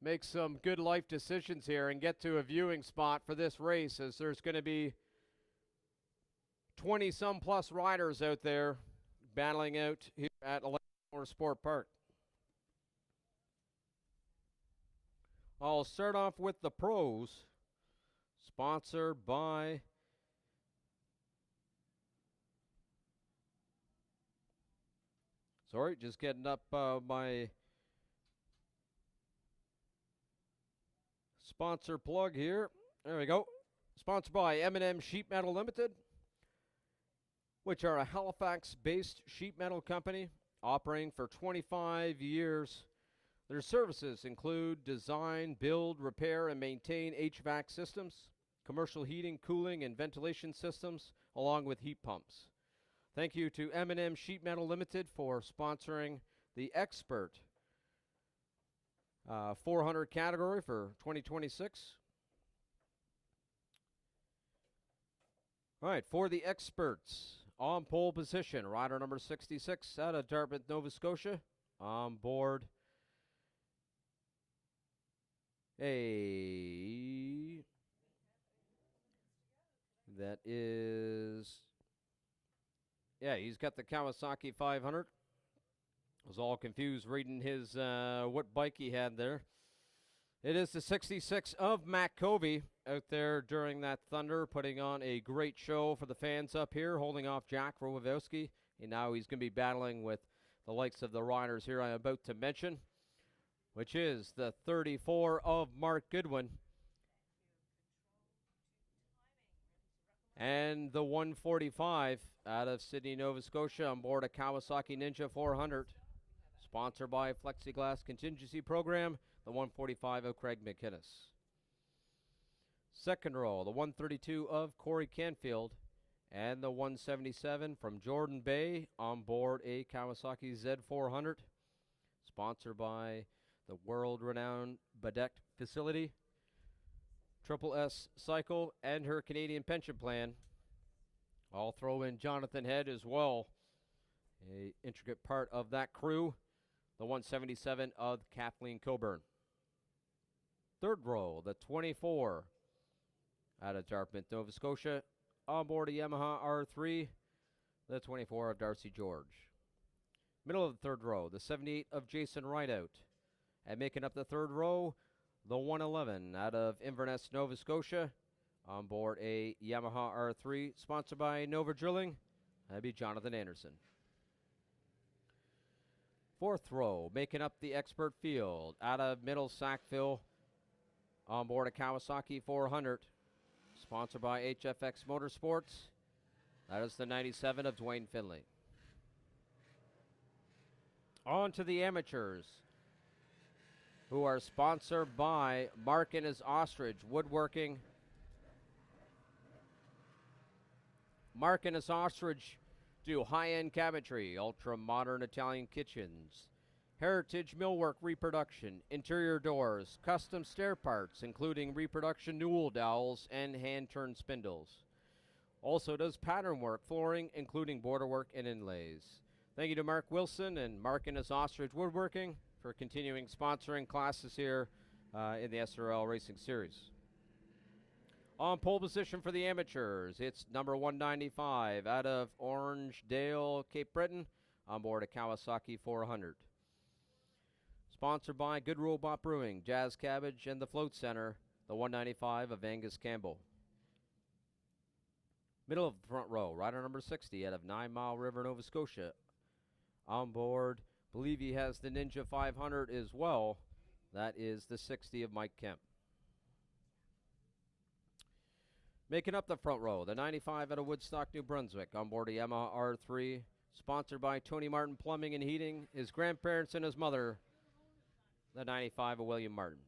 make some good life decisions here and get to a viewing spot for this race, as there's going to be 20 some plus riders out there battling out here at Electric Sport Park. I'll start off with the pros, sponsored by just getting up my sponsor plug here. There we go. Sponsored by M&M Sheet Metal Limited, which are a Halifax-based sheet metal company operating for 25 years. Their services include design, build, repair, and maintain HVAC systems, commercial heating, cooling, and ventilation systems, along with heat pumps. Thank you to M&M Sheet Metal Limited for sponsoring the Expert 400 category for 2026. All right, for the Experts, on pole position, rider number 66 out of Dartmouth, Nova Scotia, on board that is, he's got the Kawasaki 500. I was all confused reading his what bike he had there. It is the 66 of Matt Covey out there during that Thunder, putting on a great show for the fans up here, holding off Jack Rowowski. And now he's going to be battling with the likes of the riders here I'm about to mention, which is the 34 of Mark Goodwin and the 145 out of Sydney, Nova Scotia, on board a Kawasaki Ninja 400. Sponsored by Plexiglass Contingency Program, the 145 of Craig McInnes. Second row, the 132 of Corey Canfield, and the 177 from Jordan Bay, on board a Kawasaki Z400. Sponsored by the world-renowned Badek facility, Triple S Cycle, and her Canadian pension plan. I'll throw in Jonathan Head as well, a intricate part of that crew. The 177 of Kathleen Coburn. Third row, the 24 out of Dartmouth, Nova Scotia, on board a Yamaha R3, the 24 of Darcy George. Middle of the third row, the 78 of Jason Rideout. And making up the third row, the 111 out of Inverness, Nova Scotia, on board a Yamaha R3, sponsored by Nova Drilling. That'd be Jonathan Anderson. Fourth row, making up the expert field, out of Middle Sackville, on board a Kawasaki 400, sponsored by HFX Motorsports. That is the 97 of Dwayne Finley. On to the amateurs, who are sponsored by Mark and his Ostrich Woodworking. Mark and his Ostrich do high-end cabinetry, ultra-modern Italian kitchens, heritage millwork reproduction, interior doors, custom stair parts, including reproduction newel dowels and hand-turned spindles. Also does pattern work, flooring, including border work and inlays. Thank you to Mark Wilson and Mark and his Ostrich Woodworking for continuing sponsoring classes here in the sArl Racing Series. On pole position for the amateurs, it's number 195 out of Orangedale, Cape Breton, on board a Kawasaki 400. Sponsored by Good Robot Brewing, Jazz Cabbage, and the Float Center, the 195 of Angus Campbell. Middle of the front row, rider number 60 out of 9 Mile River, Nova Scotia. On board, believe he has the Ninja 500 as well. That is the 60 of Mike Kemp. Making up the front row, the 95 out of Woodstock, New Brunswick, on board a Yamaha R3, sponsored by Tony Martin Plumbing and Heating, his grandparents and his mother, the 95 of William Martin.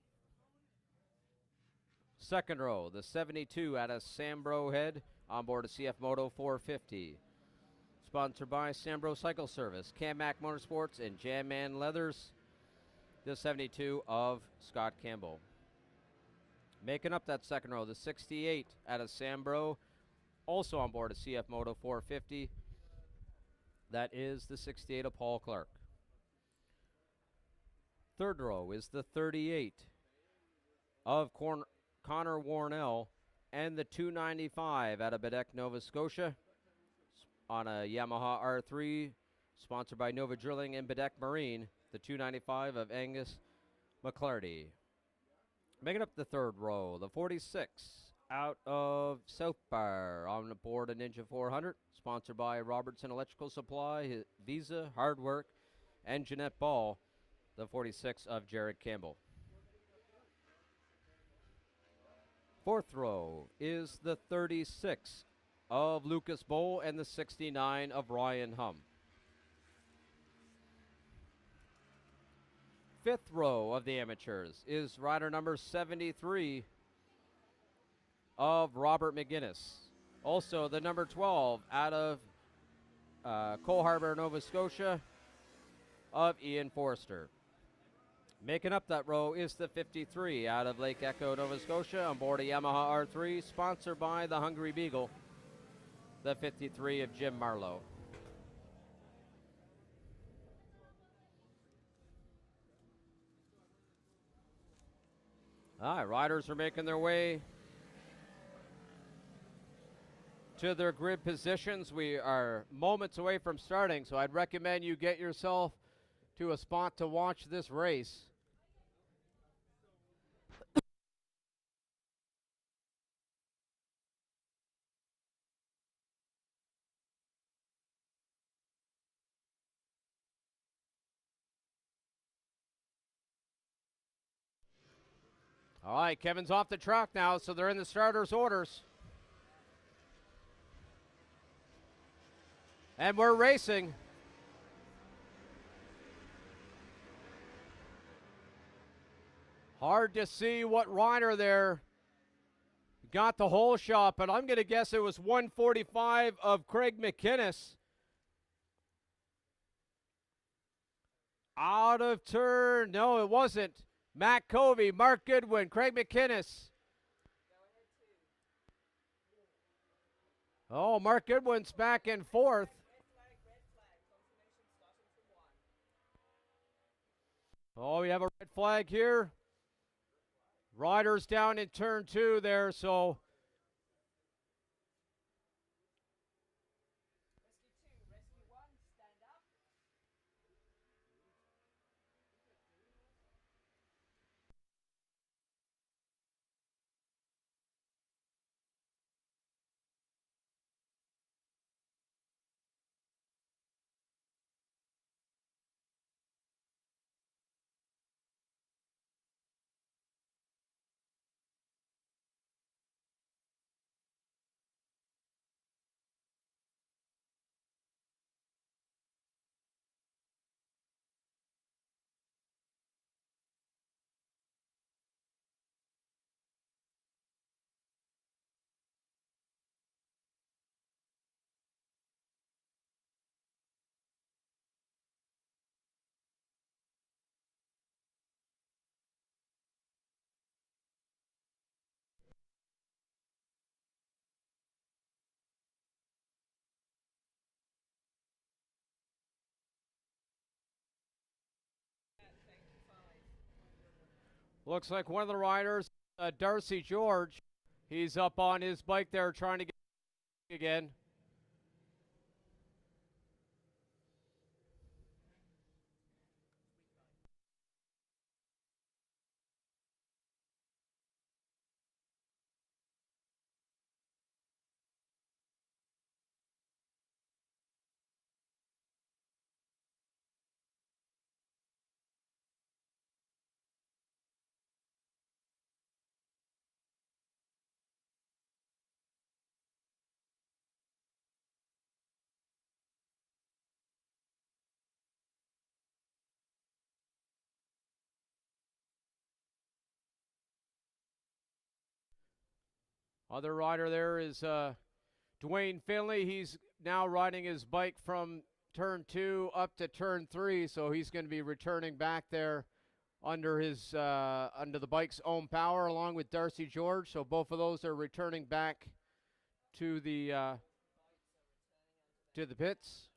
Second row, the 72 out of Sambro Head, on board a CF Moto 450. Sponsored by Sambro Cycle Service, Cam-Mac Motorsports, and Jam Man Leathers, the 72 of Scott Campbell. Making up that second row, the 68 out of Sambro, also on board a CF Moto 450. That is the 68 of Paul Clark. Third row is the 38 of Connor Warnell and the 295 out of Bedeck, Nova Scotia on a Yamaha R3, sponsored by Nova Drilling and Bedeck Marine, the 295 of Angus McClarty. Making up the third row, the 46 out of South Bar on board a Ninja 400, sponsored by Robertson Electrical Supply, Visa, Hard Work, and Jeanette Ball, the 46 of Jared Campbell. Fourth row is the 36 of Lucas Bowl and the 69 of Ryan Hum. Fifth row of the amateurs is rider number 73 of Robert McGuinness. Also the number 12 out of Cole Harbour, Nova Scotia of Ian Forster. Making up that row is the 53 out of Lake Echo, Nova Scotia on board a Yamaha R3, sponsored by the Hungry Beagle, the 53 of Jim Marlowe. All right, riders are making their way to their grid positions. We are moments away from starting, so I'd recommend you get yourself to a spot to watch this race. All right, Kevin's off the track now, so they're in the starters' orders. And we're racing. Hard to see what rider there got the whole shot, but I'm going to guess it was 145 of Craig McInnes. Out of turn. No, it wasn't. Matt Covey, Mark Goodwin, Craig McInnes. Oh, Mark Goodwin's back in fourth. Oh, we have a red flag here. Riders down in turn two there, so. Rescue 1, stand up. Looks like one of the riders, Darcy George, he's up on his bike there trying to get again. Other rider there is Dwayne Finley. He's now riding his bike from turn 2 up to turn 3, so he's going to be returning back there under the bike's own power, along with Darcy George. So both of those are returning back to the pits.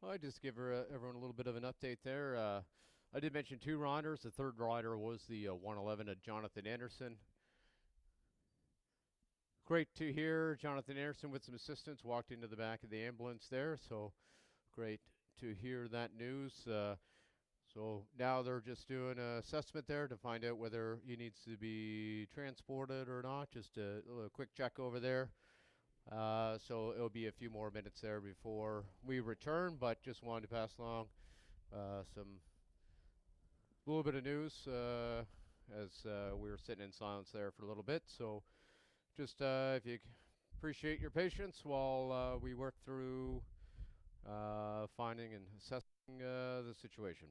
I just give everyone a little bit of an update there. I did mention two riders. The third rider was the 111 of Jonathan Anderson. Great to hear Jonathan Anderson with some assistance walked into the back of the ambulance there. So great to hear that news. So now they're just doing an assessment there to find out whether he needs to be transported or not. Just a quick check over there. So it'll be a few more minutes there before we return, but just wanted to pass along some little bit of news as we were sitting in silence there for a little bit. So just if you appreciate your patience while we work through finding and assessing the situation.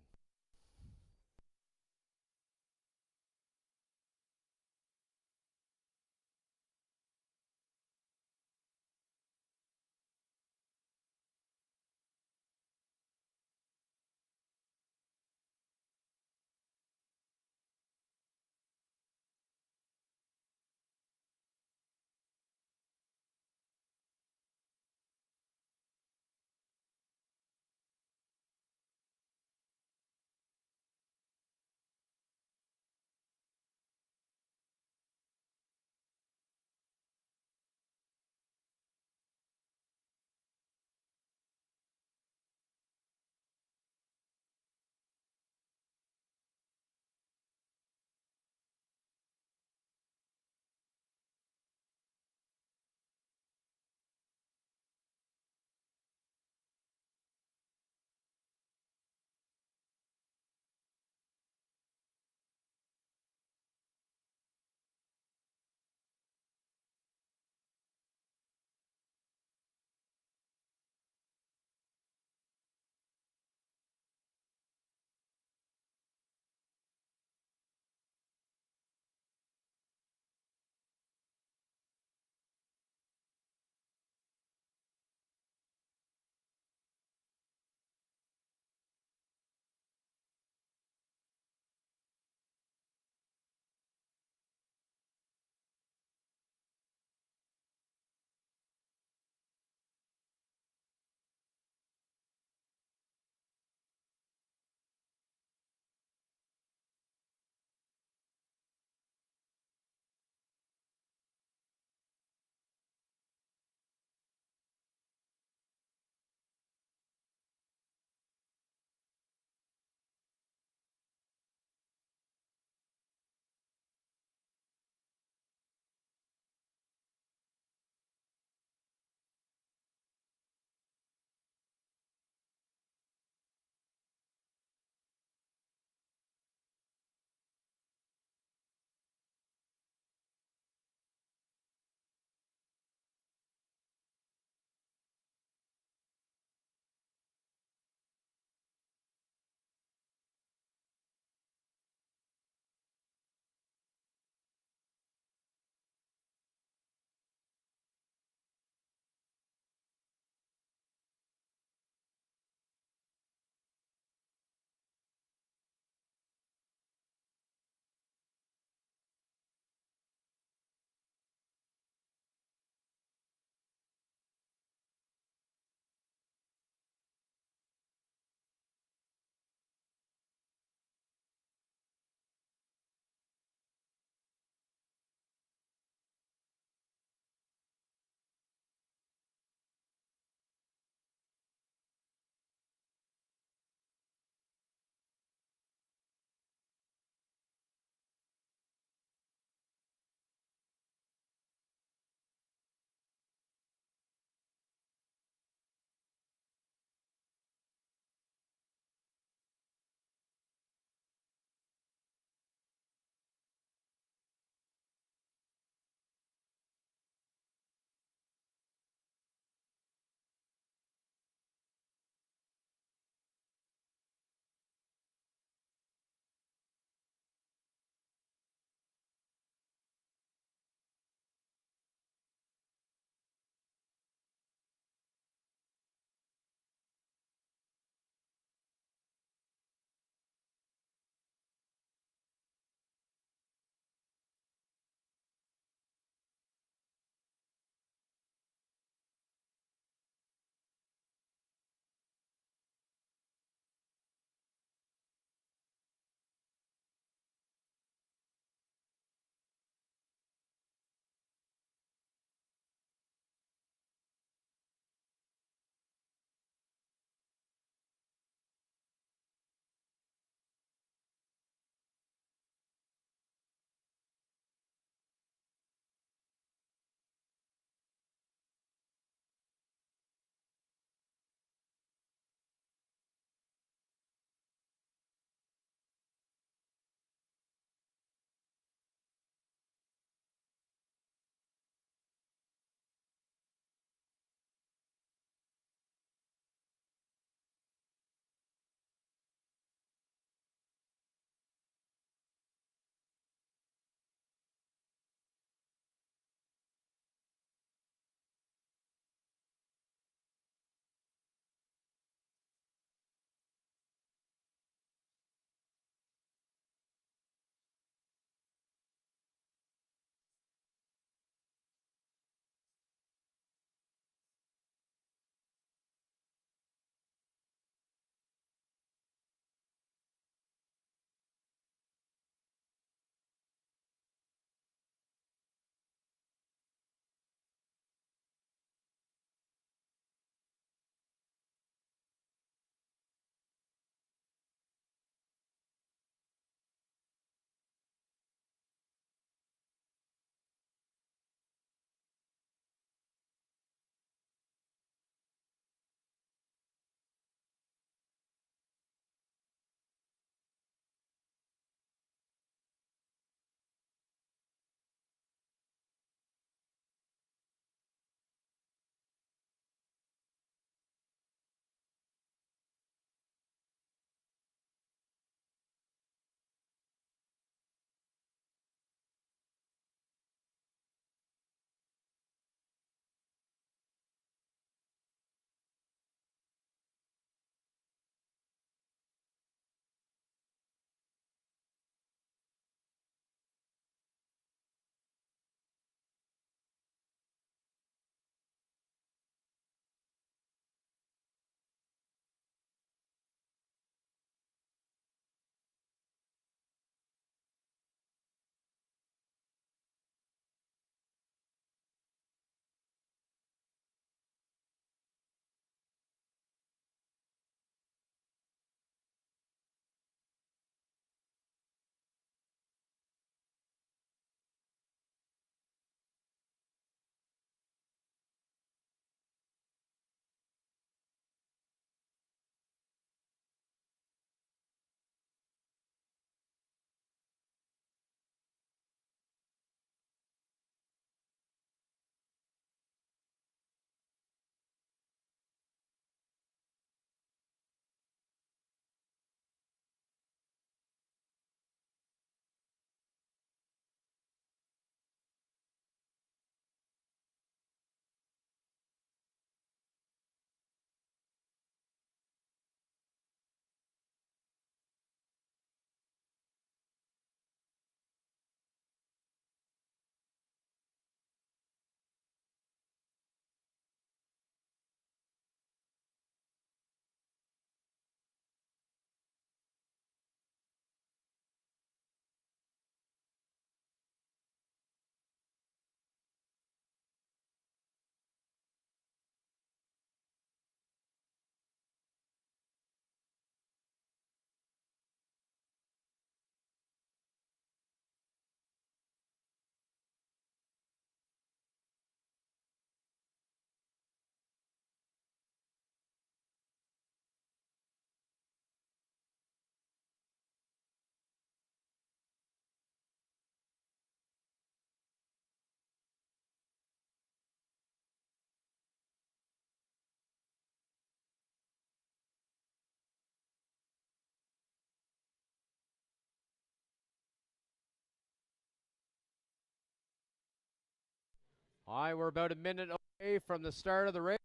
Hi, we're about a minute away from the start of the race.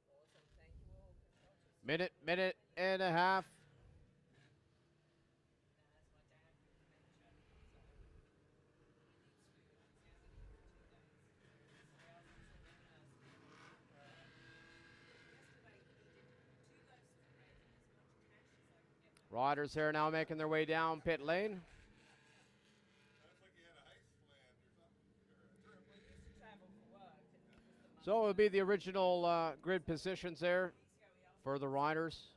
Awesome. Thank you all. Congratulations. Minute and a half. As my dad with dementia, so he needs to do his physio therapy. So I was also in a nursing home for yesterday. He needed 2 loaves of bread and as much cash as I could get. Riders here now making their way down pit lane. Well, he used to travel for work, and he was the So it'll be the original grid positions there for the riders.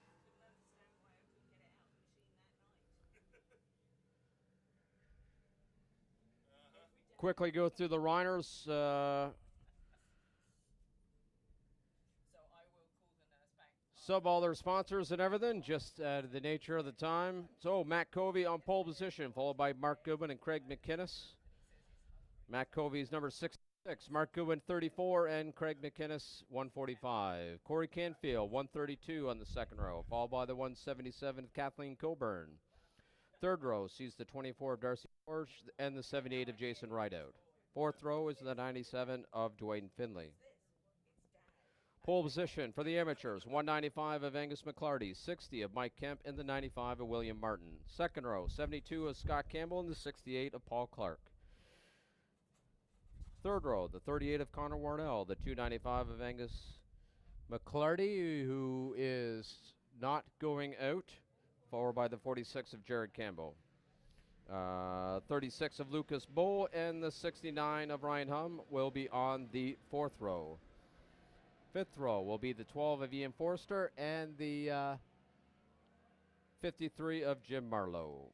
Couldn't understand why I couldn't get it out of the machine that night. Quickly go through the riders. So I will call the nurse back. Sub all their sponsors and everything, just the nature of the time. So Matt Covey on pole position, followed by Mark Goodwin and Craig McInnes. Matt Covey's number 66, Mark Goodwin 34, and Craig McInnes 145. Corey Canfield 132 on the second row, followed by the 177 of Kathleen Coburn. Third row sees the 24 of Darcy Porsche and the 78 of Jason Rideout. Fourth row is the 97 of Dwayne Finley. Pole position for the amateurs, 195 of Angus McClarty, 60 of Mike Kemp, and the 95 of William Martin. Second row, 72 of Scott Campbell, and the 68 of Paul Clark. Third row, the 38 of Connor Warnell, the 295 of Angus McClarty, who is not going out, followed by the 46 of Jared Campbell. 36 of Lucas Bull, and the 69 of Ryan Hum will be on the fourth row. Fifth row will be the 12 of Ian Forster and the 53 of Jim Marlowe.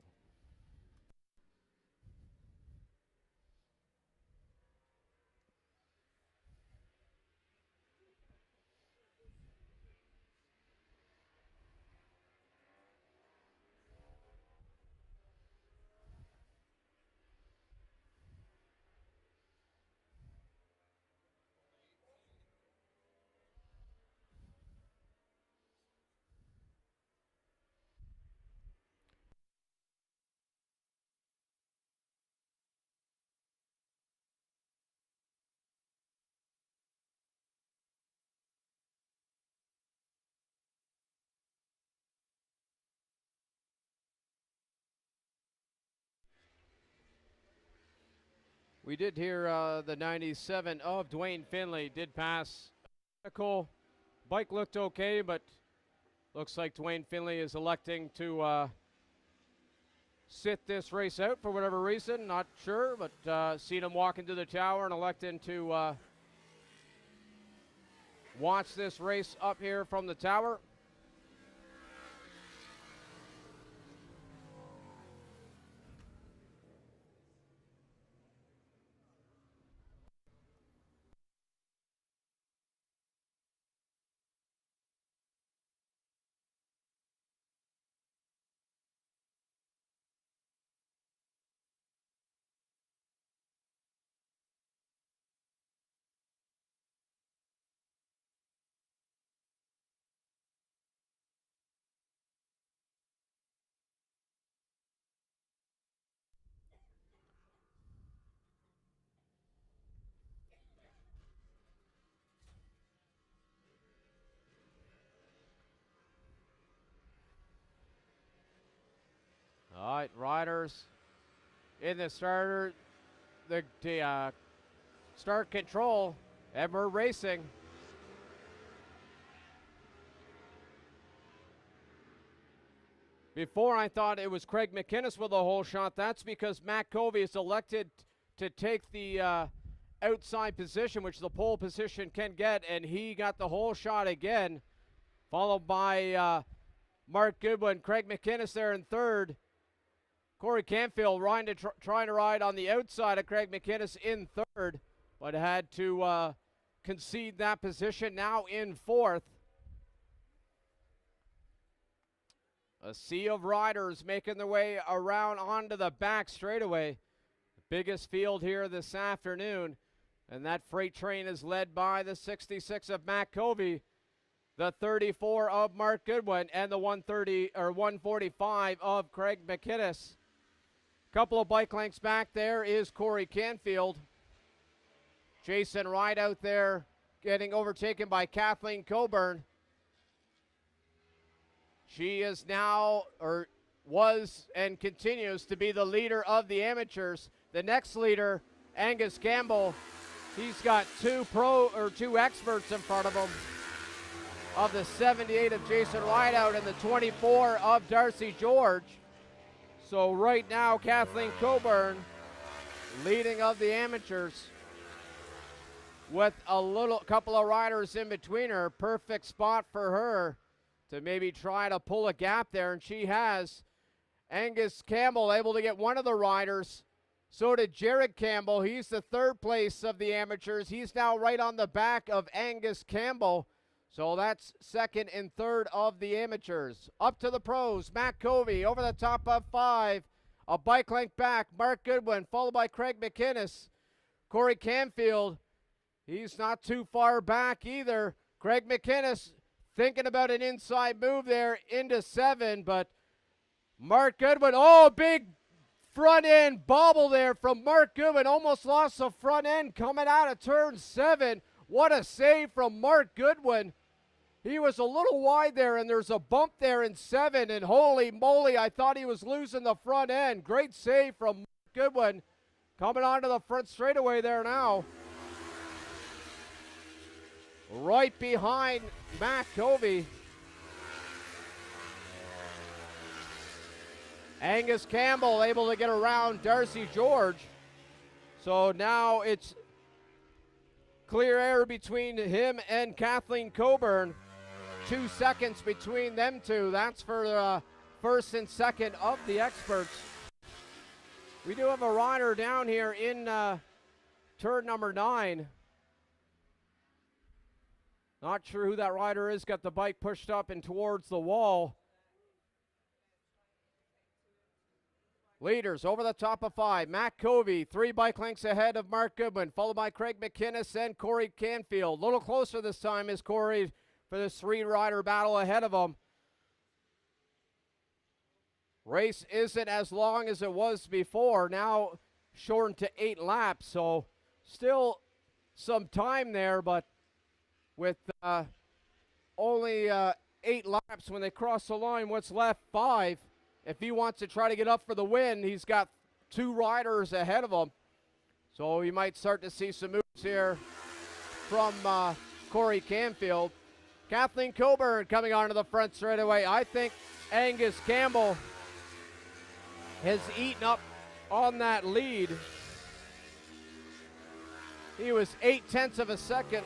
We did hear the 97 of Dwayne Finley did pass. Bike looked okay, but looks like Dwayne Finley is electing to sit this race out for whatever reason. Not sure, but seen him walk into the tower and electing to watch this race up here from the tower. All right, riders in the starter, the start control, and we're racing. Before I thought it was Craig McInnes with a whole shot. That's because Matt Covey is elected to take the outside position, which the pole position can get, and he got the whole shot again, followed by Mark Goodwin. Craig McInnes there in third. Corey Canfield trying to ride on the outside of Craig McInnes in third, but had to concede that position. Now in fourth. A sea of riders making their way around onto the back straightaway. The biggest field here this afternoon. And that freight train is led by the 66 of Matt Covey, the 34 of Mark Goodwin, and the 145 of Craig McInnes. Couple of bike lengths back there is Corey Canfield. Jason Ride out there getting overtaken by Kathleen Coburn. She is now, or was and continues to be the leader of the amateurs. The next leader, Angus Campbell, he's got two experts in front of him, of the 78 of Jason Rideout and the 24 of Darcy George. So right now, Kathleen Coburn leading of the amateurs with a couple of riders in between her. Perfect spot for her to maybe try to pull a gap there, and she has. Angus Campbell able to get one of the riders. So did Jared Campbell. He's the third place of the amateurs. He's now right on the back of Angus Campbell. So that's second and third of the amateurs. Up to the pros, Matt Covey over the top of 5. A bike length back, Mark Goodwin, followed by Craig McInnes. Corey Canfield, he's not too far back either. Craig McInnes thinking about an inside move there into 7, but Mark Goodwin, oh, big front end bobble there from Mark Goodwin. Almost lost the front end coming out of turn 7. What a save from Mark Goodwin. He was a little wide there, and there's a bump there in 7, and holy moly, I thought he was losing the front end. Great save from Mark Goodwin. Coming onto the front straightaway there now. Right behind Matt Covey. Angus Campbell able to get around Darcy George. So now it's clear air between him and Kathleen Coburn. 2 seconds between them two. That's for first and second of the experts. We do have a rider down here in turn number 9. Not sure who that rider is. Got the bike pushed up and towards the wall. Leaders over the top of 5. Matt Covey, 3 bike lengths ahead of Mark Goodwin, followed by Craig McInnes and Corey Canfield. A little closer this time is Corey for this 3-rider battle ahead of him. Race isn't as long as it was before, now shortened to 8 laps, so still some time there, but with only 8 laps when they cross the line, what's left 5. If he wants to try to get up for the win, he's got 2 riders ahead of him. So you might start to see some moves here from Corey Canfield. Kathleen Coburn coming onto the front straightaway. I think Angus Campbell has eaten up on that lead. He was 0.8 of a second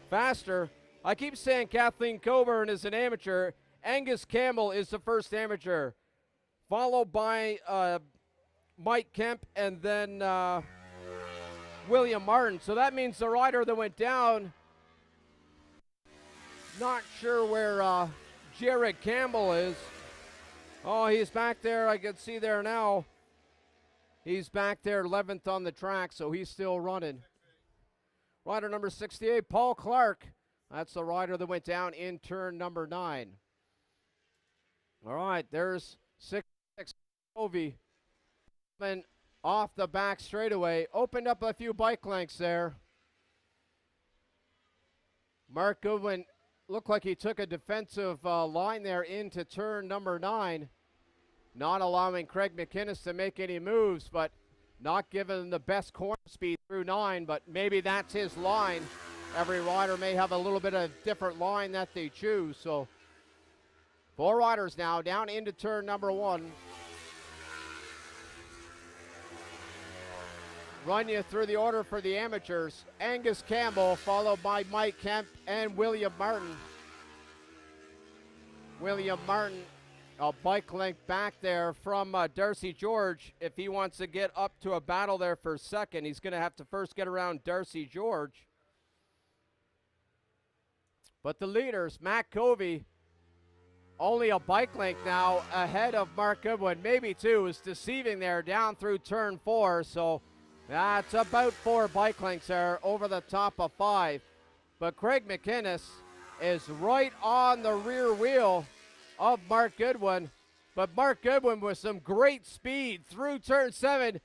faster. I keep saying Kathleen Coburn is an amateur. Angus Campbell is the first amateur, followed by Mike Kemp and then William Martin. So that means the rider that went down, not sure where Jared Campbell is. Oh, he's back there. I can see there now. He's back there 11th on the track, so he's still running. Rider number 68, Paul Clark. That's the rider that went down in turn number 9. All right, there's 6 Covey coming off the back straightaway. Opened up a few bike lengths there. Mark Goodwin looked like he took a defensive line there into turn number 9, not allowing Craig McInnes to make any moves, but not giving him the best corner speed through 9, but maybe that's his line. Every rider may have a little bit of different line that they choose. So 4 riders now down into turn number 1. Run you through the order for the amateurs. Angus Campbell, followed by Mike Kemp and William Martin. William Martin, a bike length back there from Darcy George. If he wants to get up to a battle there for second, he's going to have to first get around Darcy George. But the leaders, Matt Covey, only a bike length now ahead of Mark Goodwin, maybe 2, is deceiving there down through turn 4. So that's about 4 bike lengths there over the top of 5. But Craig McInnes is right on the rear wheel of Mark Goodwin. But Mark Goodwin with some great speed through turn 7.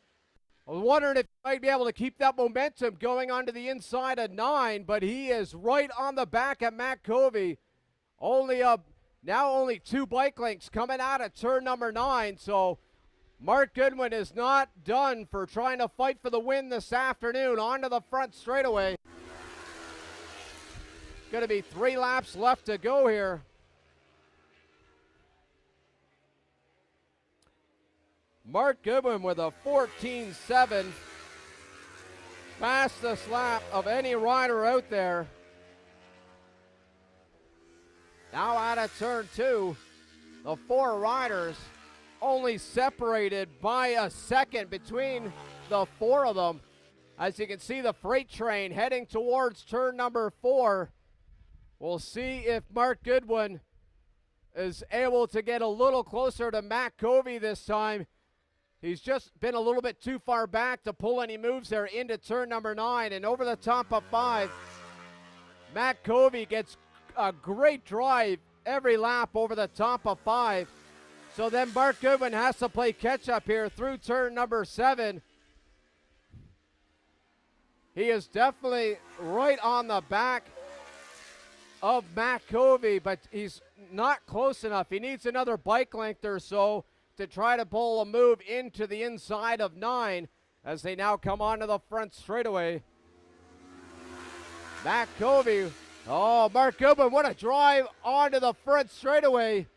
I was wondering if he might be able to keep that momentum going onto the inside of 9, but he is right on the back of Matt Covey. Now only 2 bike lengths coming out of turn number 9, so Mark Goodwin is not done for trying to fight for the win this afternoon. Onto the front straightaway. Going to be 3 laps left to go here. Mark Goodwin with a 14.7. Fastest lap of any rider out there. Now out of turn 2, the 4 riders only separated by a second between the 4 of them. As you can see, the freight train heading towards turn number 4. We'll see if Mark Goodwin is able to get a little closer to Matt Covey this time. He's just been a little bit too far back to pull any moves there into turn number 9. And over the top of 5, Matt Covey gets a great drive every lap over the top of 5. So then Mark Goodwin has to play catch up here through turn number 7. He is definitely right on the back of Matt Covey, but he's not close enough. He needs another bike length or so to try to pull a move into the inside of 9 as they now come onto the front straightaway. Matt Covey, Mark Goodwin, what a drive onto the front straightaway.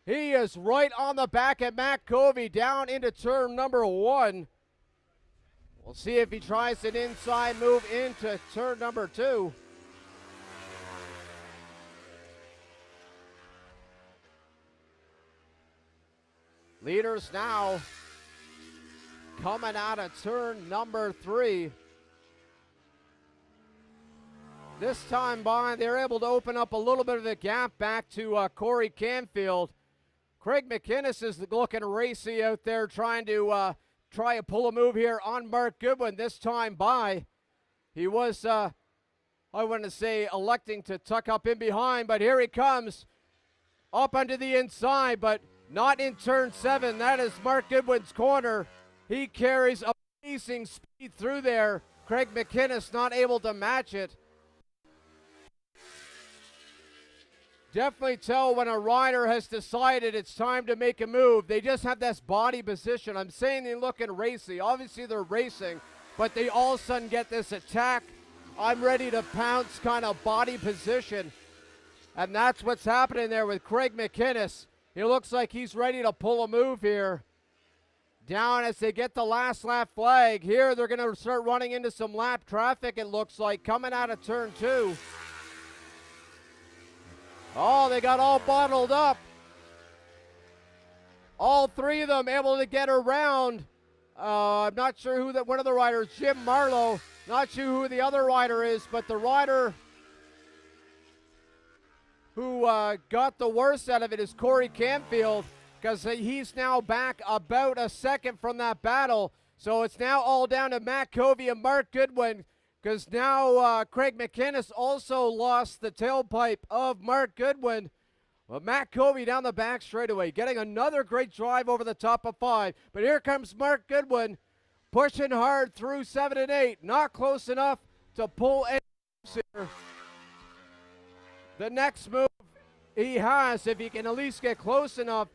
He is right on the back of Matt Covey down into turn number 1. We'll see if he tries an inside move into turn number 2. Leaders now coming out of turn number 3. This time by, they're able to open up a little bit of the gap back to Corey Canfield. Craig McInnes is looking racy out there, trying to pull a move here on Mark Goodwin this time by. He was, I want to say, electing to tuck up in behind, but here he comes up onto the inside, but not in turn 7. That is Mark Goodwin's corner. He carries amazing speed through there. Craig McInnes not able to match it. Definitely tell when a rider has decided it's time to make a move. They just have this body position. I'm saying they're looking racy. Obviously they're racing, but they all of a sudden get this attack, I'm ready to pounce kind of body position. And that's what's happening there with Craig McInnes. He looks like he's ready to pull a move here. Down as they get the last lap flag. Here they're going to start running into some lap traffic, it looks like, coming out of turn 2. Oh, they got all bottled up. All 3 of them able to get around. I'm not sure who one of the riders, Jim Marlowe. Not sure who the other rider is, but the rider who got the worst out of it is Corey Canfield, because he's now back about a second from that battle. So it's now all down to Matt Covey and Mark Goodwin, because now Craig McInnes also lost the tailpipe of Mark Goodwin. But Matt Covey down the back straightaway, getting another great drive over the top of 5. But here comes Mark Goodwin, pushing hard through 7 and 8. Not close enough to pull any moves here. The next move he has, if he can at least get close enough,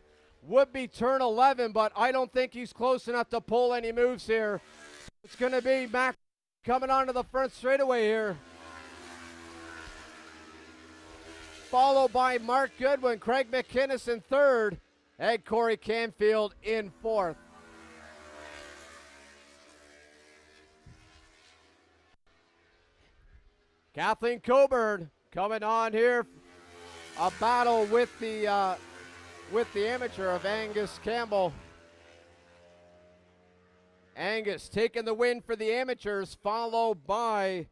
would be turn 11, but I don't think he's close enough to pull any moves here. It's going to be Matt coming onto the front straightaway here. Followed by Mark Goodwin, Craig McInnes in 3rd, and Corey Canfield in 4th. Kathleen Coburn coming on here. A battle with the amateur of Angus Campbell. Angus taking the win for the amateurs, followed by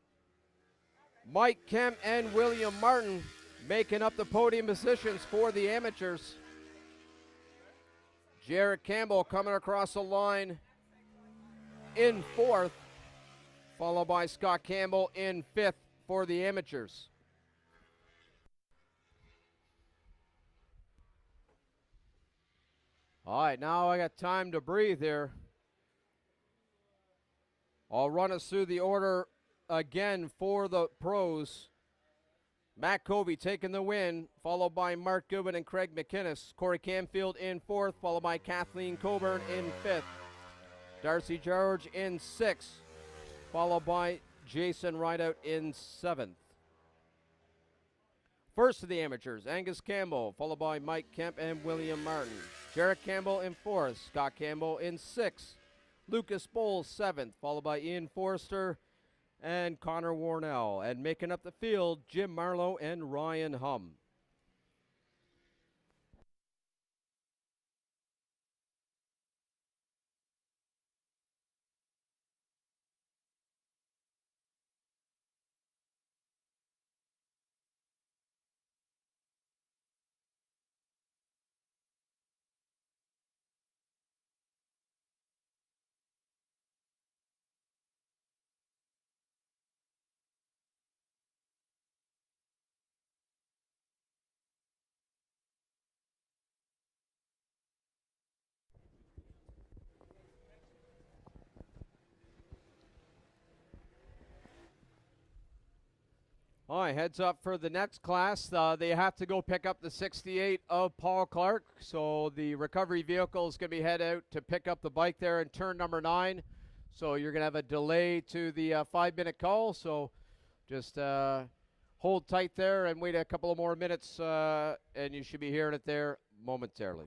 Mike Kemp and William Martin making up the podium positions for the amateurs. Jarrett Campbell coming across the line in 4th, followed by Scott Campbell in 5th for the amateurs. All right, now I got time to breathe here. I'll run us through the order again for the pros. Matt Covey taking the win, followed by Mark Goodwin and Craig McInnes. Corey Canfield in fourth, followed by Kathleen Coburn in fifth. Darcy George in sixth, followed by Jason Rideout in seventh. First of the amateurs, Angus Campbell, followed by Mike Kemp and William Martin. Jarrett Campbell in fourth, Scott Campbell in sixth. Lucas Bowles seventh, followed by Ian Forrester and Connor Warnell. And making up the field, Jim Marlowe and Ryan Hum. All right, heads up for the next class. They have to go pick up the 68 of Paul Clark. So the recovery vehicle is going to be head out to pick up the bike there in turn number 9. So you're going to have a delay to the 5-minute call. So just hold tight there and wait a couple of more minutes, and you should be hearing it there momentarily.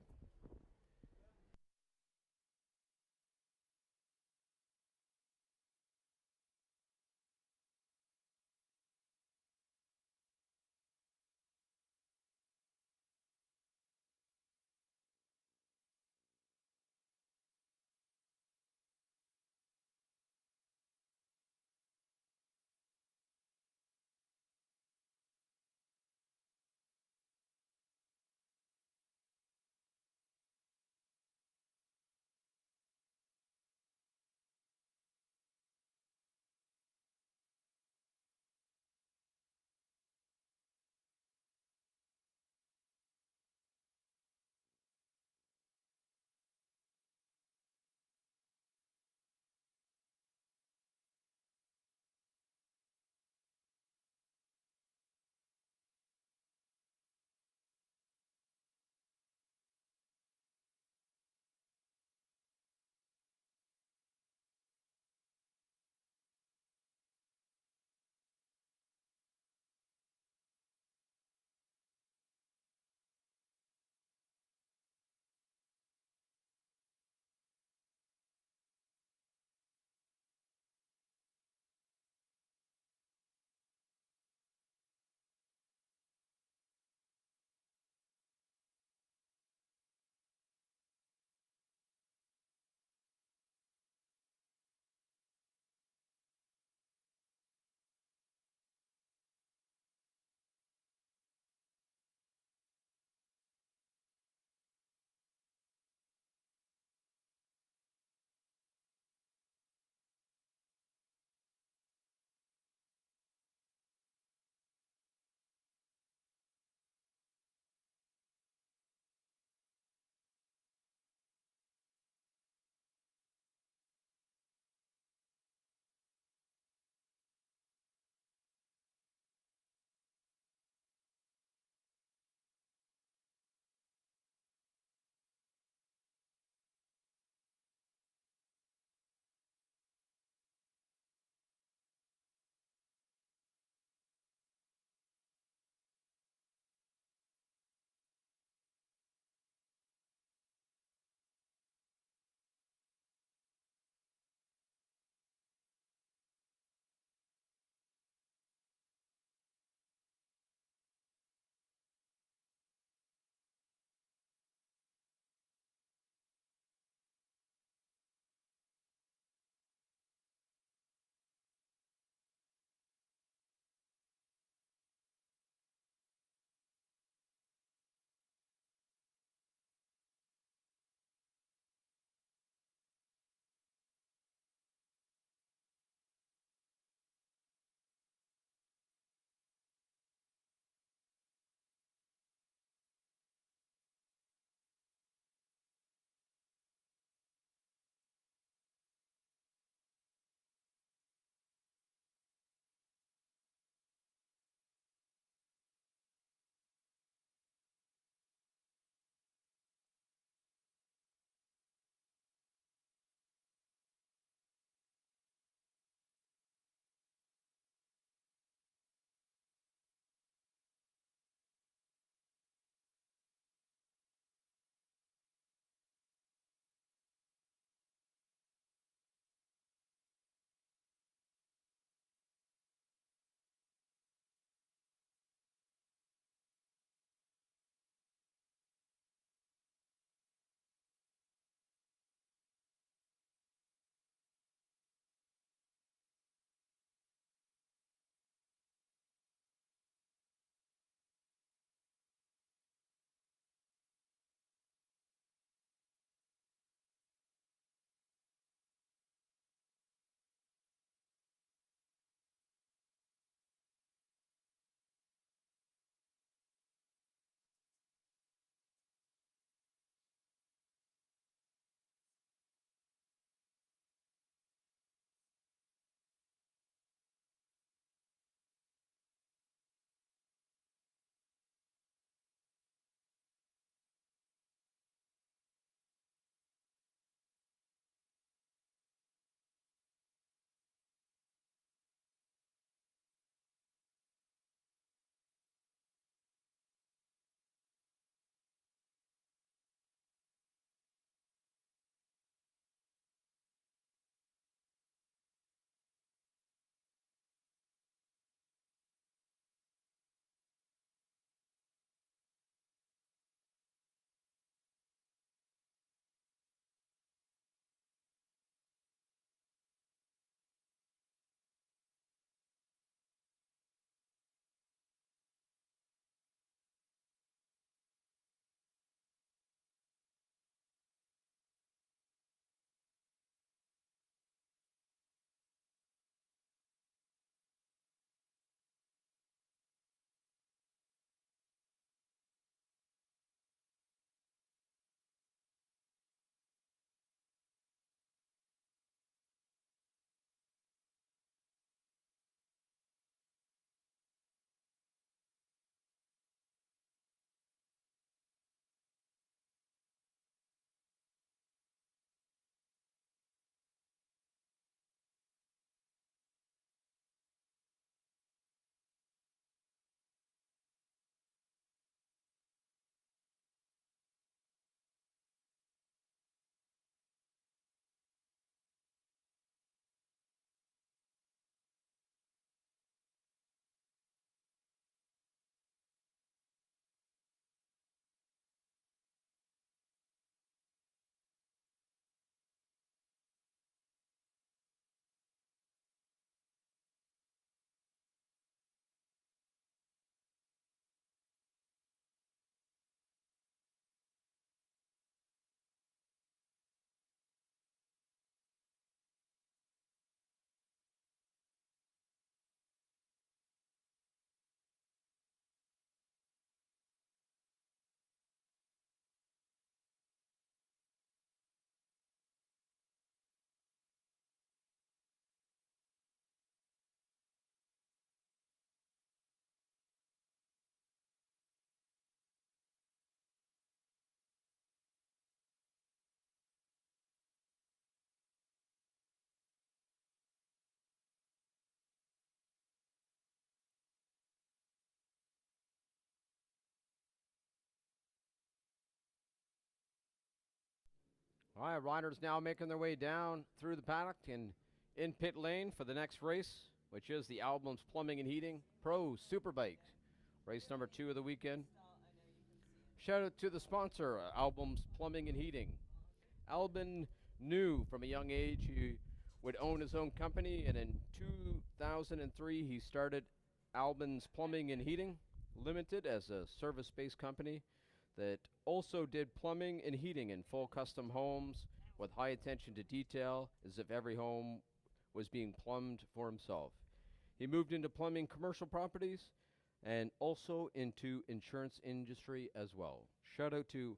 All right, riders now making their way down through the paddock and in pit lane for the next race, which is the Album's Plumbing and Heating Pro Superbike. Race number 2 of the weekend. Shout out to the sponsor, Album's Plumbing and Heating. Albin knew from a young age he would own his own company, and in 2003 he started Albin's Plumbing and Heating Limited as a service-based company that also did plumbing and heating in full custom homes with high attention to detail, as if every home was being plumbed for himself. He moved into plumbing commercial properties and also into insurance industry as well. Shout out to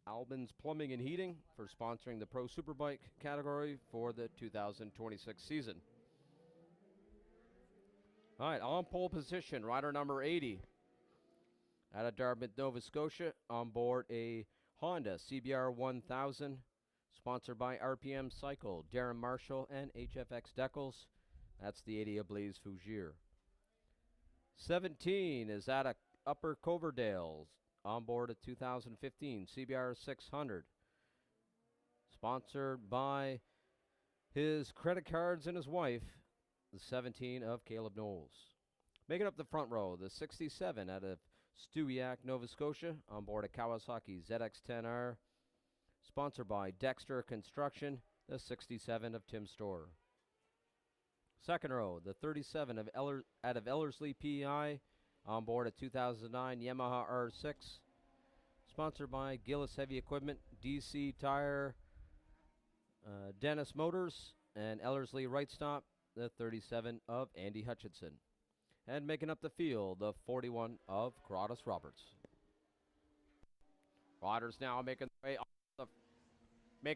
Albin's Plumbing and Heating for sponsoring the Pro Superbike category for the 2026 season. All right, on pole position, rider number 80 out of Dartmouth, Nova Scotia, on board a Honda CBR 1000, sponsored by RPM Cycle, Darren Marshall, and HFX Decals. That's the 80 of Blaise Fougere. 17 is out of Upper Coverdale, on board a 2015 CBR 600, sponsored by his credit cards and his wife, the 17 of Caleb Knowles. Making up the front row, the 67 out of Stewiacke, Nova Scotia, on board a Kawasaki ZX-10R, sponsored by Dexter Construction, the 67 of Tim Storr. Second row, the 37 of out of Ellerslie, PEI, on board a 2009 Yamaha R6, sponsored by Gillis Heavy Equipment, DC Tire, Dennis Motors, and Ellerslie Right Stop, the 37 of Andy Hutchinson. And making up the field, the 41 of Carrodus Roberts. Riders now making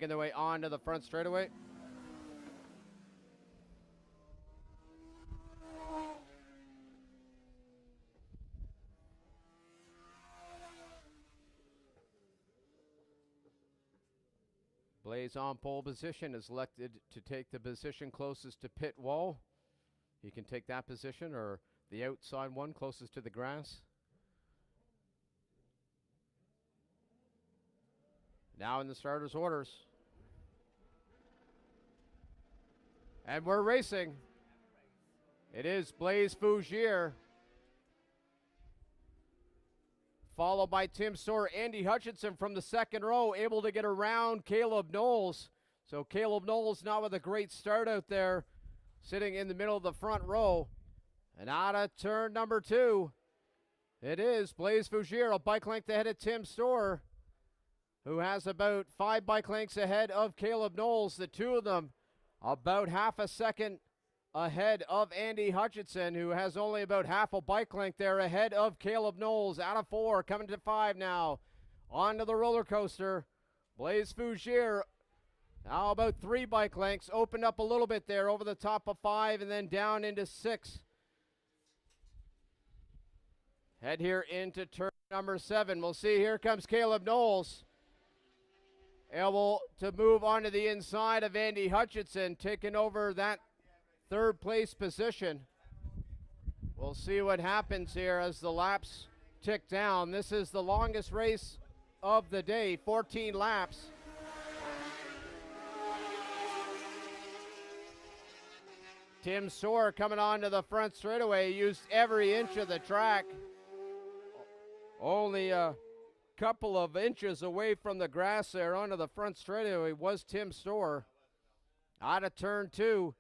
their way onto the front straightaway. Blaise on pole position is elected to take the position closest to pit wall. He can take that position or the outside one closest to the grass. Now in the starter's orders. And we're racing. It is Blaise Fougere, followed by Tim Storr. Andy Hutchinson from the second row, able to get around Caleb Knowles. So Caleb Knowles now with a great start out there, sitting in the middle of the front row. And out of turn number 2, it is Blaise Fougere, a bike length ahead of Tim Storr, who has about 5 bike lengths ahead of Caleb Knowles. The two of them about half a second ahead of Andy Hutchinson, who has only about half a bike length there ahead of Caleb Knowles. Out of 4, coming to 5 now. Onto the roller coaster. Blaise Fougere now about 3 bike lengths. Opened up a little bit there over the top of 5 and then down into 6. Head here into turn number 7. We'll see. Here comes Caleb Knowles, able to move onto the inside of Andy Hutchinson, taking over that third place position. We'll see what happens here as the laps tick down. This is the longest race of the day, 14 laps. Tim Storr coming onto the front straightaway, used every inch of the track. Only a couple of inches away from the grass there onto the front straightaway was Tim Storr. Out of turn 2,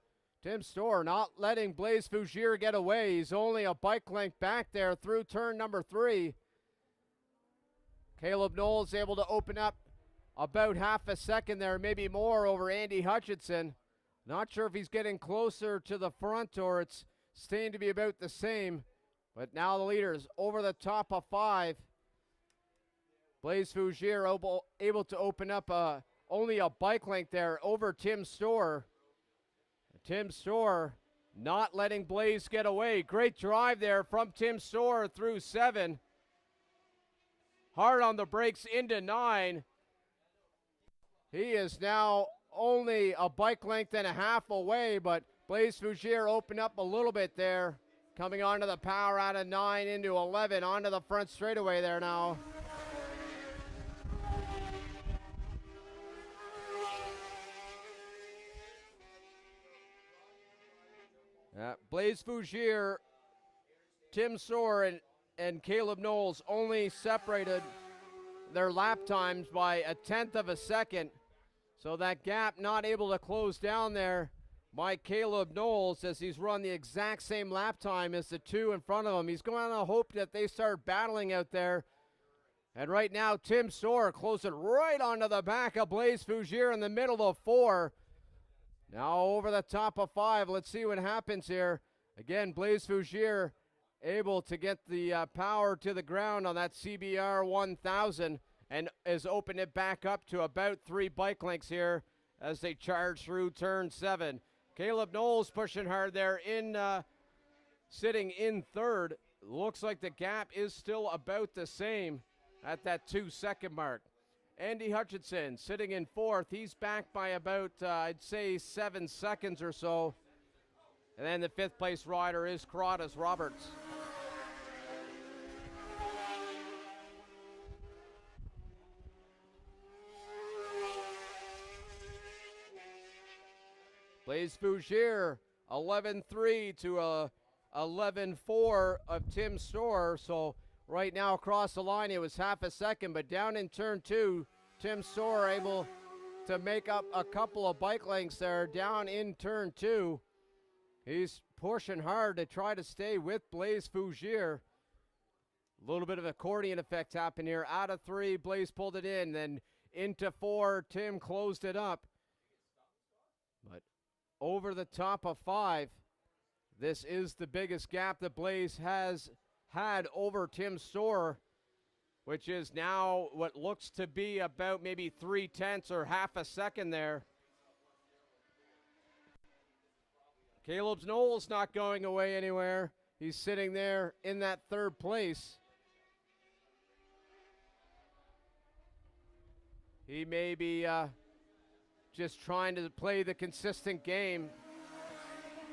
Tim Storr not letting Blaise Fougere get away. He's only a bike length back there through turn number 3. Caleb Knowles able to open up about half a second there, maybe more, over Andy Hutchinson. Not sure if he's getting closer to the front or it's staying to be about the same. But now the leaders over the top of 5. Blaise Fougere able to open up only a bike length there over Tim Storr. Tim Storr not letting Blaise get away. Great drive there from Tim Storr through 7. Hard on the brakes into 9. He is now only a bike length and a half away, but Blaise Fougere opened up a little bit there. Coming onto the power out of 9 into 11, onto the front straightaway there now. Blaise Fougier, Tim Soar, and Caleb Knowles only separated their lap times by a tenth of a second. So that gap not able to close down there by Caleb Knowles as he's run the exact same lap time as the two in front of him. He's going to hope that they start battling out there. And right now, Tim Soar closing right onto the back of Blaise Fougier in the middle of 4. Now over the top of 5. Let's see what happens here. Again, Blaise Fougier able to get the power to the ground on that CBR 1000 and has opened it back up to about 3 bike lengths here as they charge through turn 7. Caleb Knowles pushing hard there in sitting in 3rd. Looks like the gap is still about the same at that 2-second mark. Andy Hutchinson sitting in 4th. He's back by about, I'd say, 7 seconds or so. And then the 5th place rider is Carruthers Roberts. Blaise Fougier, 11.3 to 11.4 of Tim Soar. So right now across the line, it was half a second, but down in turn 2, Tim Soar able to make up a couple of bike lengths there down in turn 2. He's pushing hard to try to stay with Blaise Fougier. A little bit of accordion effect happened here. Out of 3, Blaise pulled it in, then into 4, Tim closed it up. But over the top of 5, this is the biggest gap that Blaise has had over Tim Soar, which is now what looks to be about maybe 3/10 or half a second there. Caleb Knowles not going away anywhere. He's sitting there in that 3rd place. He may be just trying to play the consistent game,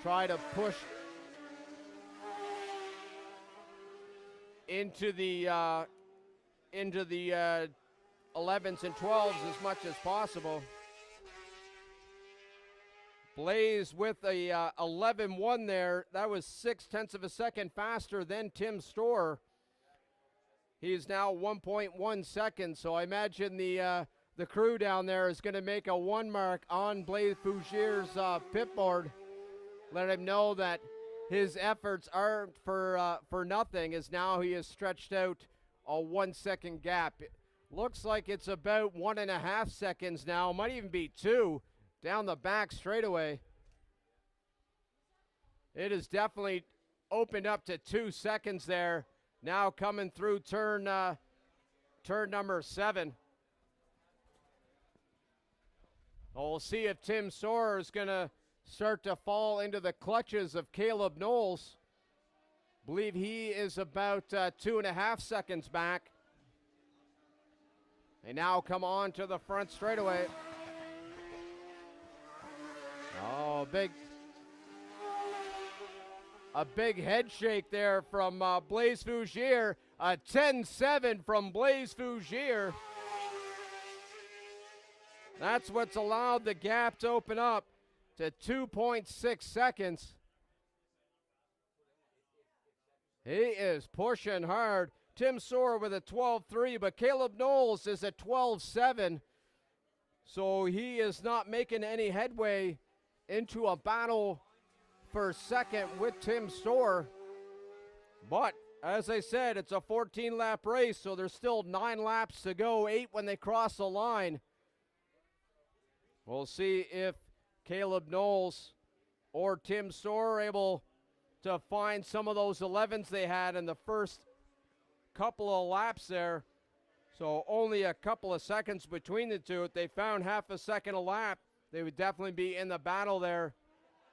try to push into the 11s and 12s as much as possible. Blaise with a 11.1 there. That was 0.6 of a second faster than Tim Soar. He's now 1.1 seconds. So I imagine the crew down there is going to make a 1 mark on Blaise Fougier's pit board. Let him know that his efforts aren't for nothing, as now he has stretched out a 1 second gap. It looks like it's about 1.5 seconds now. Might even be 2 down the back straightaway. It is definitely opened up to 2 seconds there. Now coming through turn number 7. We'll see if Tim Soar is going to start to fall into the clutches of Caleb Knowles. Believe he is about 2.5 seconds back. They now come on to the front straightaway. Oh, a big head shake there from Blaise Fougier. A 10.7 from Blaise Fougier. That's what's allowed the gap to open up to 2.6 seconds. He is pushing hard. Tim Soar with a 12.3, but Caleb Knowles is at 12.7. So he is not making any headway into a battle for second with Tim Soar. But as I said, it's a 14-lap race, so there's still 9 laps to go, 8 when they cross the line. We'll see if Caleb Knowles or Tim Soar are able to find some of those 11s they had in the first couple of laps there. So only a couple of seconds between the two. If they found half a second a lap, they would definitely be in the battle there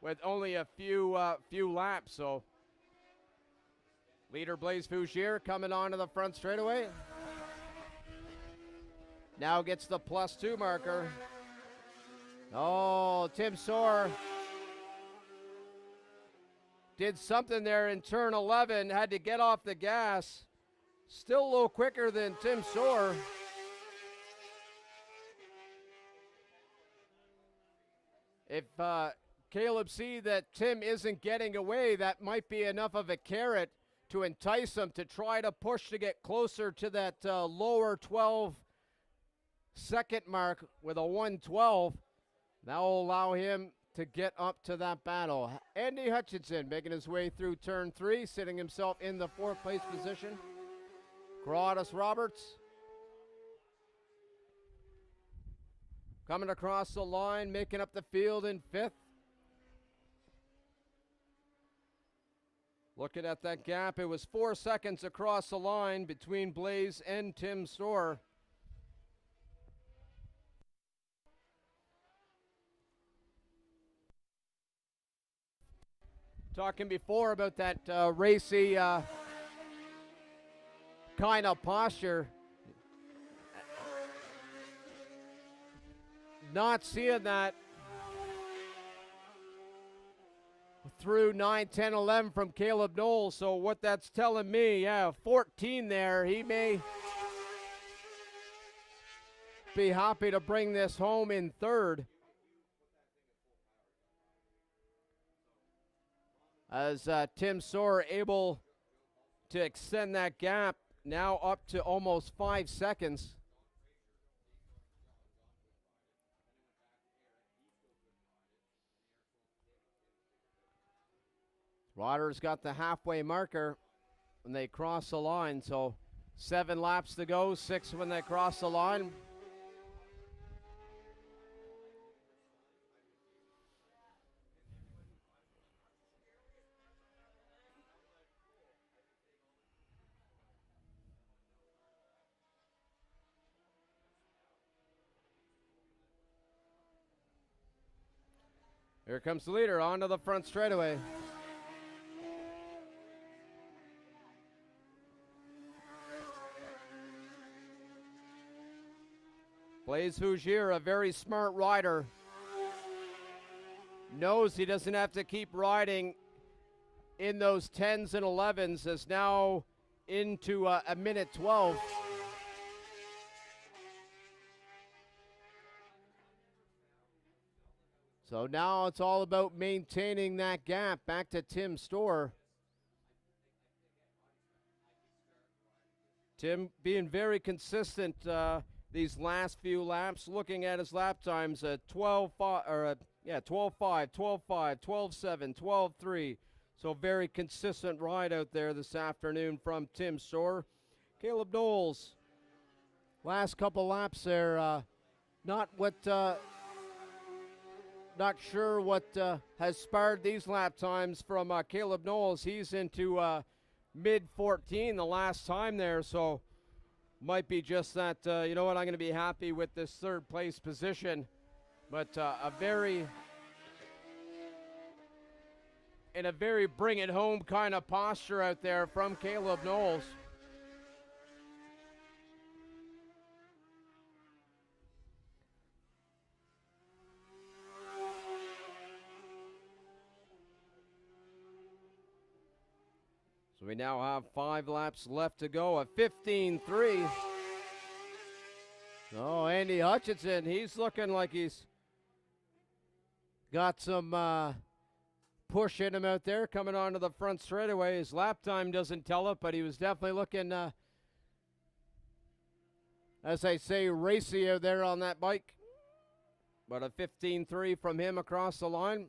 with only a few laps. So leader Blaise Fougier coming onto the front straightaway. Now gets the +2 marker. Oh, Tim Soar did something there in turn 11, had to get off the gas. Still a little quicker than Tim Soar. If Caleb see that Tim isn't getting away, that might be enough of a carrot to entice him to try to push to get closer to that lower 12-second mark with a 1:12. That will allow him to get up to that battle. Andy Hutchinson making his way through turn 3, sitting himself in the 4th place position. Corrales Roberts coming across the line, making up the field in 5th. Looking at that gap, it was 4 seconds across the line between Blaze and Tim Storr. Talking before about that racy kind of posture. Not seeing that through 9, 10, 11 from Caleb Knowles. So what that's telling me, 14 there. He may be happy to bring this home in 3rd. As Tim Storr able to extend that gap now up to almost 5 seconds. Rodder's got the halfway marker when they cross the line, so 7 laps to go, 6 when they cross the line. Here comes the leader onto the front straightaway. Blaise Fougere, a very smart rider. Knows he doesn't have to keep riding in those 10s and 11s, is now into a minute 12. So now it's all about maintaining that gap back to Tim Storr. Tim being very consistent these last few laps. Looking at his lap times, 12.5, 12.5, 12.5, 12.7, 12.3. So very consistent ride out there this afternoon from Tim Storr. Caleb Knowles, last couple laps there, not sure what has sparred these lap times from Caleb Knowles. He's into mid-14 the last time there, so might be just that, you know what, I'm going to be happy with this 3rd place position. But in a very bring it home kind of posture out there from Caleb Knowles. So we now have 5 laps left to go, a 15.3. Oh, Andy Hutchinson, he's looking like he's got some push in him out there, coming onto the front straightaway. His lap time doesn't tell it, but he was definitely looking, as I say, racy out there on that bike. But a 15.3 from him across the line.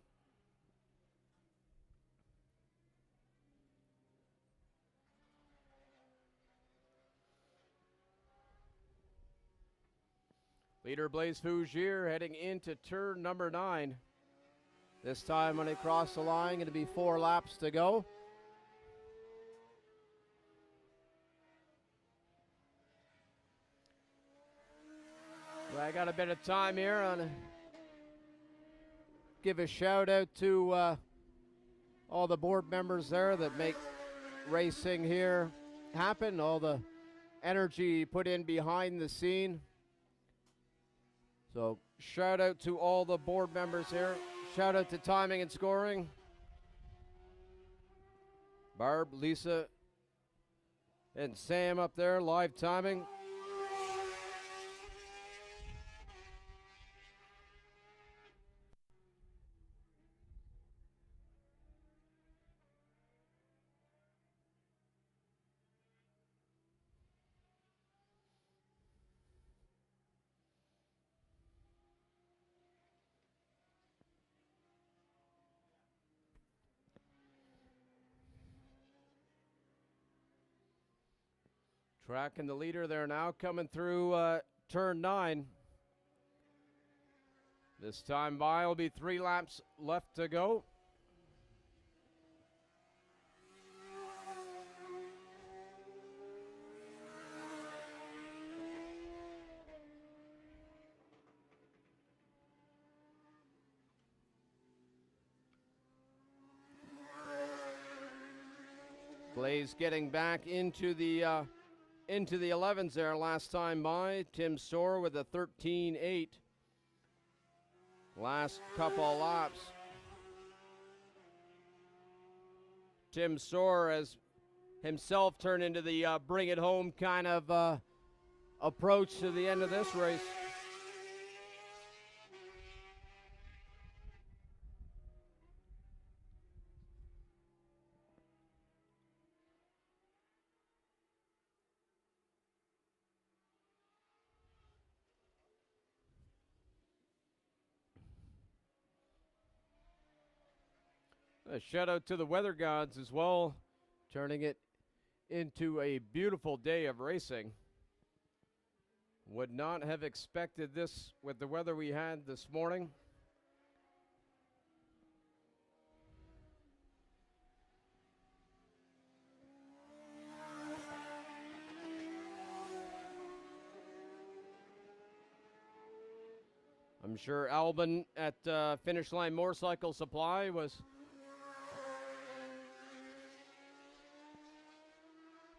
Leader Blaise Fougere heading into turn number 9. This time when they cross the line, going to be 4 laps to go. Well, I got a bit of time here. I'm going to give a shout out to all the board members there that make racing here happen, all the energy put in behind the scene. So shout out to all the board members here. Shout out to timing and scoring. Barb, Lisa, and Sam up there, live timing. Tracking the leader there now, coming through turn 9. This time by will be 3 laps left to go. Blaze getting back into the 11s there last time by. Tim Soar with a 13.8. Last couple laps. Tim Soar has himself turned into the bring it home kind of approach to the end of this race. A shout out to the weather gods as well, turning it into a beautiful day of racing. Would not have expected this with the weather we had this morning. I'm sure Albin at Finish Line Motorcycle Supply was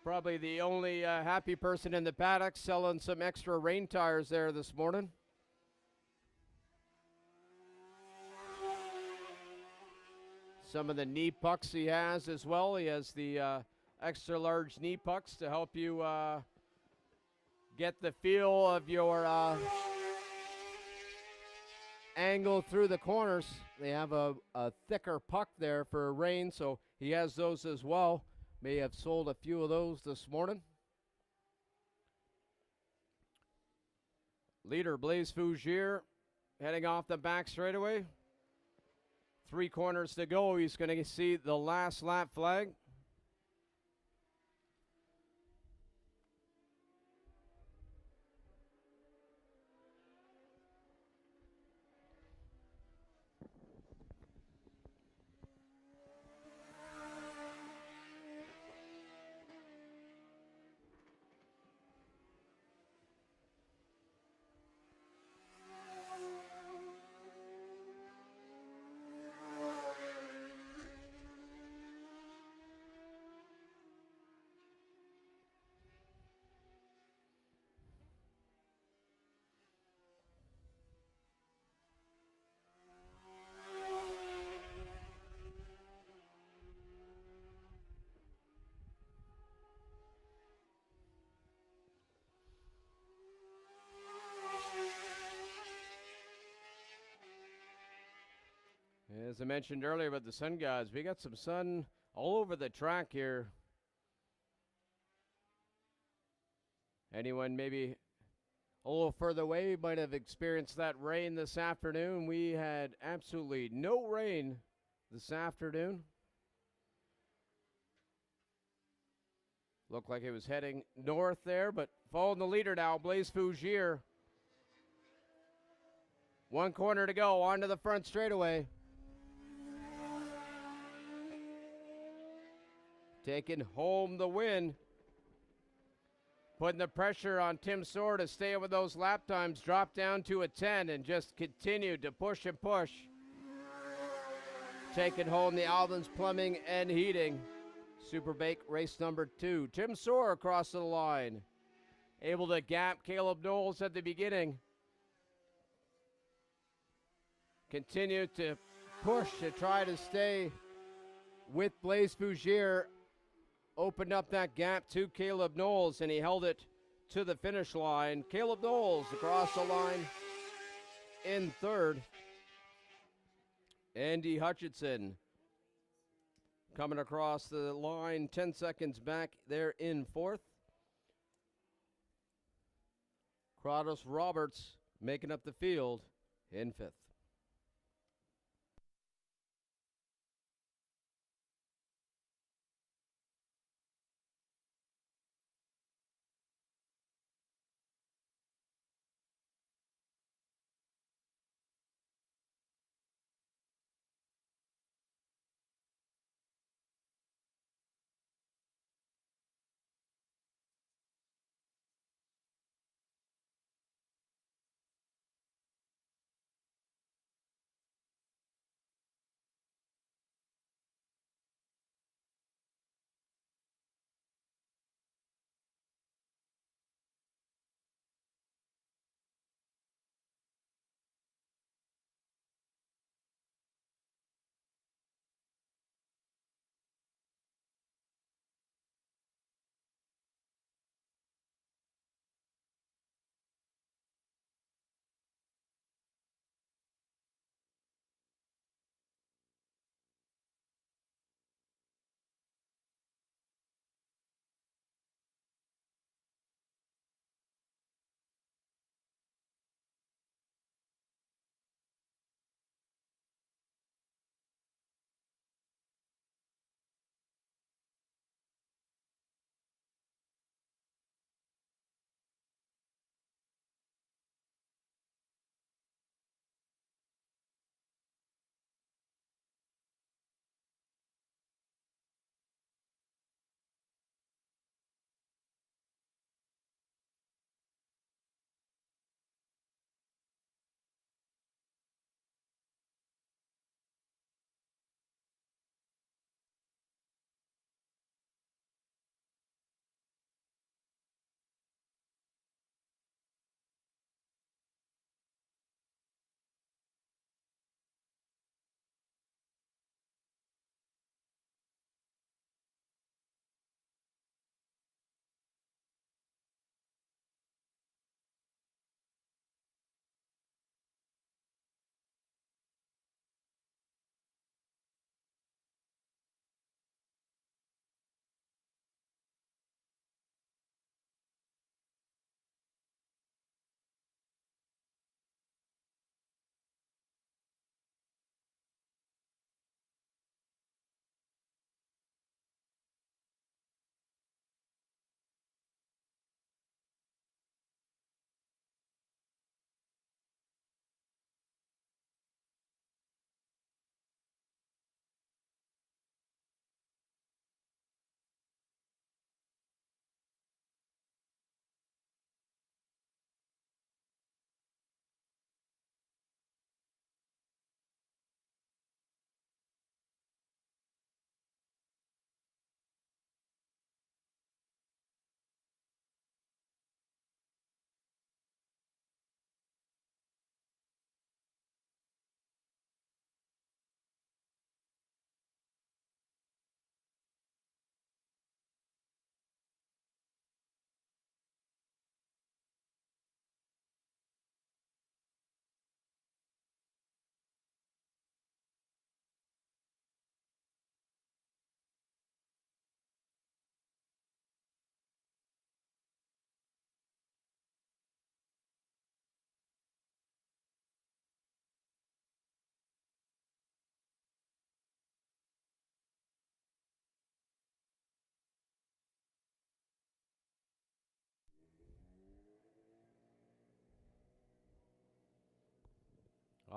probably the only happy person in the paddock, selling some extra rain tires there this morning. Some of the knee pucks he has as well. He has the extra large knee pucks to help you get the feel of your angle through the corners. They have a thicker puck there for rain, so he has those as well. May have sold a few of those this morning. Leader Blaise Fougere heading off the back straightaway. 3 corners to go. He's going to see the last lap flag. As I mentioned earlier about the sun gods, we got some sun all over the track here. Anyone maybe a little further away might have experienced that rain this afternoon. We had absolutely no rain this afternoon. Looked like it was heading north there, but following the leader now, Blaise Fougere. 1 corner to go, onto the front straightaway. Taking home the win. Putting the pressure on Tim Soar to stay with those lap times, drop down to a 10 and just continue to push and push. Taking home the Albin's Plumbing and Heating Superbake race number 2. Tim Soar across the line. Able to gap Caleb Knowles at the beginning. Continue to push to try to stay with Blaise Fougere. Opened up that gap to Caleb Knowles, and he held it to the finish line. Caleb Knowles across the line in 3rd. Andy Hutchinson coming across the line 10 seconds back there in 4th. Kratos Roberts making up the field in 5th.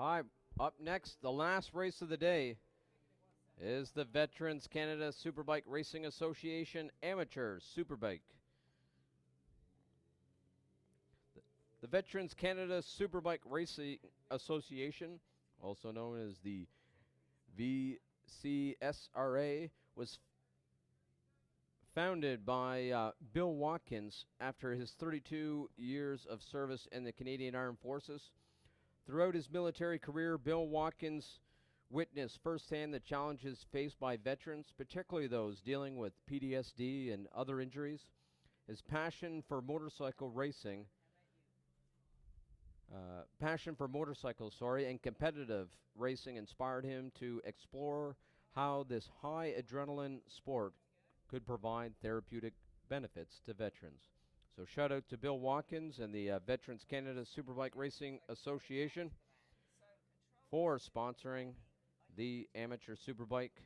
All right, up next, the last race of the day is the Veterans Canada Superbike Racing Association Amateur Superbike. The Veterans Canada Superbike Racing Association, also known as the VCSRA, was founded by Bill Watkins after his 32 years of service in the Canadian Armed Forces. Throughout his military career, Bill Watkins witnessed firsthand the challenges faced by veterans, particularly those dealing with PTSD and other injuries. His passion for motorcycles, and competitive racing inspired him to explore how this high adrenaline sport could provide therapeutic benefits to veterans. So shout out to Bill Watkins and the Veterans Canada Superbike Racing Association for sponsoring the amateur superbike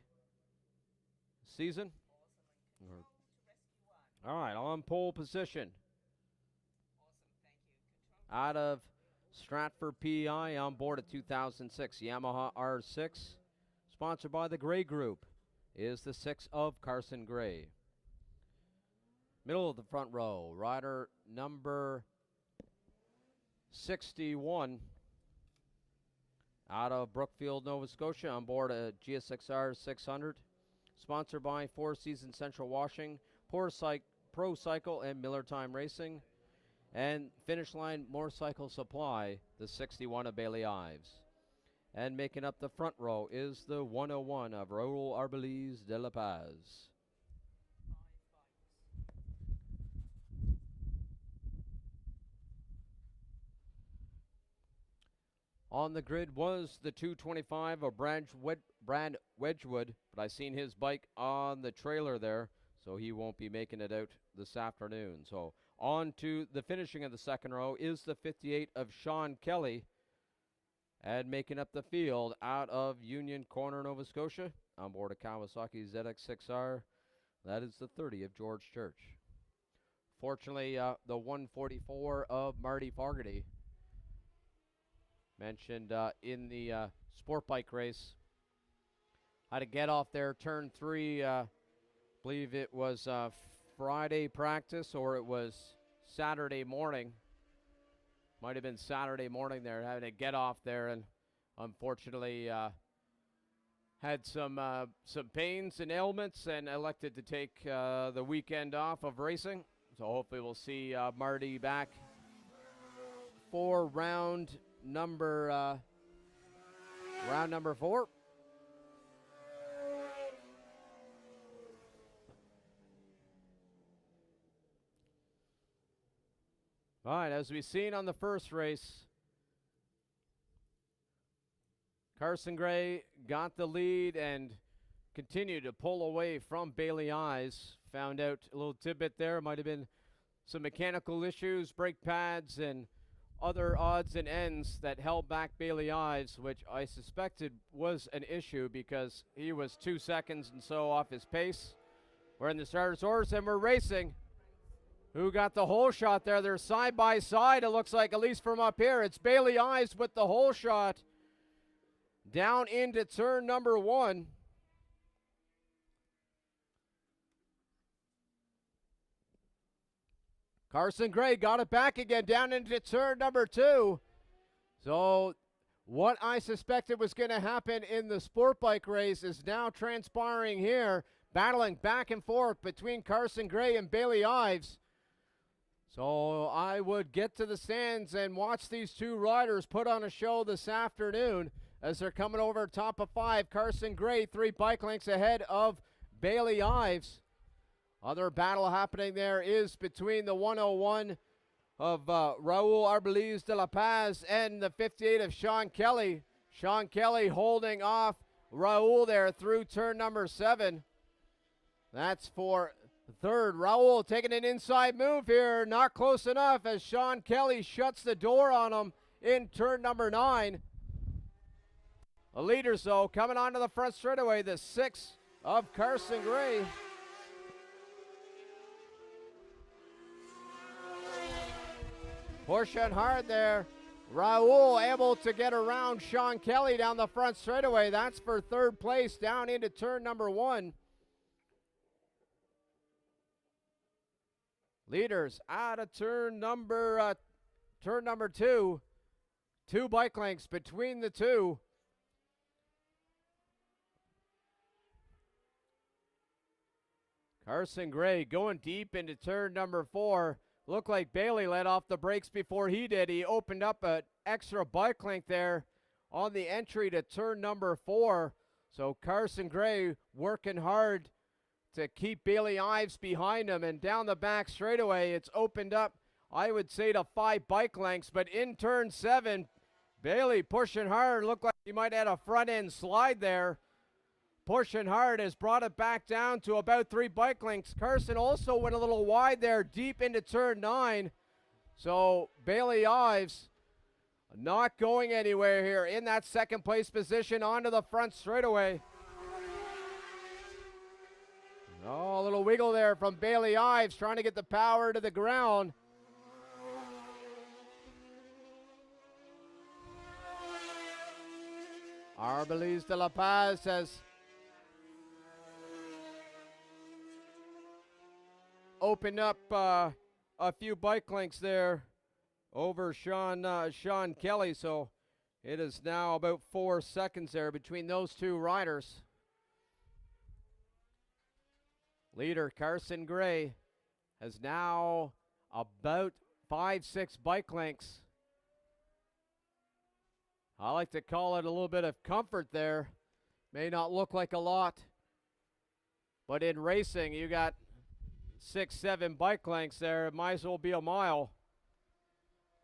season. All right, on pole position. Out of Stratford, PEI, on board a 2006 Yamaha R6, sponsored by the Gray Group, is the 6 of Carson Gray. Middle of the front row, rider number 61, out of Brookfield, Nova Scotia, on board a GSXR 600, sponsored by Four Seasons Central Washing, Pro Cycle, and Miller Time Racing, and Finish Line Motorcycle Supply, the 61 of Bailey Ives. And making up the front row is the 101 of Raul Arbeliz de La Paz. On the grid was the 225 of Brad Wedgwood, but I seen his bike on the trailer there, so he won't be making it out this afternoon. So on to the finishing of the second row is the 58 of Sean Kelly, and making up the field out of Union Corner, Nova Scotia, on board a Kawasaki ZX6R, that is the 30 of George Church. Fortunately, the 144 of Marty Fogarty, mentioned in the sport bike race, had to get off there, turn 3, believe it was Friday practice or it was Saturday morning. Might have been Saturday morning there, having to get off there, and unfortunately had some pains and ailments and elected to take the weekend off of racing. So hopefully we'll see Marty back for round number 4. All right, as we've seen on the first race, Carson Gray got the lead and continued to pull away from Bailey Ives. Found out a little tidbit there, might have been some mechanical issues, brake pads, and other odds and ends that held back Bailey Ives, which I suspected was an issue because he was 2 seconds and so off his pace. We're in the starter's orders and we're racing. Who got the hole shot there? They're side by side, it looks like, at least from up here. It's Bailey Ives with the hole shot down into turn number 1. Carson Gray got it back again down into turn number 2. So what I suspected was going to happen in the sport bike race is now transpiring here, battling back and forth between Carson Gray and Bailey Ives. So I would get to the stands and watch these two riders put on a show this afternoon as they're coming over top of 5. Carson Gray 3 bike lengths ahead of Bailey Ives. Other battle happening there is between the 101 of Raul Arbeliz de La Paz and the 58 of Sean Kelly. Sean Kelly holding off Raul there through turn number 7. That's for third. Raul taking an inside move here, not close enough as Sean Kelly shuts the door on him in turn number 9. The leaders, though, coming onto the front straightaway, the 6 of Carson Gray. Pushing hard there. Raul able to get around Sean Kelly down the front straightaway. That's for third place down into turn number 1. Leaders out of turn number 2. 2 bike lengths between the two. Carson Gray going deep into turn number 4. Looked like Bailey let off the brakes before he did. He opened up an extra bike length there on the entry to turn number 4. So Carson Gray working hard to keep Bailey Ives behind him. And down the back straightaway, it's opened up, I would say, to 5 bike lengths. But in turn 7, Bailey pushing hard. Looked like he might have had a front end slide there. Pushing hard has brought it back down to about 3 bike lengths. Carson also went a little wide there deep into turn 9. So Bailey Ives not going anywhere here in that second place position onto the front straightaway. Oh, a little wiggle there from Bailey Ives trying to get the power to the ground. Arbeliz de La Paz has opened up a few bike lengths there over Sean Kelly, so it is now about 4 seconds there between those two riders. Leader Carson Gray has now about 5-6 bike lengths. I like to call it a little bit of comfort there. May not look like a lot, but in racing, you got 6-7 bike lengths there. It might as well be a mile.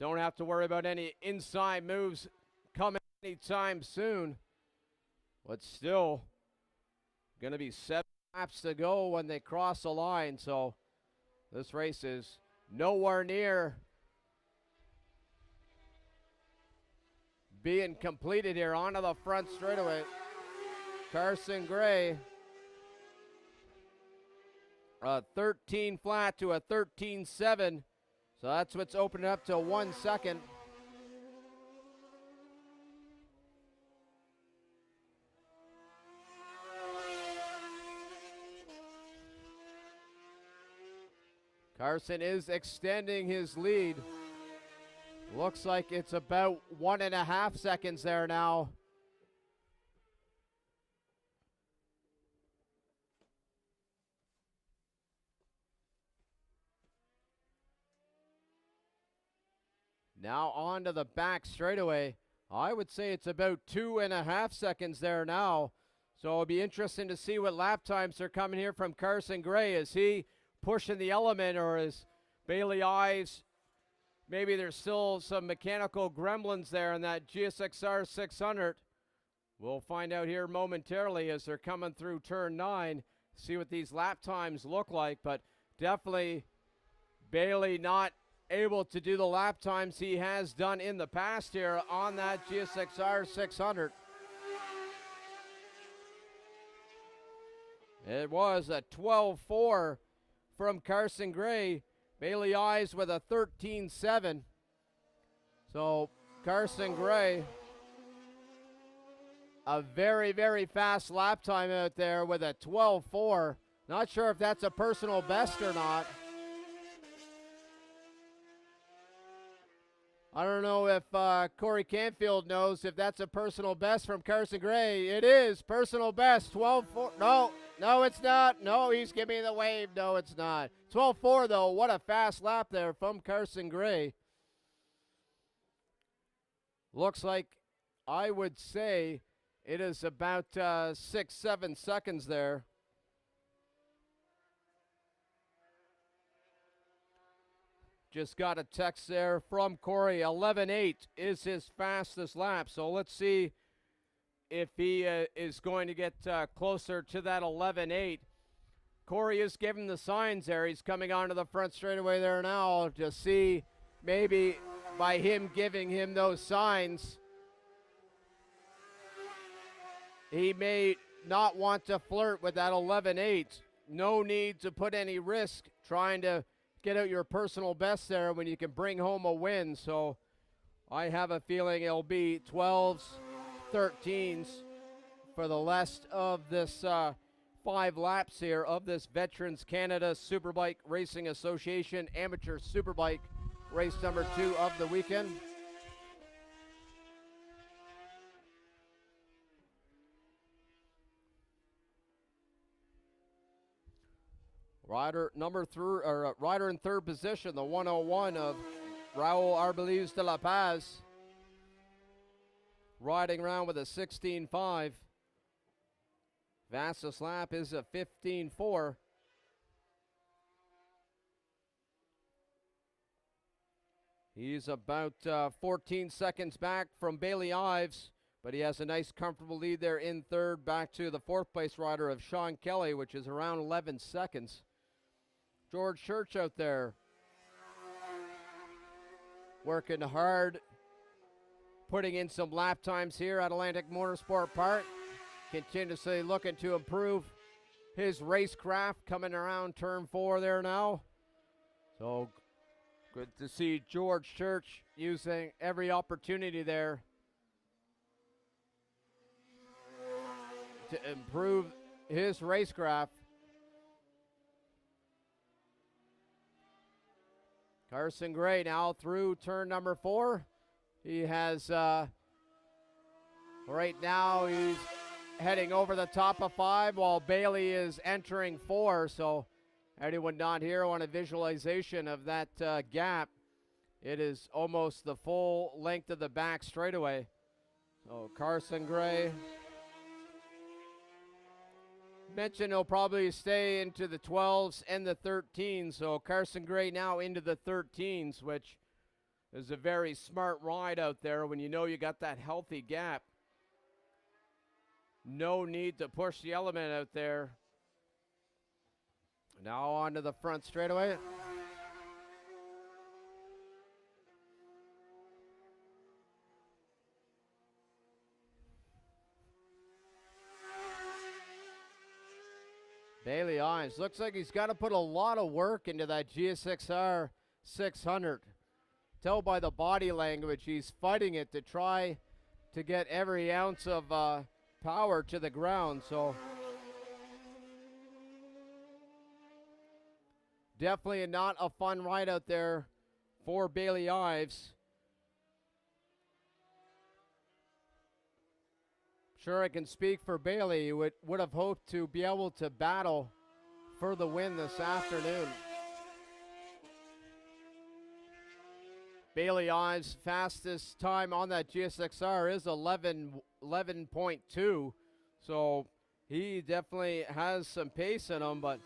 Don't have to worry about any inside moves coming anytime soon. But still, going to be 7 laps to go when they cross the line. So this race is nowhere near being completed here. Onto the front straightaway. Carson Gray. A 13 flat to a 13.7. So that's what's opening up to 1 second. Carson is extending his lead. Looks like it's about 1.5 seconds there now. Now on to the back straightaway. I would say it's about 2.5 seconds there now. So it'll be interesting to see what lap times are coming here from Carson Gray. Is he pushing the element, or is Bailey Ives, maybe there's still some mechanical gremlins there in that GSXR 600. We'll find out here momentarily as they're coming through turn 9, see what these lap times look like. But definitely Bailey not able to do the lap times he has done in the past here on that GSXR 600. It was a 12.4 from Carson Gray. Bailey Ives with a 13.7. So Carson Gray, a very, very fast lap time out there with a 12.4. Not sure if that's a personal best or not. I don't know if Corey Canfield knows if that's a personal best from Carson Gray. It is personal best, 12.4. No, it's not. No, he's giving me the wave. No, it's not. 12.4 though. What a fast lap there from Carson Gray. Looks like, I would say, it is about 6-7 seconds there. Just got a text there from Corey. 11.8 is his fastest lap. So let's see if he is going to get closer to that 11.8. Corey is giving the signs there. He's coming onto the front straightaway there now to see maybe by him giving him those signs, he may not want to flirt with that 11.8. No need to put any risk trying to get out your personal best there when you can bring home a win. So I have a feeling it'll be 12s, 13s for the rest of this 5 laps here of this Veterans Canada Superbike Racing Association Amateur Superbike race number 2 of the weekend. Rider rider in third position, the 101 of Raul Arbeliz de la Paz, riding around with a 16.5. Fastest lap is a 15.4. He's about 14 seconds back from Bailey Ives, but he has a nice comfortable lead there in third, back to the 4th place rider of Sean Kelly, which is around 11 seconds. George Church out there working hard, putting in some lap times here at Atlantic Motorsport Park, continuously looking to improve his racecraft, coming around turn 4 there now. So good to see George Church using every opportunity there to improve his racecraft. Carson Gray now through turn number 4. He has, right now he's heading over the top of 5 while Bailey is entering 4. So anyone not here on a visualization of that gap, it is almost the full length of the back straightaway. So Carson Gray mentioned he'll probably stay into the 12s and the 13s. So Carson Gray now into the 13s, which is a very smart ride out there when you know you got that healthy gap. No need to push the element out there. Now onto the front straightaway. Bailey Ives looks like he's got to put a lot of work into that GSXR 600. Tell by the body language he's fighting it to try to get every ounce of power to the ground. So definitely not a fun ride out there for Bailey Ives. Sure, I can speak for Bailey. Would have hoped to be able to battle for the win this afternoon. Bailey Ives' fastest time on that GSXR is 11.2, so he definitely has some pace in him, but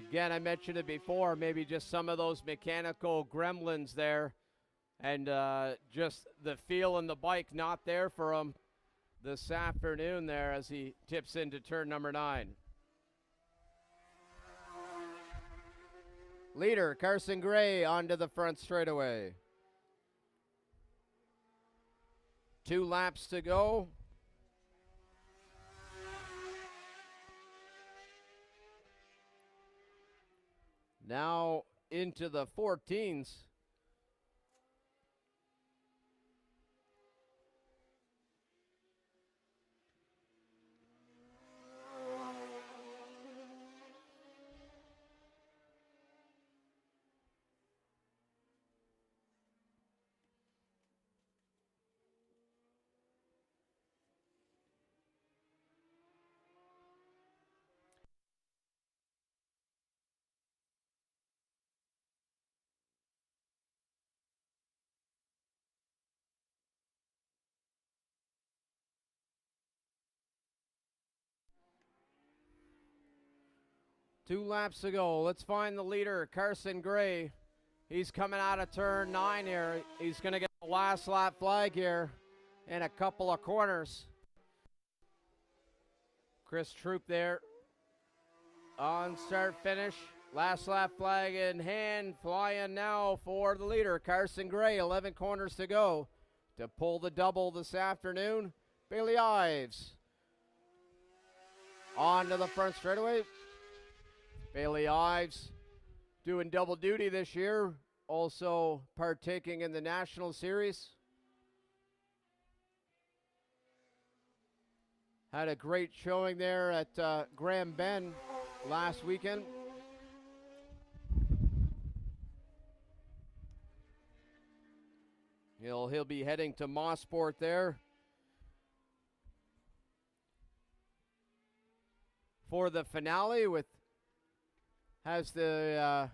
again, I mentioned it before, maybe just some of those mechanical gremlins there, and just the feel in the bike not there for him this afternoon there as he tips into turn number 9. Leader Carson Gray onto the front straightaway. 2 laps to go. Now into the 14s. Two laps to go. Let's find the leader, Carson Gray. He's coming out of turn 9 here. He's going to get the last lap flag here in a couple of corners. Chris Troop there on start finish. Last lap flag in hand, flying now for the leader, Carson Gray. 11 corners to go to pull the double this afternoon. Bailey Ives on to the front straightaway. Bailey Ives doing double duty this year, also partaking in the National Series. Had a great showing there at Graham Bend last weekend. He'll be heading to Mossport there for the finale. Has the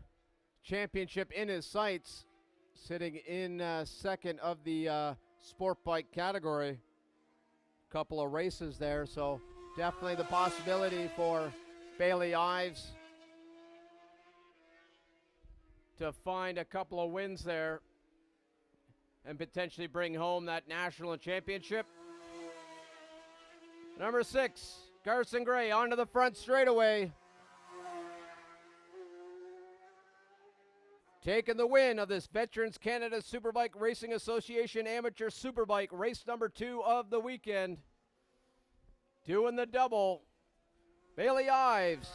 championship in his sights, sitting in second of the sport bike category. Couple of races there, so definitely the possibility for Bailey Ives to find a couple of wins there and potentially bring home that national championship. Number 6, Carson Gray onto the front straightaway. Taking the win of this Veterans Canada Superbike Racing Association Amateur Superbike race number 2 of the weekend. Doing the double, Bailey Ives.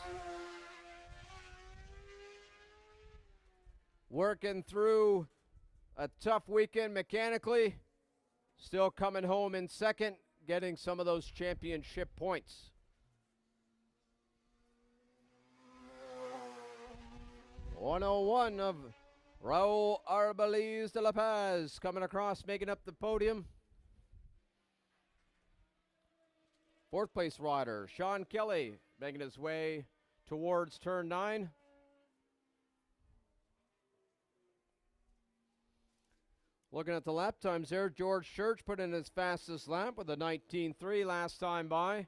Working through a tough weekend mechanically, still coming home in second, getting some of those championship points. .101 of Raul Arbeliz de La Paz coming across, making up the podium. Fourth place rider, Sean Kelly, making his way towards turn 9. Looking at the lap times there, George Church put in his fastest lap with a 19.3 last time by.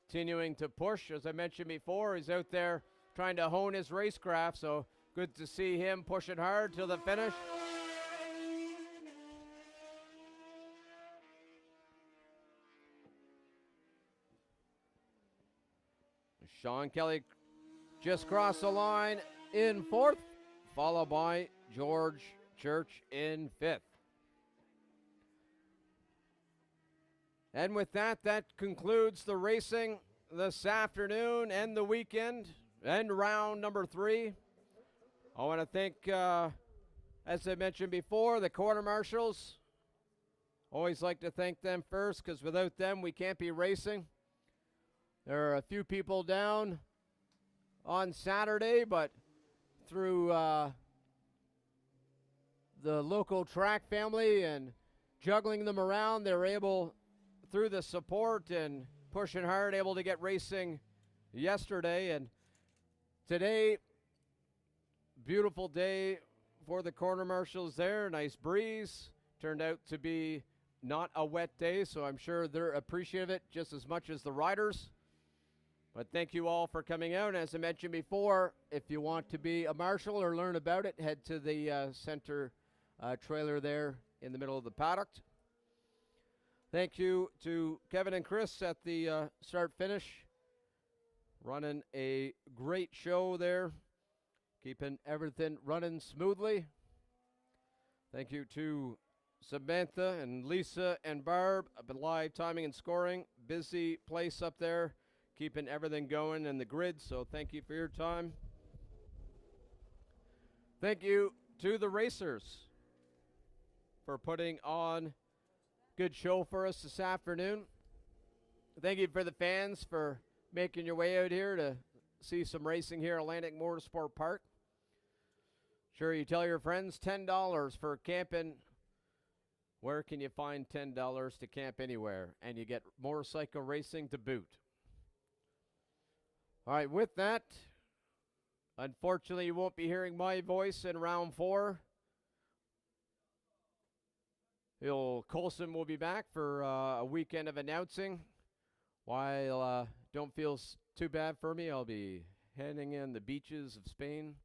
Continuing to push, as I mentioned before, he's out there trying to hone his racecraft, so good to see him pushing hard till the finish. Sean Kelly just crossed the line in 4th, followed by George Church in 5th. And with that, that concludes the racing this afternoon and the weekend and round number 3. I want to thank, as I mentioned before, the quarter marshals. Always like to thank them first, because without them, we can't be racing. There are a few people down on Saturday, but through the local track family and juggling them around, they're able, through the support and pushing hard, able to get racing yesterday. And today, beautiful day for the corner marshals there. Nice breeze. Turned out to be not a wet day, so I'm sure they're appreciative of it just as much as the riders. But thank you all for coming out. As I mentioned before, if you want to be a marshal or learn about it, head to the center trailer there in the middle of the paddock. Thank you to Kevin and Chris at the start-finish. Running a great show there, keeping everything running smoothly. Thank you to Samantha and Lisa and Barb up at live timing and scoring. Busy place up there, keeping everything going in the grid, so thank you for your time. Thank you to the racers for putting on good show for us this afternoon. Thank you for the fans for making your way out here to see some racing here at Atlantic Motorsport Park. Sure, you tell your friends, $10 for camping. Where can you find $10 to camp anywhere? And you get motorcycle racing to boot. All right, with that, unfortunately, you won't be hearing my voice in round 4. Bill Colson will be back for a weekend of announcing. While don't feel too bad for me, I'll be heading in the beaches of Spain.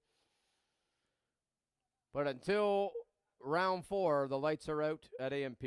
But until round 4, the lights are out at AMP.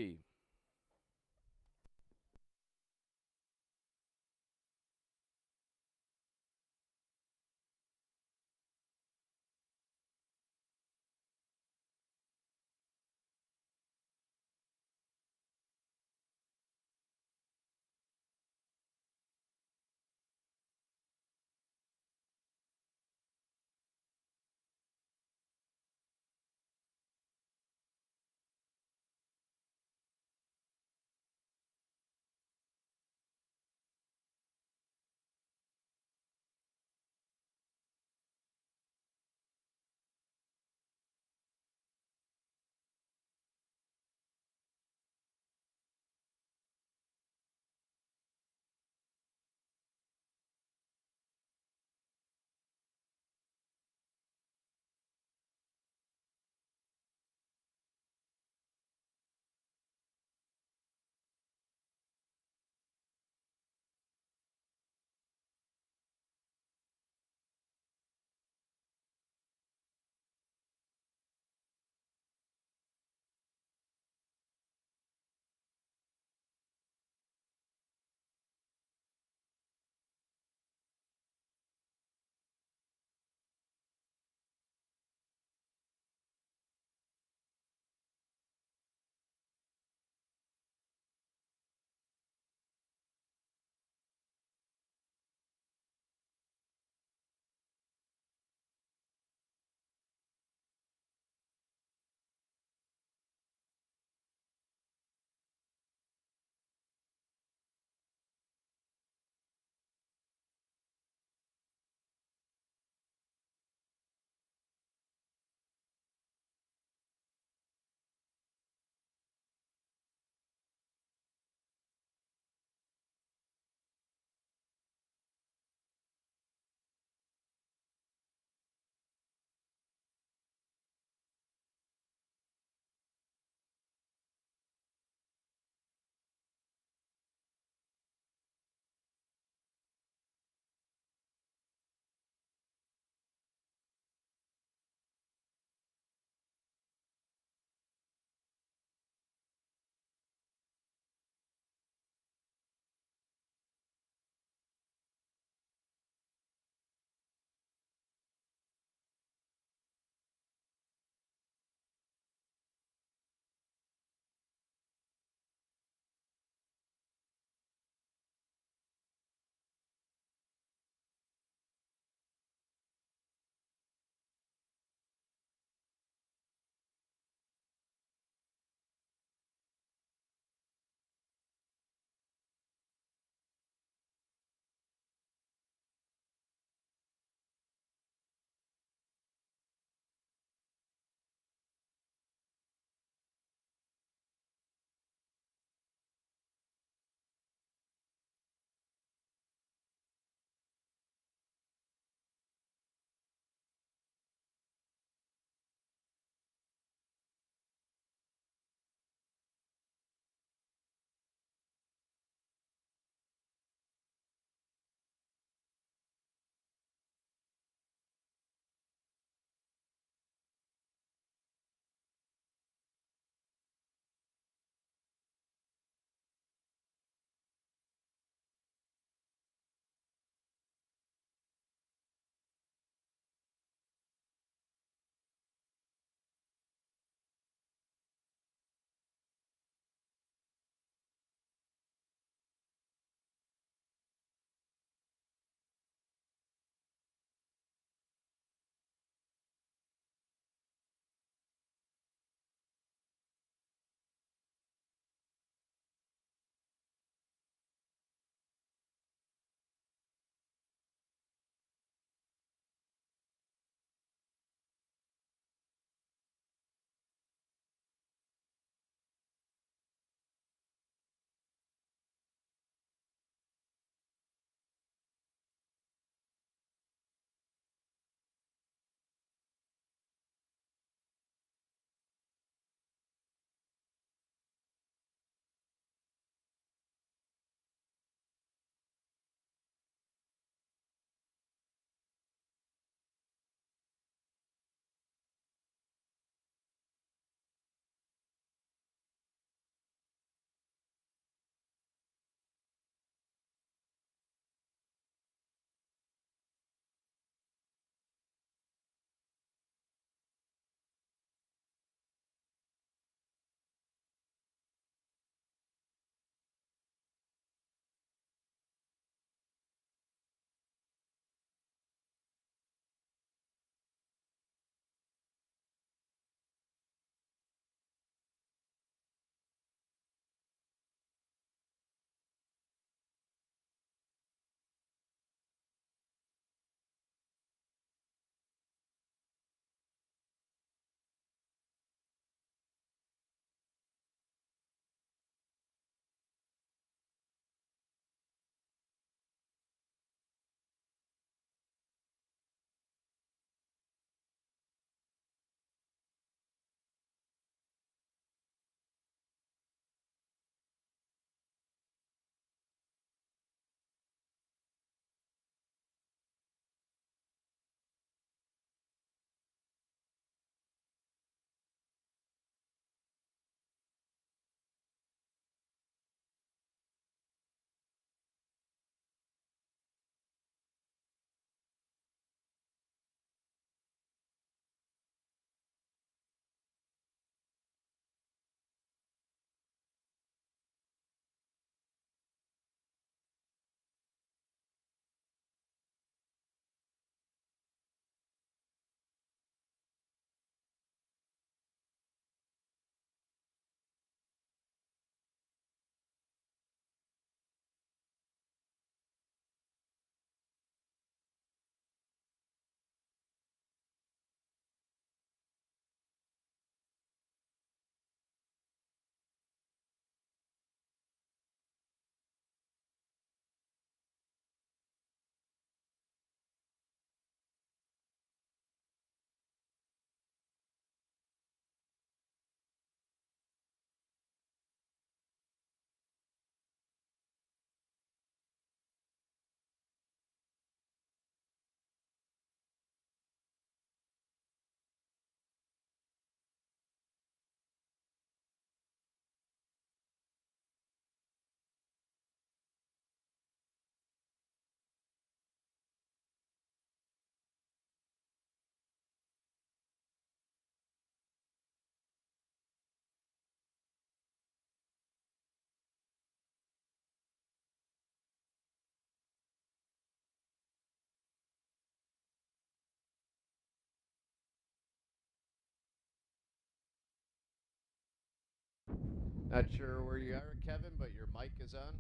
Not sure where you are, Kevin, but your mic is on.